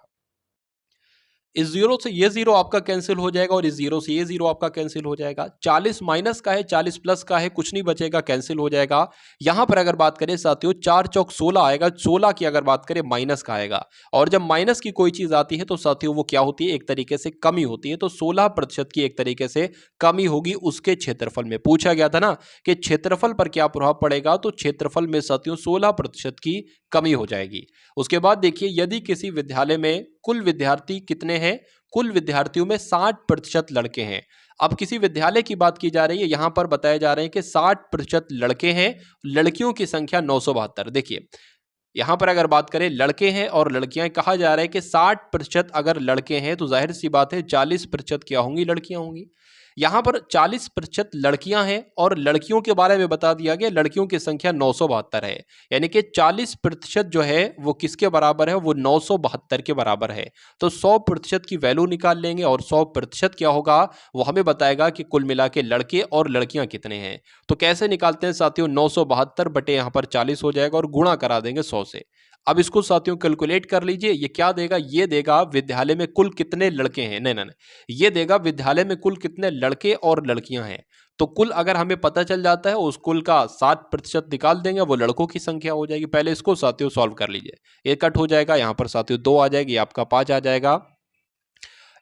इस जीरो से ये जीरो आपका कैंसिल हो जाएगा और इस जीरो से ये जीरो आपका कैंसिल हो जाएगा। 40 माइनस का है, 40 प्लस का है, कुछ नहीं बचेगा, कैंसिल हो जाएगा। यहां पर अगर बात करें साथियों 4 चौक 16 आएगा, 16 की अगर बात करें माइनस का आएगा, और जब माइनस की कोई चीज आती है तो साथियों वो क्या होती है? एक तरीके से कमी होती है। तो 16% की एक तरीके से कमी होगी उसके क्षेत्रफल में। पूछा गया था ना कि क्षेत्रफल पर क्या प्रभाव पड़ेगा, तो क्षेत्रफल में साथियों 16% की कमी हो जाएगी। उसके बाद देखिए, यदि किसी विद्यालय में कुल विद्यार्थी कितने हैं? कुल विद्यार्थियों में 60% लड़के हैं। अब किसी विद्यालय की बात की जा रही है, यहां पर बताया जा रहे हैं कि 60% लड़के हैं, लड़कियों की संख्या 972। देखिए यहां पर अगर बात करें लड़के हैं और लड़कियां, कहा जा रहा है कि 60% अगर लड़के हैं तो जाहिर सी बात है 40% क्या होंगी? लड़कियां होंगी। यहां पर 40% लड़कियां हैं और लड़कियों के बारे में बता दिया गया, लड़कियों की संख्या 972 है। यानी कि 40% जो है वो किसके बराबर है? वो 972 के बराबर है। तो 100% की वैल्यू निकाल लेंगे और 100% क्या होगा वो हमें बताएगा कि कुल मिला के लड़के और लड़कियां कितने हैं। तो कैसे निकालते हैं साथियों? 972 बटे यहाँ पर 40 हो जाएगा और गुणा करा देंगे 100 से। अब इसको साथियों कैलकुलेट कर लीजिए, ये क्या देगा? ये देगा विद्यालय में कुल कितने लड़के हैं, नहीं नहीं नहीं, ये देगा विद्यालय में कुल कितने लड़के और लड़कियां हैं। तो कुल अगर हमें पता चल जाता है, उस कुल का 60% निकाल देंगे, वो लड़कों की संख्या हो जाएगी। पहले इसको साथियों सॉल्व कर लीजिए, ये कट हो जाएगा, यहाँ पर साथियों 2 आ जाएगी, आपका 5 आ जाएगा।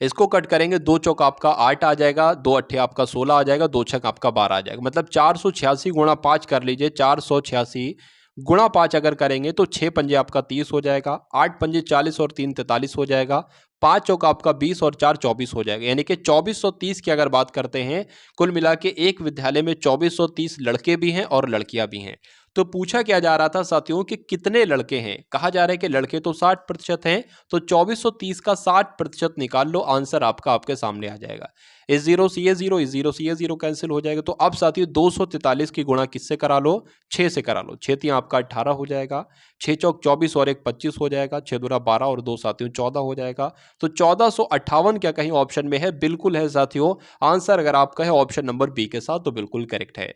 इसको कट करेंगे, 2 चौक आपका 8 आ जाएगा, 2 अट्ठे आपका 16 आ जाएगा, 2 छक आपका 12 आ जाएगा। मतलब 486 गुणा 5 कर लीजिए, 486 गुणा 5 अगर करेंगे तो 6 पंजे आपका 30 हो जाएगा, 8 पंजे 40 और 3 43 हो जाएगा, 5 चौक आपका 20 और 4 24 हो जाएगा। यानी कि 2430 की अगर बात करते हैं, कुल मिला के एक विद्यालय में 2430 लड़के भी हैं और लड़कियां भी हैं। तो पूछा क्या जा रहा था साथियों कि कितने लड़के हैं, कहा जा रहा है कि लड़के तो 60% हैं, तो 2430 का 60% निकाल लो, आंसर आपका आपके सामने आ जाएगा। इस जीरो से ये जीरो, इस जीरो से ये जीरो कैंसिल हो जाएगा। तो अब साथियों 243 की गुणा किससे करा लो, 6 से करा लो। 6 तियां आपका 18 हो जाएगा, 6 चौक 24 और 1 25 हो जाएगा, 6 दूना 12 और 2 साथियों 14 हो जाएगा। तो 1458 क्या कहीं ऑप्शन में है, बिल्कुल है साथियों। आंसर अगर आपका है ऑप्शन नंबर बी के साथ तो बिल्कुल करेक्ट है।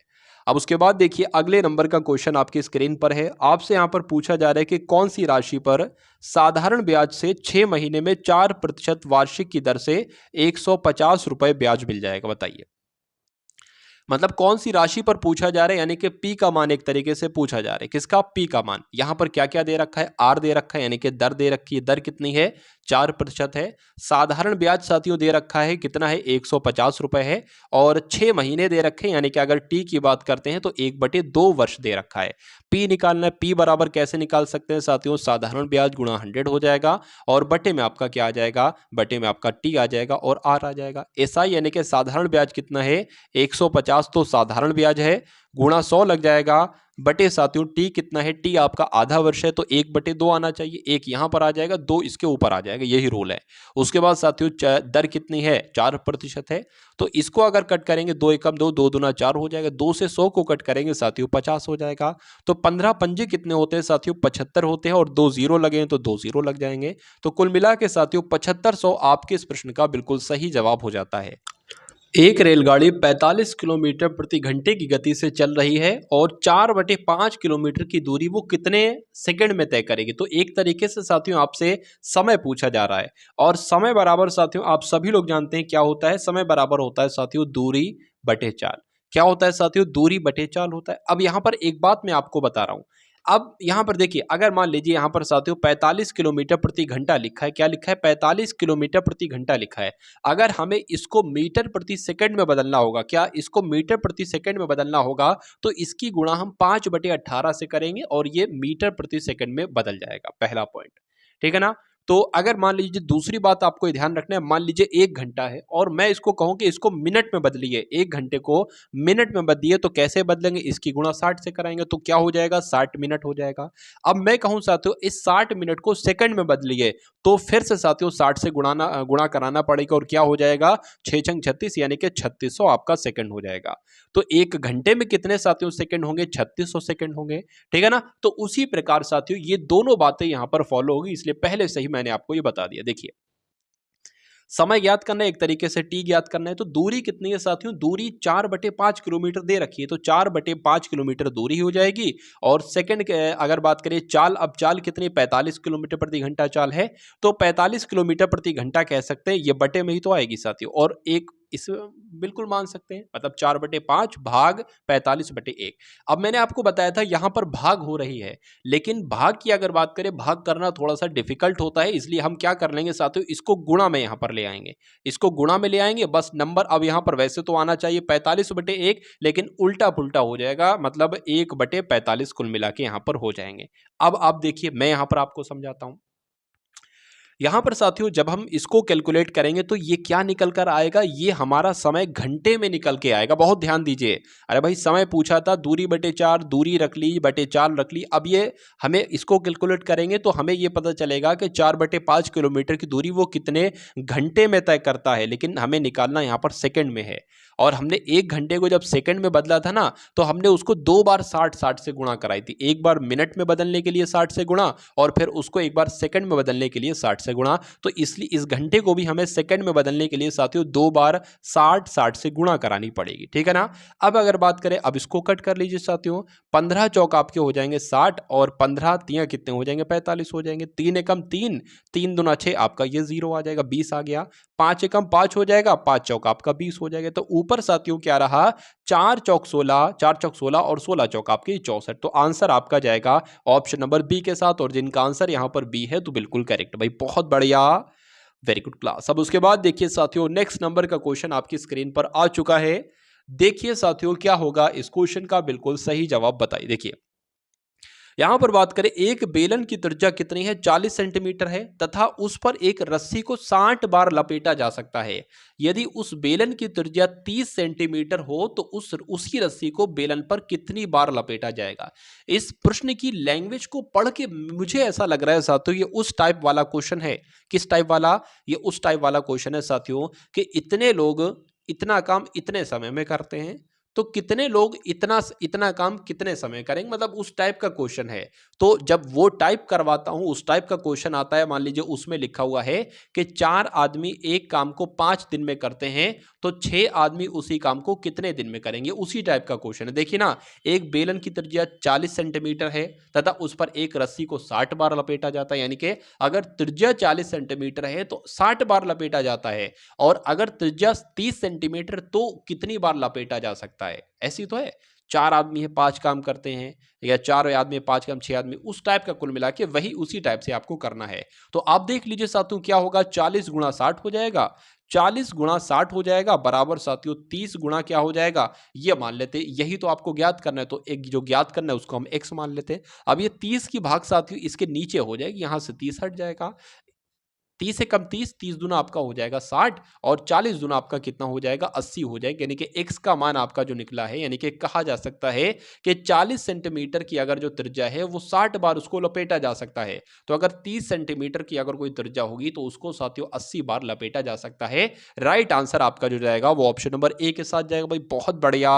अब उसके बाद देखिए अगले नंबर का क्वेश्चन आपकी स्क्रीन पर है। आपसे यहां पर पूछा जा रहा है कि कौन सी राशि पर साधारण ब्याज से 6 महीने में 4% वार्षिक की दर से 150 रुपए ब्याज मिल जाएगा, बताइए। मतलब कौन सी राशि पर पूछा जा रहा है, यानी कि पी का मान एक तरीके से पूछा जा रहा है। किसका, पी का मान। यहां पर क्या क्या दे रखा है, आर दे रखा है, यानी कि दर दे रखी है। दर कितनी है, 4% है। साधारण ब्याज साथियों दे रखा है, कितना है, 150 रुपए है। और 6 महीने दे रखे हैं, यानी कि अगर टी की बात करते हैं तो 1/2 वर्ष दे रखा है। पी निकालना है, पी बराबर कैसे निकाल सकते हैं साथियों, साधारण ब्याज गुणा 100 हो जाएगा और बटे में आपका क्या आ जाएगा, बटे में आपका टी आ जाएगा और आर आ जाएगा। एसआई यानी कि साधारण ब्याज कितना है, 150 तो साधारण ब्याज है, गुणा 100 लग जाएगा, बटे साथियों टी कितना है, टी आपका आधा वर्ष है तो 1/2 आना चाहिए। एक यहां पर आ जाएगा, 2 इसके ऊपर आ जाएगा, यही रूल है। उसके बाद साथियों दर कितनी है, 4% है, तो इसको अगर कट करेंगे 2 एकम 2, 2 दूना 4 हो जाएगा। 2 से 100 को कट करेंगे साथियों 50 हो जाएगा। तो 15 पंजे कितने होते हैं साथियों, 75 होते हैं, और 2 जीरो लगे हैं तो 2 जीरो लग जाएंगे। तो कुल मिला के साथियों 7500 आपके इस प्रश्न का बिल्कुल सही जवाब हो जाता है। एक रेलगाड़ी 45 किलोमीटर प्रति घंटे की गति से चल रही है और 4/5 किलोमीटर की दूरी वो कितने सेकंड में तय करेगी। तो एक तरीके से साथियों आपसे समय पूछा जा रहा है, और समय बराबर साथियों आप सभी लोग जानते हैं क्या होता है, समय बराबर होता है साथियों दूरी बटे चाल। क्या होता है साथियों, दूरी बटे चाल होता है। अब यहां पर एक बात मैं आपको बता रहा हूं। अब यहां पर देखिए, अगर मान लीजिए यहां पर साथियों 45 किलोमीटर प्रति घंटा लिखा है, क्या लिखा है, 45 किलोमीटर प्रति घंटा लिखा है। अगर हमें इसको मीटर प्रति सेकंड में बदलना होगा, क्या इसको मीटर प्रति सेकंड में बदलना होगा, तो इसकी गुणा हम 5/18 से करेंगे और ये मीटर प्रति सेकंड में बदल जाएगा। पहला पॉइंट, ठीक है ना। तो अगर मान लीजिए, दूसरी बात आपको ध्यान रखना है, मान लीजिए 1 घंटा है और मैं इसको कहूं कि इसको मिनट में बदलिए, 1 घंटे को मिनट में बदलिए, तो कैसे बदलेंगे, इसकी गुणा 60 से कराएंगे तो क्या हो जाएगा, 60 मिनट हो जाएगा। अब मैं कहूं साथियों इस 60 मिनट को सेकंड में बदलिए, तो फिर से साथियों 60 से गुणा कराना पड़ेगा और क्या हो जाएगा, 6 छंग 36 यानी कि 3600 आपका सेकंड हो जाएगा। तो 1 घंटे में कितने साथियों सेकंड होंगे, 3600 सेकंड होंगे, ठीक है ना। तो उसी प्रकार साथियों ये दोनों बातें यहां पर फॉलो होगी, इसलिए पहले से ही मैंने आपको ये बता दिया। देखिए समय ज्ञात करना है, एक तरीके से टी ज्ञात करना है, तो दूरी कितनी है साथियों, दूरी 4/5 किलोमीटर दे रखी है, तो 4/5 किलोमीटर दूरी हो जाएगी। और सेकंड अगर बात करें चाल, अब चाल कितनी, 45 किलोमीटर प्रति घंटा चाल है, तो 45 किलोमीटर प्रति घंटा कह सकते हैं, ये बटे में ही तो आएगी साथियों। और एक इस बिल्कुल मान सकते हैं, मतलब 4/5 भाग 45/1। अब मैंने आपको बताया था यहां पर भाग हो रही है, लेकिन भाग की अगर बात करें, भाग करना थोड़ा सा डिफिकल्ट होता है, इसलिए हम क्या कर लेंगे साथियों, इसको गुणा में यहां पर ले आएंगे, इसको गुणा में ले आएंगे बस। नंबर अब यहां पर वैसे तो आना चाहिए 45/1, लेकिन उल्टा पुल्टा हो जाएगा, मतलब 1/45 कुल मिला के यहां पर हो जाएंगे। अब आप देखिए मैं यहां पर आपको समझाता हूं। यहां पर साथियों जब हम इसको कैलकुलेट करेंगे तो ये क्या निकल कर आएगा, ये हमारा समय घंटे में निकल के आएगा। बहुत ध्यान दीजिए, अरे भाई समय पूछा था, दूरी बटे 4, दूरी रख ली, बटे 4 रख ली। अब ये हमें इसको कैलकुलेट करेंगे तो हमें ये पता चलेगा कि 4/5 किलोमीटर की दूरी वो कितने घंटे में तय करता है, लेकिन हमें निकालना यहां पर सेकंड में है। और हमने 1 घंटे को जब सेकंड में बदला था ना, तो हमने उसको 2 बार 60 से गुणा कराई थी। एक बार मिनट में बदलने के लिए 60 से गुणा, और फिर उसको एक बार सेकंड में बदलने के लिए 60 से गुणा। तो इसलिए इस घंटे को भी हमें सेकंड में बदलने के लिए साथियों 2 बार 60 से गुणा करानी पड़ेगी, ठीक है ना। अब अगर बात करें, अब इसको कट कर लीजिए साथियों, 15 चौक आपके हो जाएंगे 60 और 15 तियां कितने हो जाएंगे, 45 हो जाएंगे। 3 एकम 3, 3 दूना 6 आपका ये 0 आ जाएगा, 20 आ गया। 5 एकम 5 हो जाएगा, 5 चौक आपका 20 हो जाएगा। तो ऊपर साथियों क्या रहा, 4 चौक 16, 4 चौक 16 और 16 चौक आपकी 64। तो आंसर आपका जाएगा ऑप्शन नंबर बी के साथ, और जिनका आंसर यहां पर बी है तो बिल्कुल करेक्ट भाई, बहुत बढ़िया, वेरी गुड क्लास। अब उसके बाद देखिए साथियों नेक्स्ट नंबर का क्वेश्चन आपकी स्क्रीन पर आ चुका है। देखिए साथियों क्या होगा इस क्वेश्चन का बिल्कुल सही जवाब बताइए। देखिए यहां पर बात करें एक बेलन की त्रिज्या कितनी है, 40 सेंटीमीटर है तथा उस पर एक रस्सी को 60 बार लपेटा जा सकता है। यदि उस बेलन की त्रिज्या 30 सेंटीमीटर हो तो उसी रस्सी को बेलन पर कितनी बार लपेटा जाएगा। इस प्रश्न की लैंग्वेज को पढ़ के मुझे ऐसा लग रहा है साथियों ये उस टाइप वाला क्वेश्चन है। किस टाइप वाला? ये उस टाइप वाला क्वेश्चन है साथियों कि इतने लोग इतना काम इतने समय में करते हैं, तो कितने लोग इतना इतना काम कितने समय करेंगे, मतलब उस टाइप का क्वेश्चन है। तो जब वो टाइप करवाता हूं, उस टाइप का क्वेश्चन आता है, मान लीजिए उसमें लिखा हुआ है कि 4 आदमी एक काम को 5 दिन में करते हैं, तो 6 आदमी उसी काम को कितने दिन में करेंगे, उसी टाइप का क्वेश्चन है। देखिए ना, एक बेलन की त्रिज्या 40 सेंटीमीटर है तथा उस पर एक रस्सी को 60 बार लपेटा जाता है, यानी कि अगर त्रिज्या 40 सेंटीमीटर है तो 60 बार लपेटा जाता है, और अगर त्रिज्या 30 सेंटीमीटर तो कितनी बार लपेटा जा सकता है। ऐसी तो है, 4 आदमी है 5 काम करते हैं, या 4 आदमी 5 काम 6 आदमी, उस टाइप का कुल मिला के वही उसी टाइप से आपको करना है। तो आप देख लीजिए साथियों क्या होगा, 40 गुणा 60 हो जाएगा, 40 गुणा 60 हो जाएगा बराबर साथियों 30 गुणा क्या हो जाएगा, ये मान लेते हैं। यही तो आपको ज्ञात करना है, तो एक जो ज्ञात करना है उसको हम x मान लेते हैं। अब ये 30 की भाग साथियों इसके नीचे हो जाएगी, यहां से 30 हट जाएगा, 30 से कम 30, 30 दूना आपका हो जाएगा 60, और 40 दूना आपका कितना हो जाएगा, 80 हो जाएगा। यानी कि x का मान आपका जो निकला है, यानी कि कहा जा सकता है कि 40 सेंटीमीटर की अगर जो त्रिज्या है वो 60 बार उसको लपेटा जा सकता है। तो अगर 30 सेंटीमीटर की अगर कोई त्रिज्या होगी तो उसको साथियों 80 बार लपेटा जा सकता है। राइट आंसर आपका जो जाएगा वो ऑप्शन नंबर ए के साथ जाएगा। भाई बहुत बढ़िया,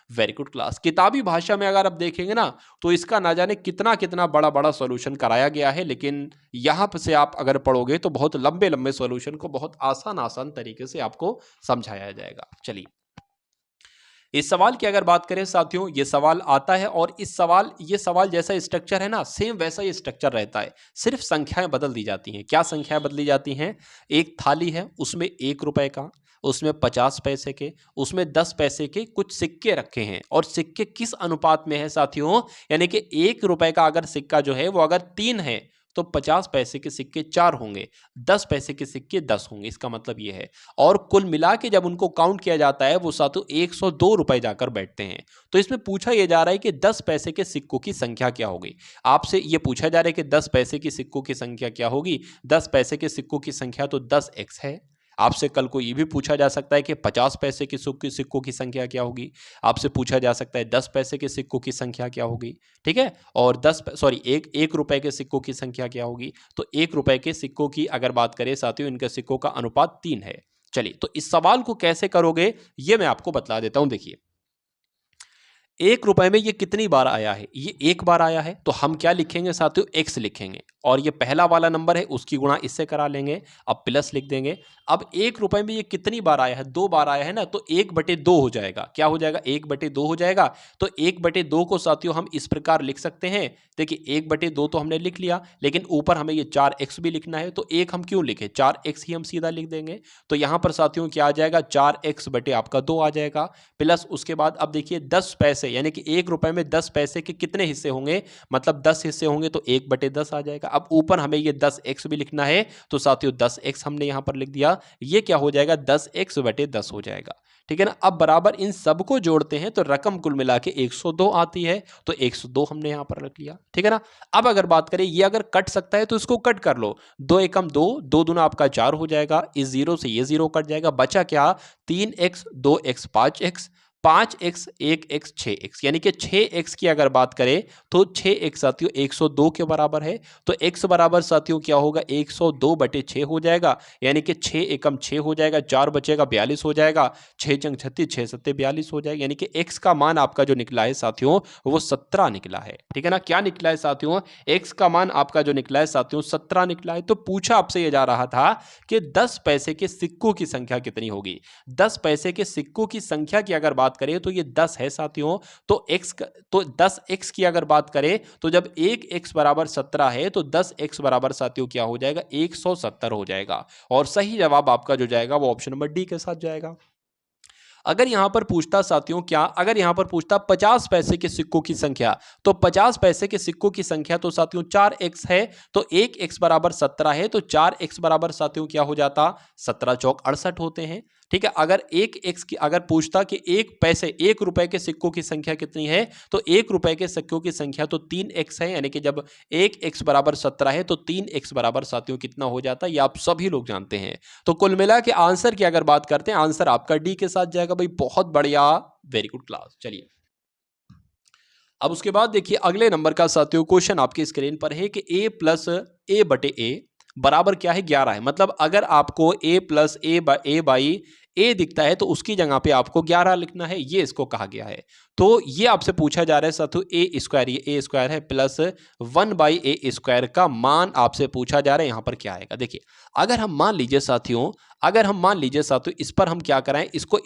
वेरी गुड क्लास। किताबी भाषा में अगर आप देखेंगे ना तो इसका ना जाने कितना कितना बड़ा बड़ा सॉल्यूशन कराया गया है, लेकिन यहां पर से आप अगर पढ़ोगे तो बहुत लंबे लंबे सॉल्यूशन को बहुत आसान आसान तरीके से आपको समझाया जाएगा। चलिए, इस सवाल की अगर बात करें साथियों, ये सवाल आता है और ये सवाल जैसा स्ट्रक्चर है ना, सेम वैसा ही स्ट्रक्चर रहता है, सिर्फ संख्याएं बदल दी जाती हैं। क्या संख्याएं बदली जाती हैं? एक थाली है, उसमें 1 रुपए का, उसमें 50 पैसे के, उसमें 10 पैसे के कुछ सिक्के रखे हैं, और सिक्के किस अनुपात में है साथियों, यानी कि 1 रुपए का अगर सिक्का जो है वो अगर 3 है तो 50 पैसे के सिक्के 4 होंगे, 10 पैसे के सिक्के 10 होंगे। इसका मतलब ये है, और कुल मिला के जब उनको काउंट किया जाता है वो साथियों 102 रुपए जाकर बैठते हैं। तो इसमें पूछा यह जा रहा है कि 10 पैसे के सिक्कों की संख्या क्या होगी। आपसे ये पूछा जा रहा है कि 10 पैसे के सिक्कों की संख्या क्या होगी। 10 पैसे के सिक्कों की संख्या तो 10x है। आपसे कल को ये भी पूछा जा सकता है कि 50 पैसे के सिक्कों की संख्या क्या होगी। आपसे पूछा जा सकता है 10 पैसे के सिक्कों की संख्या क्या होगी, ठीक है, और एक रुपए के सिक्कों की संख्या क्या होगी। तो 1 रुपए के सिक्कों की अगर बात करें साथियों, इनके सिक्कों का अनुपात 3 है। चलिए, तो इस सवाल को कैसे करोगे ये मैं आपको बतला देता हूं। देखिए, 1 रुपए में ये कितनी बार आया है, ये 1 बार आया है, तो हम क्या लिखेंगे साथियों, x लिखेंगे, और ये पहला वाला नंबर है उसकी गुणा इससे करा लेंगे, अब प्लस लिख देंगे। अब 1 रुपए में ये कितनी बार आया है, 2 बार आया है ना, तो 1/2 हो जाएगा। क्या हो जाएगा, 1/2 हो जाएगा। तो 1/2 को साथियों हम इस प्रकार लिख सकते हैं। देखिए 1/2 तो हमने लिख लिया, लेकिन ऊपर हमें ये 4x भी लिखना है, तो 1 हम क्यों लिखे, 4x ही हम सीधा लिख देंगे। तो यहां पर साथियों क्या आ जाएगा, 4x बटे आपका 2 आ जाएगा, प्लस उसके बाद अब देखिए 10 पैसे, यानी कि 1 रुपए में 10 पैसे के कितने हिस्से होंगे, मतलब 10 हिस्से होंगे, तो 1/10 आ जाएगा। अब ऊपर हमें ये 10x भी लिखना है, तो साथियों 10x हमने यहां पर लिख दिया, ये क्या हो जाएगा, 10x/10 हो जाएगा, ठीक है ना। अब बराबर इन सबको जोड़ते हैं तो रकम कुल मिला के 102 आती है, तो 102 हमने यहां पर रख लिया, ठीक है ना। अब अगर बात करें ये अगर कट सकता है तो इसको कट कर लो, 2 एकम 2, 2 दूना आपका 4 हो जाएगा, इस 0 से ये 0 कट जाएगा, बचा क्या, 3x 2x 5x, 5x 1x 6x, यानी कि 6x की अगर बात करें तो 6x साथियों 102 के बराबर है। तो x बराबर साथियों क्या होगा, 102/6 हो जाएगा, यानी कि 6 एकम 6 हो जाएगा, 4 बचेगा 42 हो जाएगा, 6 चंग 36, 6 सत्ते 42 हो जाएगा, यानी कि x का मान आपका जो निकला है साथियों वो 17 निकला है, ठीक है ना। क्या निकला है साथियों, x का मान आपका जो निकला है साथियों 17 निकला है। तो पूछा आपसे ये जा रहा था कि 10 पैसे के सिक्कों की संख्या कितनी होगी। 10 पैसे के सिक्कों की संख्या की अगर बात करें तो ये 10 है साथियों, तो 10x की अगर बात करें तो जब 1x बराबर 17 है तो 10x बराबर साथियों क्या हो जाएगा, 170 हो जाएगा, और सही जवाब आपका जो जाएगा वो ऑप्शन नंबर डी के साथ जाएगा। अगर यहां पर पूछता साथियों क्या, अगर यहां पर पूछता 50 पैसे के सिक्कों की संख्या, तो 50 पैसे के सिक्कों की संख्या तो साथियों 4x है, तो 1x बराबर 17 है, तो 4x बराबर साथियों क्या हो जाता, 17 चौक 68 होते हैं, ठीक है। अगर एक एक्स की अगर पूछता कि एक रुपए के सिक्कों की संख्या कितनी है, तो 1 रुपए के सिक्कों की संख्या तो 3x है, यानी कि जब 1x बराबर 17 है तो 3x बराबर साथियों कितना हो जाता है, ये आप सभी लोग जानते हैं। तो कुल मिला के आंसर की अगर बात करते हैं, आंसर आपका डी के साथ जाएगा भाई। बहुत बढ़िया, वेरी गुड क्लास। चलिए अब उसके बाद देखिए अगले नंबर का साथियों क्वेश्चन आपकी स्क्रीन पर है कि a प्लस ए बटे ए बराबर क्या है, 11 है। मतलब अगर आपको a प्लस ए बाई ए दिखता है तो उसकी जगह पे आपको 11 लिखना है, ये इसको कहा गया है। तो ये आपसे पूछा जा रहा है साथियों ए स्क्वायर, ये ए स्क्वायर है प्लस 1 बाई ए स्क्वायर का मान आपसे पूछा जा रहा है, यहाँ पर क्या आएगा। देखिए अगर हम मान लीजिए साथियों, इस पर हम क्या कराएं, इसको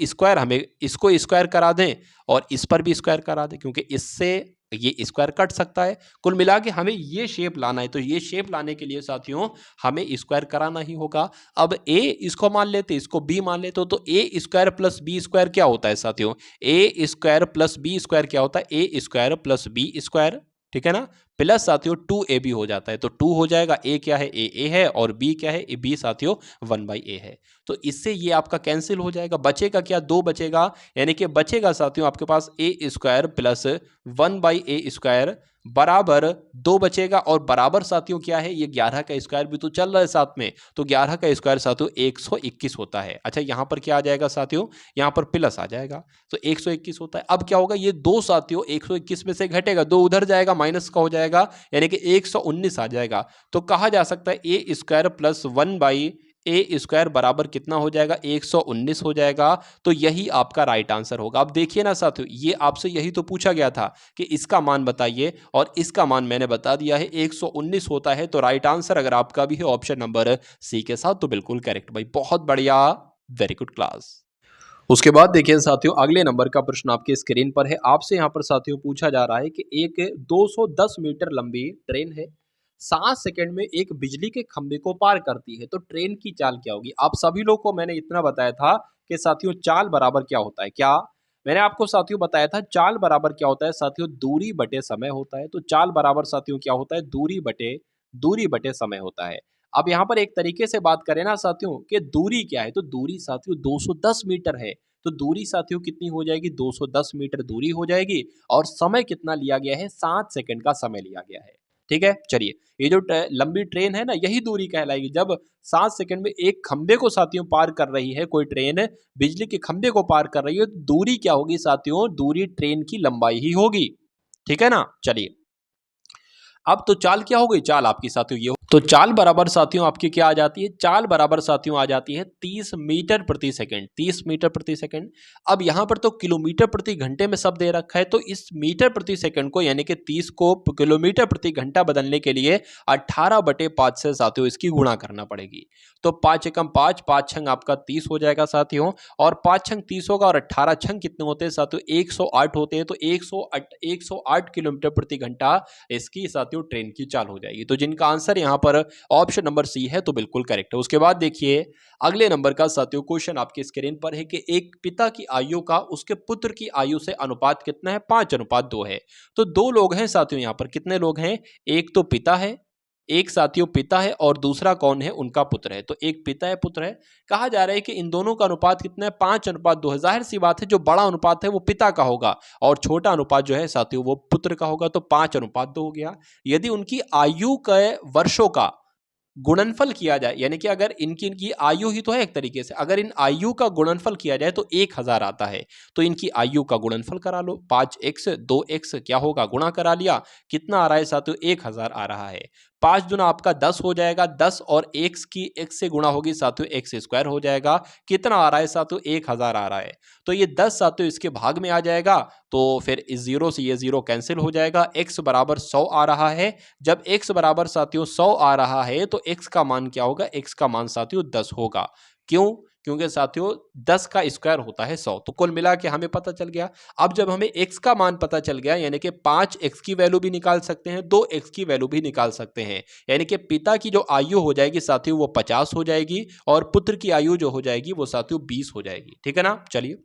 स्क्वायर करा दें और इस पर भी स्क्वायर करा दें, क्योंकि इससे ये स्क्वायर कट सकता है। कुल मिला के हमें ये शेप लाना है, तो ये शेप लाने के लिए साथियों हमें स्क्वायर कराना ही होगा। अब a इसको मान लेते, इसको b मान लेते हो, तो a square plus B square क्या होता है साथियों, a square plus B square क्या होता है, a square plus B square, ठीक है ना, प्लस साथियों 2ab हो जाता है। तो 2 हो जाएगा, a क्या है, a है, और b क्या है, b साथियों 1/a है। तो इससे ये आपका कैंसिल हो जाएगा, बचेगा क्या, 2 बचेगा, यानी कि बचेगा साथियों आपके पास a square plus 1/a square बराबर 2 बचेगा, और बराबर साथियों क्या है, ये 11 का स्क्वायर भी तो चल रहा है साथ में, तो 11 का स्क्वायर साथियों 121 होता है। अच्छा यहाँ पर क्या आ जाएगा साथियों, यहाँ पर प्लस आ जाएगा, तो 121 होता है। अब क्या होगा, ये 2 साथियों 121 में से घटेगा, 2 उधर जाएगा, माइनस का हो जाएगा, यानी कि 119 आ जाएगा। तो कहा जा सकता है a square plus 1/a square बराबर कितना हो जाएगा, 119 हो जाएगा। तो यही आपका राइट आंसर होगा। अब देखिए ना साथियों, ये आपसे यही तो पूछा गया था कि इसका मान बताइए, और इसका मान मैंने बता दिया है 119 होता है। तो राइट आंसर अगर आपका भी है ऑप्शन नंबर सी के साथ, तो बिल्कुल करेक्ट भाई, बहुत बढ़िया, वेरी गुड क्लास। उसके बाद देखिए साथियों अगले नंबर का प्रश्न आपकी स्क्रीन पर है। आपसे यहाँ पर साथियों पूछा जा रहा है कि एक 210 मीटर लंबी ट्रेन है, 7 सेकंड में एक बिजली के खंभे को पार करती है, तो ट्रेन की चाल क्या होगी। आप सभी लोग को मैंने इतना बताया था कि साथियों चाल बराबर क्या होता है, क्या मैंने आपको साथियों बताया था, चाल बराबर क्या होता है साथियों, दूरी बटे समय होता है। तो चाल बराबर साथियों क्या होता है, दूरी बटे समय होता है। अब यहाँ पर एक तरीके से बात करें ना साथियों कि दूरी क्या है, तो दूरी साथियों 210 मीटर है। तो दूरी साथियों कितनी हो जाएगी, 210 मीटर दूरी हो जाएगी, और समय कितना लिया गया है, 7 सेकंड का समय लिया गया है। ठीक है, चलिए ये जो लंबी ट्रेन है ना, यही दूरी कहलाएगी। जब 7 सेकंड में एक खंबे को साथियों पार कर रही है कोई ट्रेन, बिजली के खंबे को पार कर रही है, तो दूरी क्या होगी साथियों, दूरी ट्रेन की लंबाई ही होगी। ठीक है ना, चलिए अब तो चाल क्या हो गई, चाल आपकी साथियों ये, तो चाल बराबर साथियों आपकी क्या आ जाती है, चाल बराबर साथियों आ जाती है 30 मीटर प्रति सेकंड, 30 मीटर प्रति सेकंड। अब यहां पर तो किलोमीटर प्रति घंटे में सब दे रखा है, तो इस मीटर प्रति सेकंड को यानी कि 30 को किलोमीटर प्रति घंटा बदलने के लिए 18/5 से साथियों इसकी गुणा करना पड़ेगी। तो 5 एकम 5, 5 छंग आपका 30 हो जाएगा साथियों, और 5 छंग 30 होगा, और 18 छंग कितने होते हैं साथियों, 108 होते हैं। तो 108 किलोमीटर प्रति घंटा इसकी साथियों ट्रेन की चाल हो जाएगी। तो जिनका आंसर यहाँ पर ऑप्शन नंबर सी है, तो बिल्कुल करेक्ट है। उसके बाद देखिए अगले नंबर का साथियों क्वेश्चन आपके स्क्रीन पर है कि एक पिता की आयु का उसके पुत्र की आयु से अनुपात कितना है, 5:2 है। तो 2 लोग हैं साथियों, यहाँ पर कितने लोग हैं, एक तो पिता है, एक साथियों पिता है, और दूसरा कौन है, उनका पुत्र है। तो एक पिता है, पुत्र है। कहा जा रहा है कि इन दोनों का अनुपात कितना है, 5:2 है। जाहिर सी बात है जो बड़ा अनुपात है वो पिता का होगा, और छोटा अनुपात जो है साथियों वो पुत्र का होगा। तो 5:2 हो गया। यदि उनकी आयु के वर्षों का गुणनफल किया जाए, यानी कि अगर इनकी आयु ही तो है एक तरीके से, अगर इन आयु का गुणनफल किया जाए तो 1000 आता है। तो इनकी आयु का गुणनफल करा लो, 5x 2x क्या होगा, गुणा करा लिया, कितना आ रहा है साथियों, 1000 आ रहा है। 5 दूना आपका 10 हो जाएगा, 10 और x की x से गुणा होगी साथियों, x स्क्वायर हो जाएगा। कितना आ रहा है साथियों, 1000 आ रहा है। तो ये 10 साथियों इसके भाग में आ जाएगा, तो फिर इस जीरो से ये जीरो कैंसिल हो जाएगा। x बराबर 100 आ रहा है। जब x बराबर साथियों 100 आ रहा है तो x का मान क्या होगा, x का मान साथियों 10 होगा। क्यों, क्योंकि साथियों 10 का स्क्वायर होता है 100। तो कुल मिला के हमें पता चल गया। अब जब हमें x का मान पता चल गया, यानी कि 5x की वैल्यू भी निकाल सकते हैं, 2x की वैल्यू भी निकाल सकते हैं, यानी कि पिता की जो आयु हो जाएगी साथियों वो 50 हो जाएगी, और पुत्र की आयु जो हो जाएगी वो साथियों 20 हो जाएगी। ठीक है ना, चलिए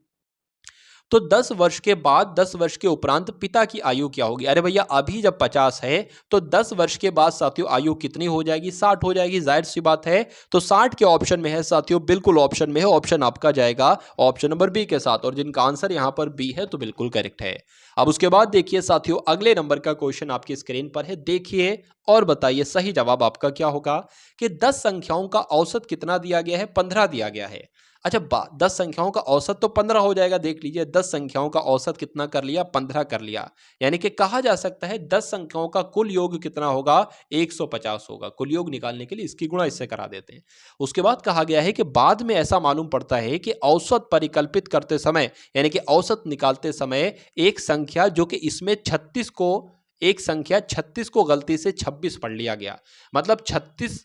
तो 10 वर्ष के बाद 10 वर्ष के उपरांत पिता की आयु क्या होगी? अरे भैया अभी जब 50 है तो 10 वर्ष के बाद साथियों आयु कितनी हो जाएगी? 60 हो जाएगी, जाहिर सी बात है। तो 60 के ऑप्शन में है साथियों, बिल्कुल ऑप्शन में है, ऑप्शन आपका जाएगा ऑप्शन नंबर बी के साथ, और जिनका आंसर यहां पर बी है तो बिल्कुल करेक्ट है। अब उसके बाद देखिए साथियों, अगले नंबर का क्वेश्चन आपकी स्क्रीन पर है, देखिए और बताइए सही जवाब आपका क्या होगा कि 10 संख्याओं का औसत कितना दिया गया है? 15 दिया गया है। अच्छा 10 संख्याओं का औसत तो 15 हो जाएगा, देख लीजिए 10 संख्याओं का औसत कितना कर लिया? 15 कर लिया। यानी कि कहा जा सकता है 10 संख्याओं का कुल योग कितना होगा? 150 होगा। कुल योग निकालने के लिए इसकी गुणा इससे करा देते हैं। उसके बाद कहा गया है कि बाद में ऐसा मालूम पड़ता है कि औसत परिकल्पित करते समय, यानी कि औसत निकालते समय एक संख्या जो कि इसमें 36 को, एक संख्या 36 को गलती से 26 पढ़ लिया गया। मतलब 36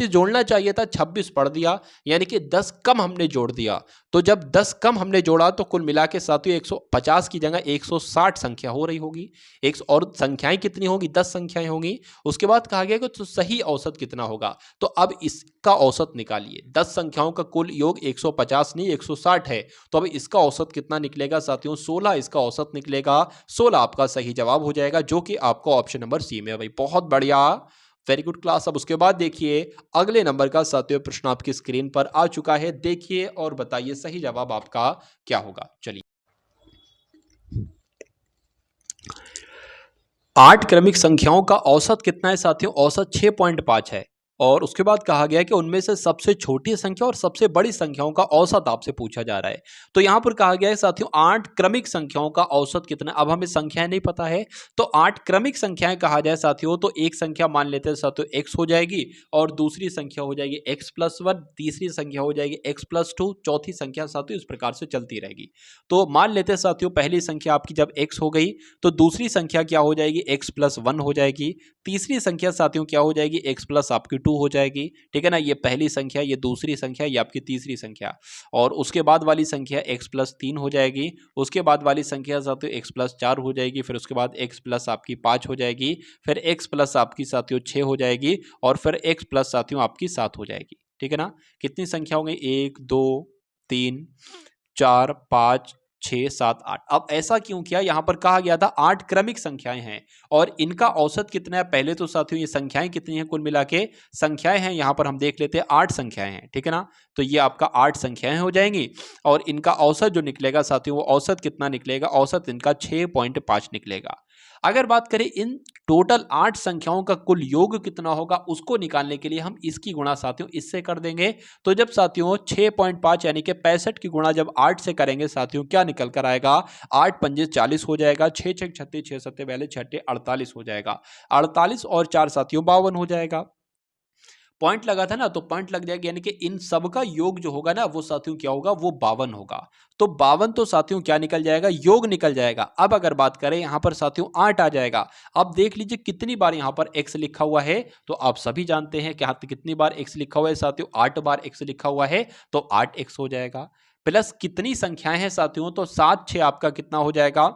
जोड़ना चाहिए था, 26 पढ़ दिया, यानी कि 10 कम हमने जोड़ दिया। तो जब 10 कम हमने जोड़ा तो कुल मिला के साथियों 150 की जगह 160 संख्या हो रही होगी। एक और संख्याएं कितनी होगी? 10 संख्याएं होंगी। उसके बाद कहा गया कि तो सही औसत कितना होगा? तो अब इसका औसत निकालिए। 10 संख्याओं का कुल योग 150 नहीं 160 है, तो अब इसका औसत कितना निकलेगा साथियों? 16 इसका औसत निकलेगा। 16 आपका सही जवाब हो जाएगा, जो कि आपका ऑप्शन नंबर सी में है। भाई बहुत बढ़िया, वेरी गुड क्लास। अब उसके बाद देखिए अगले नंबर का साथियों प्रश्न आपकी स्क्रीन पर आ चुका है, देखिए और बताइए सही जवाब आपका क्या होगा। चलिए, 8 क्रमिक संख्याओं का औसत कितना है साथियों? औसत 6.5 है। और उसके बाद कहा गया कि उनमें से सबसे छोटी संख्या और सबसे बड़ी संख्याओं का औसत आपसे पूछा जा रहा है। तो यहां पर कहा गया है साथियों 8 क्रमिक संख्याओं का औसत कितना है। अब हमें संख्याएं नहीं पता है, तो 8 क्रमिक संख्याएं कहा जाए साथियों, तो एक संख्या मान लेते हैं साथियों x हो जाएगी, और दूसरी संख्या हो जाएगी x+1, तीसरी संख्या हो जाएगी x+2, चौथी संख्या साथियों इस प्रकार से चलती रहेगी। तो मान लेते हैं साथियों पहली संख्या आपकी जब x हो गई, तो दूसरी संख्या क्या हो जाएगी? x+1 हो जाएगी। तीसरी संख्या साथियों क्या हो जाएगी? x प्लस आपकी 2 हो जाएगी। ठीक है ना, ये पहली संख्या, ये दूसरी संख्या, ये आपकी तीसरी संख्या, और उसके बाद वाली संख्या x+3 हो जाएगी। उसके बाद वाली संख्या साथियों x+4 हो जाएगी। फिर उसके बाद x प्लस आपकी 5 हो जाएगी। फिर x प्लस आपकी साथियों 6 हो जाएगी, और फिर x प्लस साथियों आपकी 7 हो जाएगी। ठीक है ना, कितनी संख्या हो गई? 1 2 3 4 5 6 7 8। अब ऐसा क्यों किया? यहां पर कहा गया था 8 क्रमिक संख्याएं हैं और इनका औसत कितना है। पहले तो साथियों ये संख्याएं कितनी हैं? कुल मिला के संख्याएं हैं, यहां पर हम देख लेते हैं 8 संख्याएं हैं। ठीक है ना, तो ये आपका 8 संख्याएं हो जाएंगी, और इनका औसत जो निकलेगा साथियों, वो औसत कितना निकलेगा? औसत इनका 6.5 निकलेगा। अगर बात करें इन टोटल 8 संख्याओं का कुल योग कितना होगा, उसको निकालने के लिए हम इसकी गुणा साथियों इससे कर देंगे। तो जब साथियों 6.5 यानी कि 65 की गुणा जब 8 से करेंगे साथियों, क्या निकल कर आएगा? 8 पंजे 40 हो जाएगा, 6 6 36, 6 सत्ते 42, 6 48 हो जाएगा। 48 और 4 साथियों 52 हो जाएगा। पॉइंट लगा था ना, तो पॉइंट लग जाएगा, यानी कि इन सब का योग जो होगा ना वो साथियों क्या होगा? वो 52 होगा। तो 52 तो साथियों क्या निकल जाएगा? योग निकल जाएगा। अब अगर बात करें यहां पर साथियों 8 आ जाएगा। अब देख लीजिए कितनी बार यहां पर x लिखा हुआ है, तो आप सभी जानते हैं कि कितनी बार x लिखा हुआ है साथियों? 8 बार x लिखा हुआ है, तो 8x हो जाएगा। प्लस कितनी संख्याएं हैं साथियों? तो 7 6 आपका कितना हो जाएगा?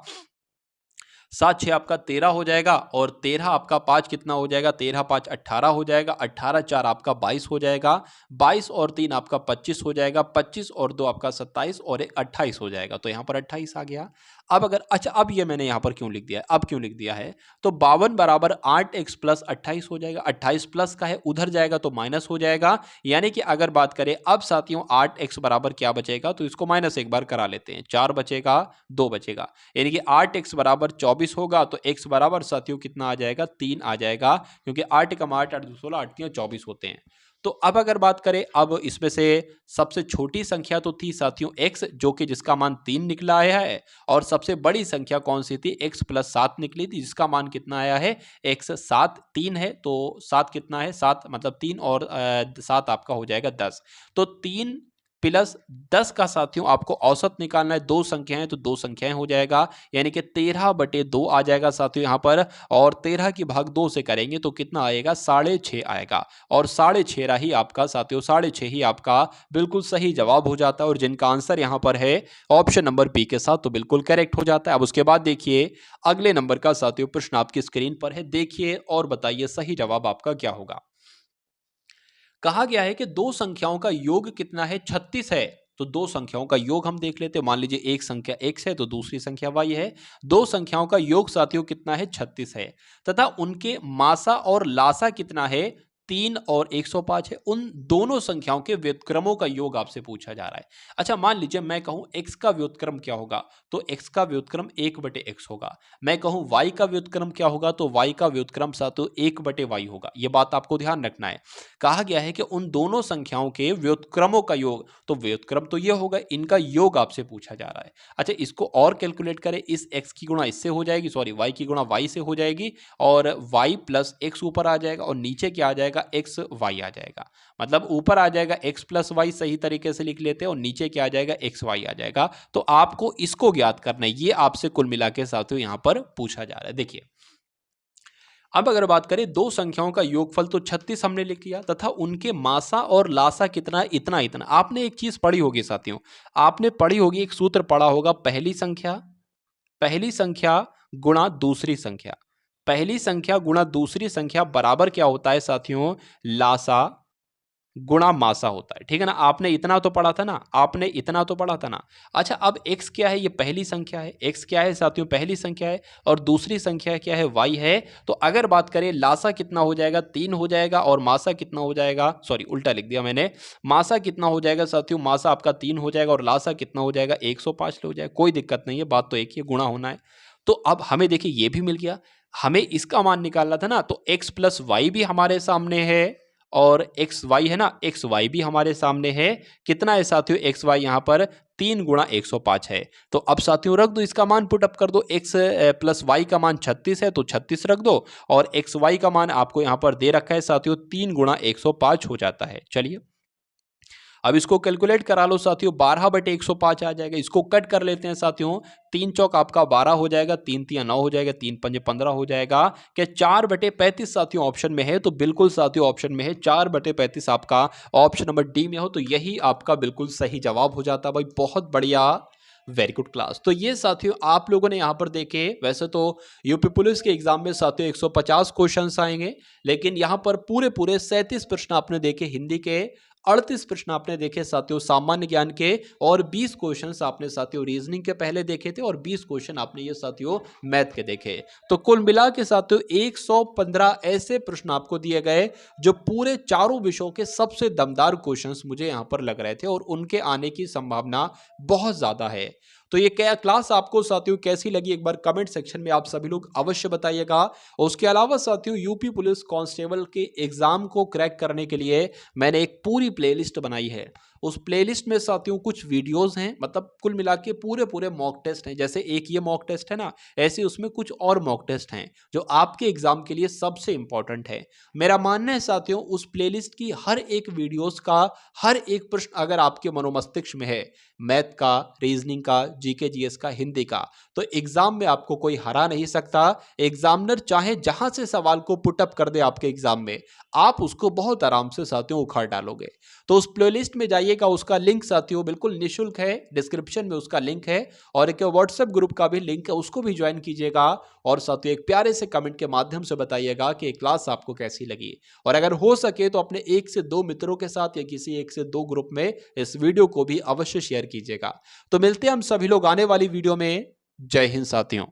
7 6 आपका 13 हो जाएगा, और 13 आपका 5 कितना हो जाएगा? 13 5 18 हो जाएगा। 18 4 आपका 22 हो जाएगा। 22 और 3 आपका 25 हो जाएगा। 25 और 2 आपका 27, और 1 28 हो जाएगा। तो यहाँ पर 28 आ गया। अब अगर अच्छा, अब ये मैंने यहाँ पर क्यों लिख दिया है? अब क्यों लिख दिया है? तो 52 बराबर 8x प्लस 28 हो जाएगा। 28 प्लस का है, उधर जाएगा तो माइनस हो जाएगा। यानी कि अगर बात करें अब साथियों 8x बराबर क्या बचेगा? तो इसको माइनस एक बार करा लेते हैं। 4 बचेगा, 2 बचेगा, यानी कि 8x बराबर 24 होगा। तो x बराबर साथियों कितना आ जाएगा? 3 आ जाएगा, क्योंकि 8 कम 8 8 16 8 3 24 होते हैं। तो अब अगर बात करें, अब इसमें से सबसे छोटी संख्या तो थी साथियों x, जो कि जिसका मान 3 निकला आया है, और सबसे बड़ी संख्या कौन सी थी? x प्लस 7 निकली थी, जिसका मान कितना आया है? x 7 3 है, तो 7 कितना है? 7 मतलब 3 और 7 आपका हो जाएगा 10। तो 3 प्लस 10 का साथियों आपको औसत निकालना है। दो संख्याएं तो दो संख्याएं हो जाएगा, यानी कि 13/2 आ जाएगा साथियों यहाँ पर, और 13 की भाग 2 से करेंगे तो कितना आएगा? 6.5 आएगा, और 6.5 ही आपका साथियों 6.5 ही आपका बिल्कुल सही जवाब हो जाता है, और जिनका आंसर यहाँ पर है ऑप्शन नंबर बी के साथ, तो बिल्कुल करेक्ट हो जाता है। अब उसके बाद देखिए अगले नंबर का साथियों प्रश्न आपकी स्क्रीन पर है, देखिए और बताइए सही जवाब आपका क्या होगा। कहा गया है कि दो संख्याओं का योग कितना है? 36 है, तो दो संख्याओं का योग हम देख लेते हैं। मान लीजिए एक संख्या x है तो दूसरी संख्या y है। दो संख्याओं का योग साथियों कितना है? 36 है। तथा उनके मासा और लासा कितना है? 3 और 105 है। उन दोनों संख्याओं के व्युत्क्रमों का योग आपसे पूछा जा रहा है। अच्छा, मान लीजिए मैं कहूं x का व्युत्क्रम क्या होगा, तो x का व्युत्क्रम 1/x होगा। मैं कहूं y का व्युत्क्रम क्या होगा, तो y का व्युत्क्रम साथियों 1/y होगा। यह बात आपको ध्यान रखना है। कहा गया है कि उन दोनों संख्याओं के व्युत्क्रमों का योग, तो व्युत्क्रम तो यह होगा, इनका योग आपसे पूछा जा रहा है। अच्छा, इसको और कैलकुलेट करें, इस x की गुणा इससे हो जाएगी, सॉरी y की गुणा y से हो जाएगी, और y प्लस x ऊपर आ जाएगा और नीचे क्या आ जाएगा? x y आ जाएगा। मतलब ऊपर आ जाएगा x प्लस वाई, सही तरीके से लिख लेते हैं, और नीचे क्या आ जाएगा? x y आ जाएगा। तो आपको इसको ज्ञात करना है, ये आपसे कुल मिला के साथियों यहां पर पूछा जा रहा है। देखिए, अब अगर बात करें दो संख्याओं का योगफल, तो 36 हमने लिख लिया, तथा उनके मासा और लासा कितना है? इतना इतना। आपने एक चीज पढ़ी होगी साथियों, आपने पढ़ी होगी, एक सूत्र पढ़ा होगा, पहली संख्या गुणा दूसरी संख्या। पहली संख्या गुणा दूसरी संख्या बराबर क्या होता है साथियों? लासा गुणा मासा होता है। ठीक है ना? आपने इतना तो पढ़ा था ना, आपने इतना तो पढ़ा था ना। अच्छा, अब x क्या है? ये पहली संख्या है। x क्या है साथियों? पहली संख्या है। और दूसरी संख्या क्या है? y है। तो अगर बात करें लासा कितना हो जाएगा? 3 हो जाएगा, और मासा कितना हो जाएगा? सॉरी, उल्टा लिख दिया मैंने। मासा कितना हो जाएगा साथियों? मासा आपका 3 हो जाएगा, और लासा कितना हो जाएगा? 105 हो जाएगा। कोई दिक्कत नहीं है, बात तो एक ही, गुणा होना है। तो अब हमें देखिए ये भी मिल गया। हमें इसका मान निकालना था ना, तो x प्लस वाई भी हमारे सामने है, और एक्स वाई है ना, एक्स वाई भी हमारे सामने है। कितना है साथियों? एक्स वाई यहां पर 3 गुणा 105 है। तो अब साथियों रख दो, इसका मान पुट अप कर दो। एक्स प्लस वाई का मान 36 है, तो 36 रख दो, और एक्स वाई का मान आपको यहां पर दे रखा है साथियों 3 गुणा 105 हो जाता है। चलिए, अब इसको कैलकुलेट करा लो साथियों, 12/105 आ जाएगा। इसको कट कर लेते हैं साथियों, 3 चौक आपका 12 हो जाएगा, 3 तिया 9 हो जाएगा, 3 पंजे 15 हो जाएगा। क्या 4/35 साथियों ऑप्शन में है? तो बिल्कुल साथियों ऑप्शन में है, 4/35 आपका ऑप्शन नंबर डी में हो, तो यही आपका बिल्कुल सही जवाब हो जाता है। भाई बहुत बढ़िया, वेरी गुड क्लास। तो ये साथियों आप लोगों ने यहां पर देखे, वैसे तो यूपी पुलिस के एग्जाम में साथियों 150 क्वेश्चंस आएंगे, लेकिन यहां पर पूरे पूरे 37 प्रश्न आपने देखे हिंदी के, 38 प्रश्न आपने देखे साथियों सामान्य ज्ञान के, और 20 क्वेश्चंस आपने साथियों रीजनिंग के पहले देखे थे, और 20 क्वेश्चन आपने ये साथियों मैथ के देखे। तो कुल मिला के साथियों 115 ऐसे प्रश्न आपको दिए गए जो पूरे चारों विषयों के सबसे दमदार क्वेश्चंस मुझे यहां पर लग रहे थे, और उनके आने की संभावना बहुत ज्यादा है। तो ये क्या क्लास आपको साथियों कैसी लगी, एक बार कमेंट सेक्शन में आप सभी लोग अवश्य बताइएगा। और उसके अलावा साथियों यूपी पुलिस कांस्टेबल के एग्जाम को क्रैक करने के लिए मैंने एक पूरी प्लेलिस्ट बनाई है। उस प्लेलिस्ट में साथियों कुछ वीडियोस हैं, मतलब कुल मिला के पूरे पूरे मॉक टेस्ट हैं। जैसे एक ये मॉक टेस्ट है ना, ऐसे उसमें कुछ और मॉक टेस्ट हैं जो आपके एग्जाम के लिए सबसे इंपॉर्टेंट है। मेरा मानना है साथियों उस प्लेलिस्ट की हर एक वीडियोस का हर एक प्रश्न अगर आपके मनोमस्तिष्क में है, मैथ का, रीजनिंग का, जीके जीएस का, हिंदी का, तो एग्जाम में आपको कोई हरा नहीं सकता। एग्जामिनर चाहे जहां से सवाल को पुटअप कर दे आपके एग्जाम में, आप उसको बहुत आराम से साथियों उखाड़ डालोगे। तो उस प्लेलिस्ट में जाइएगा, उसका लिंक साथियों बिल्कुल निःशुल्क है, डिस्क्रिप्शन में उसका लिंक है, और एक व्हाट्सएप ग्रुप का भी लिंक है, उसको भी ज्वाइन कीजिएगा। और साथियों एक प्यारे से कमेंट के माध्यम से बताइएगा कि क्लास आपको कैसी लगी, और अगर हो सके तो अपने 1 से 2 मित्रों के साथ या किसी 1 से 2 ग्रुप में इस वीडियो को भी अवश्य शेयर कीजिएगा। तो मिलते हैं हम सभी लोग आने वाली वीडियो में। जय हिंद साथियों।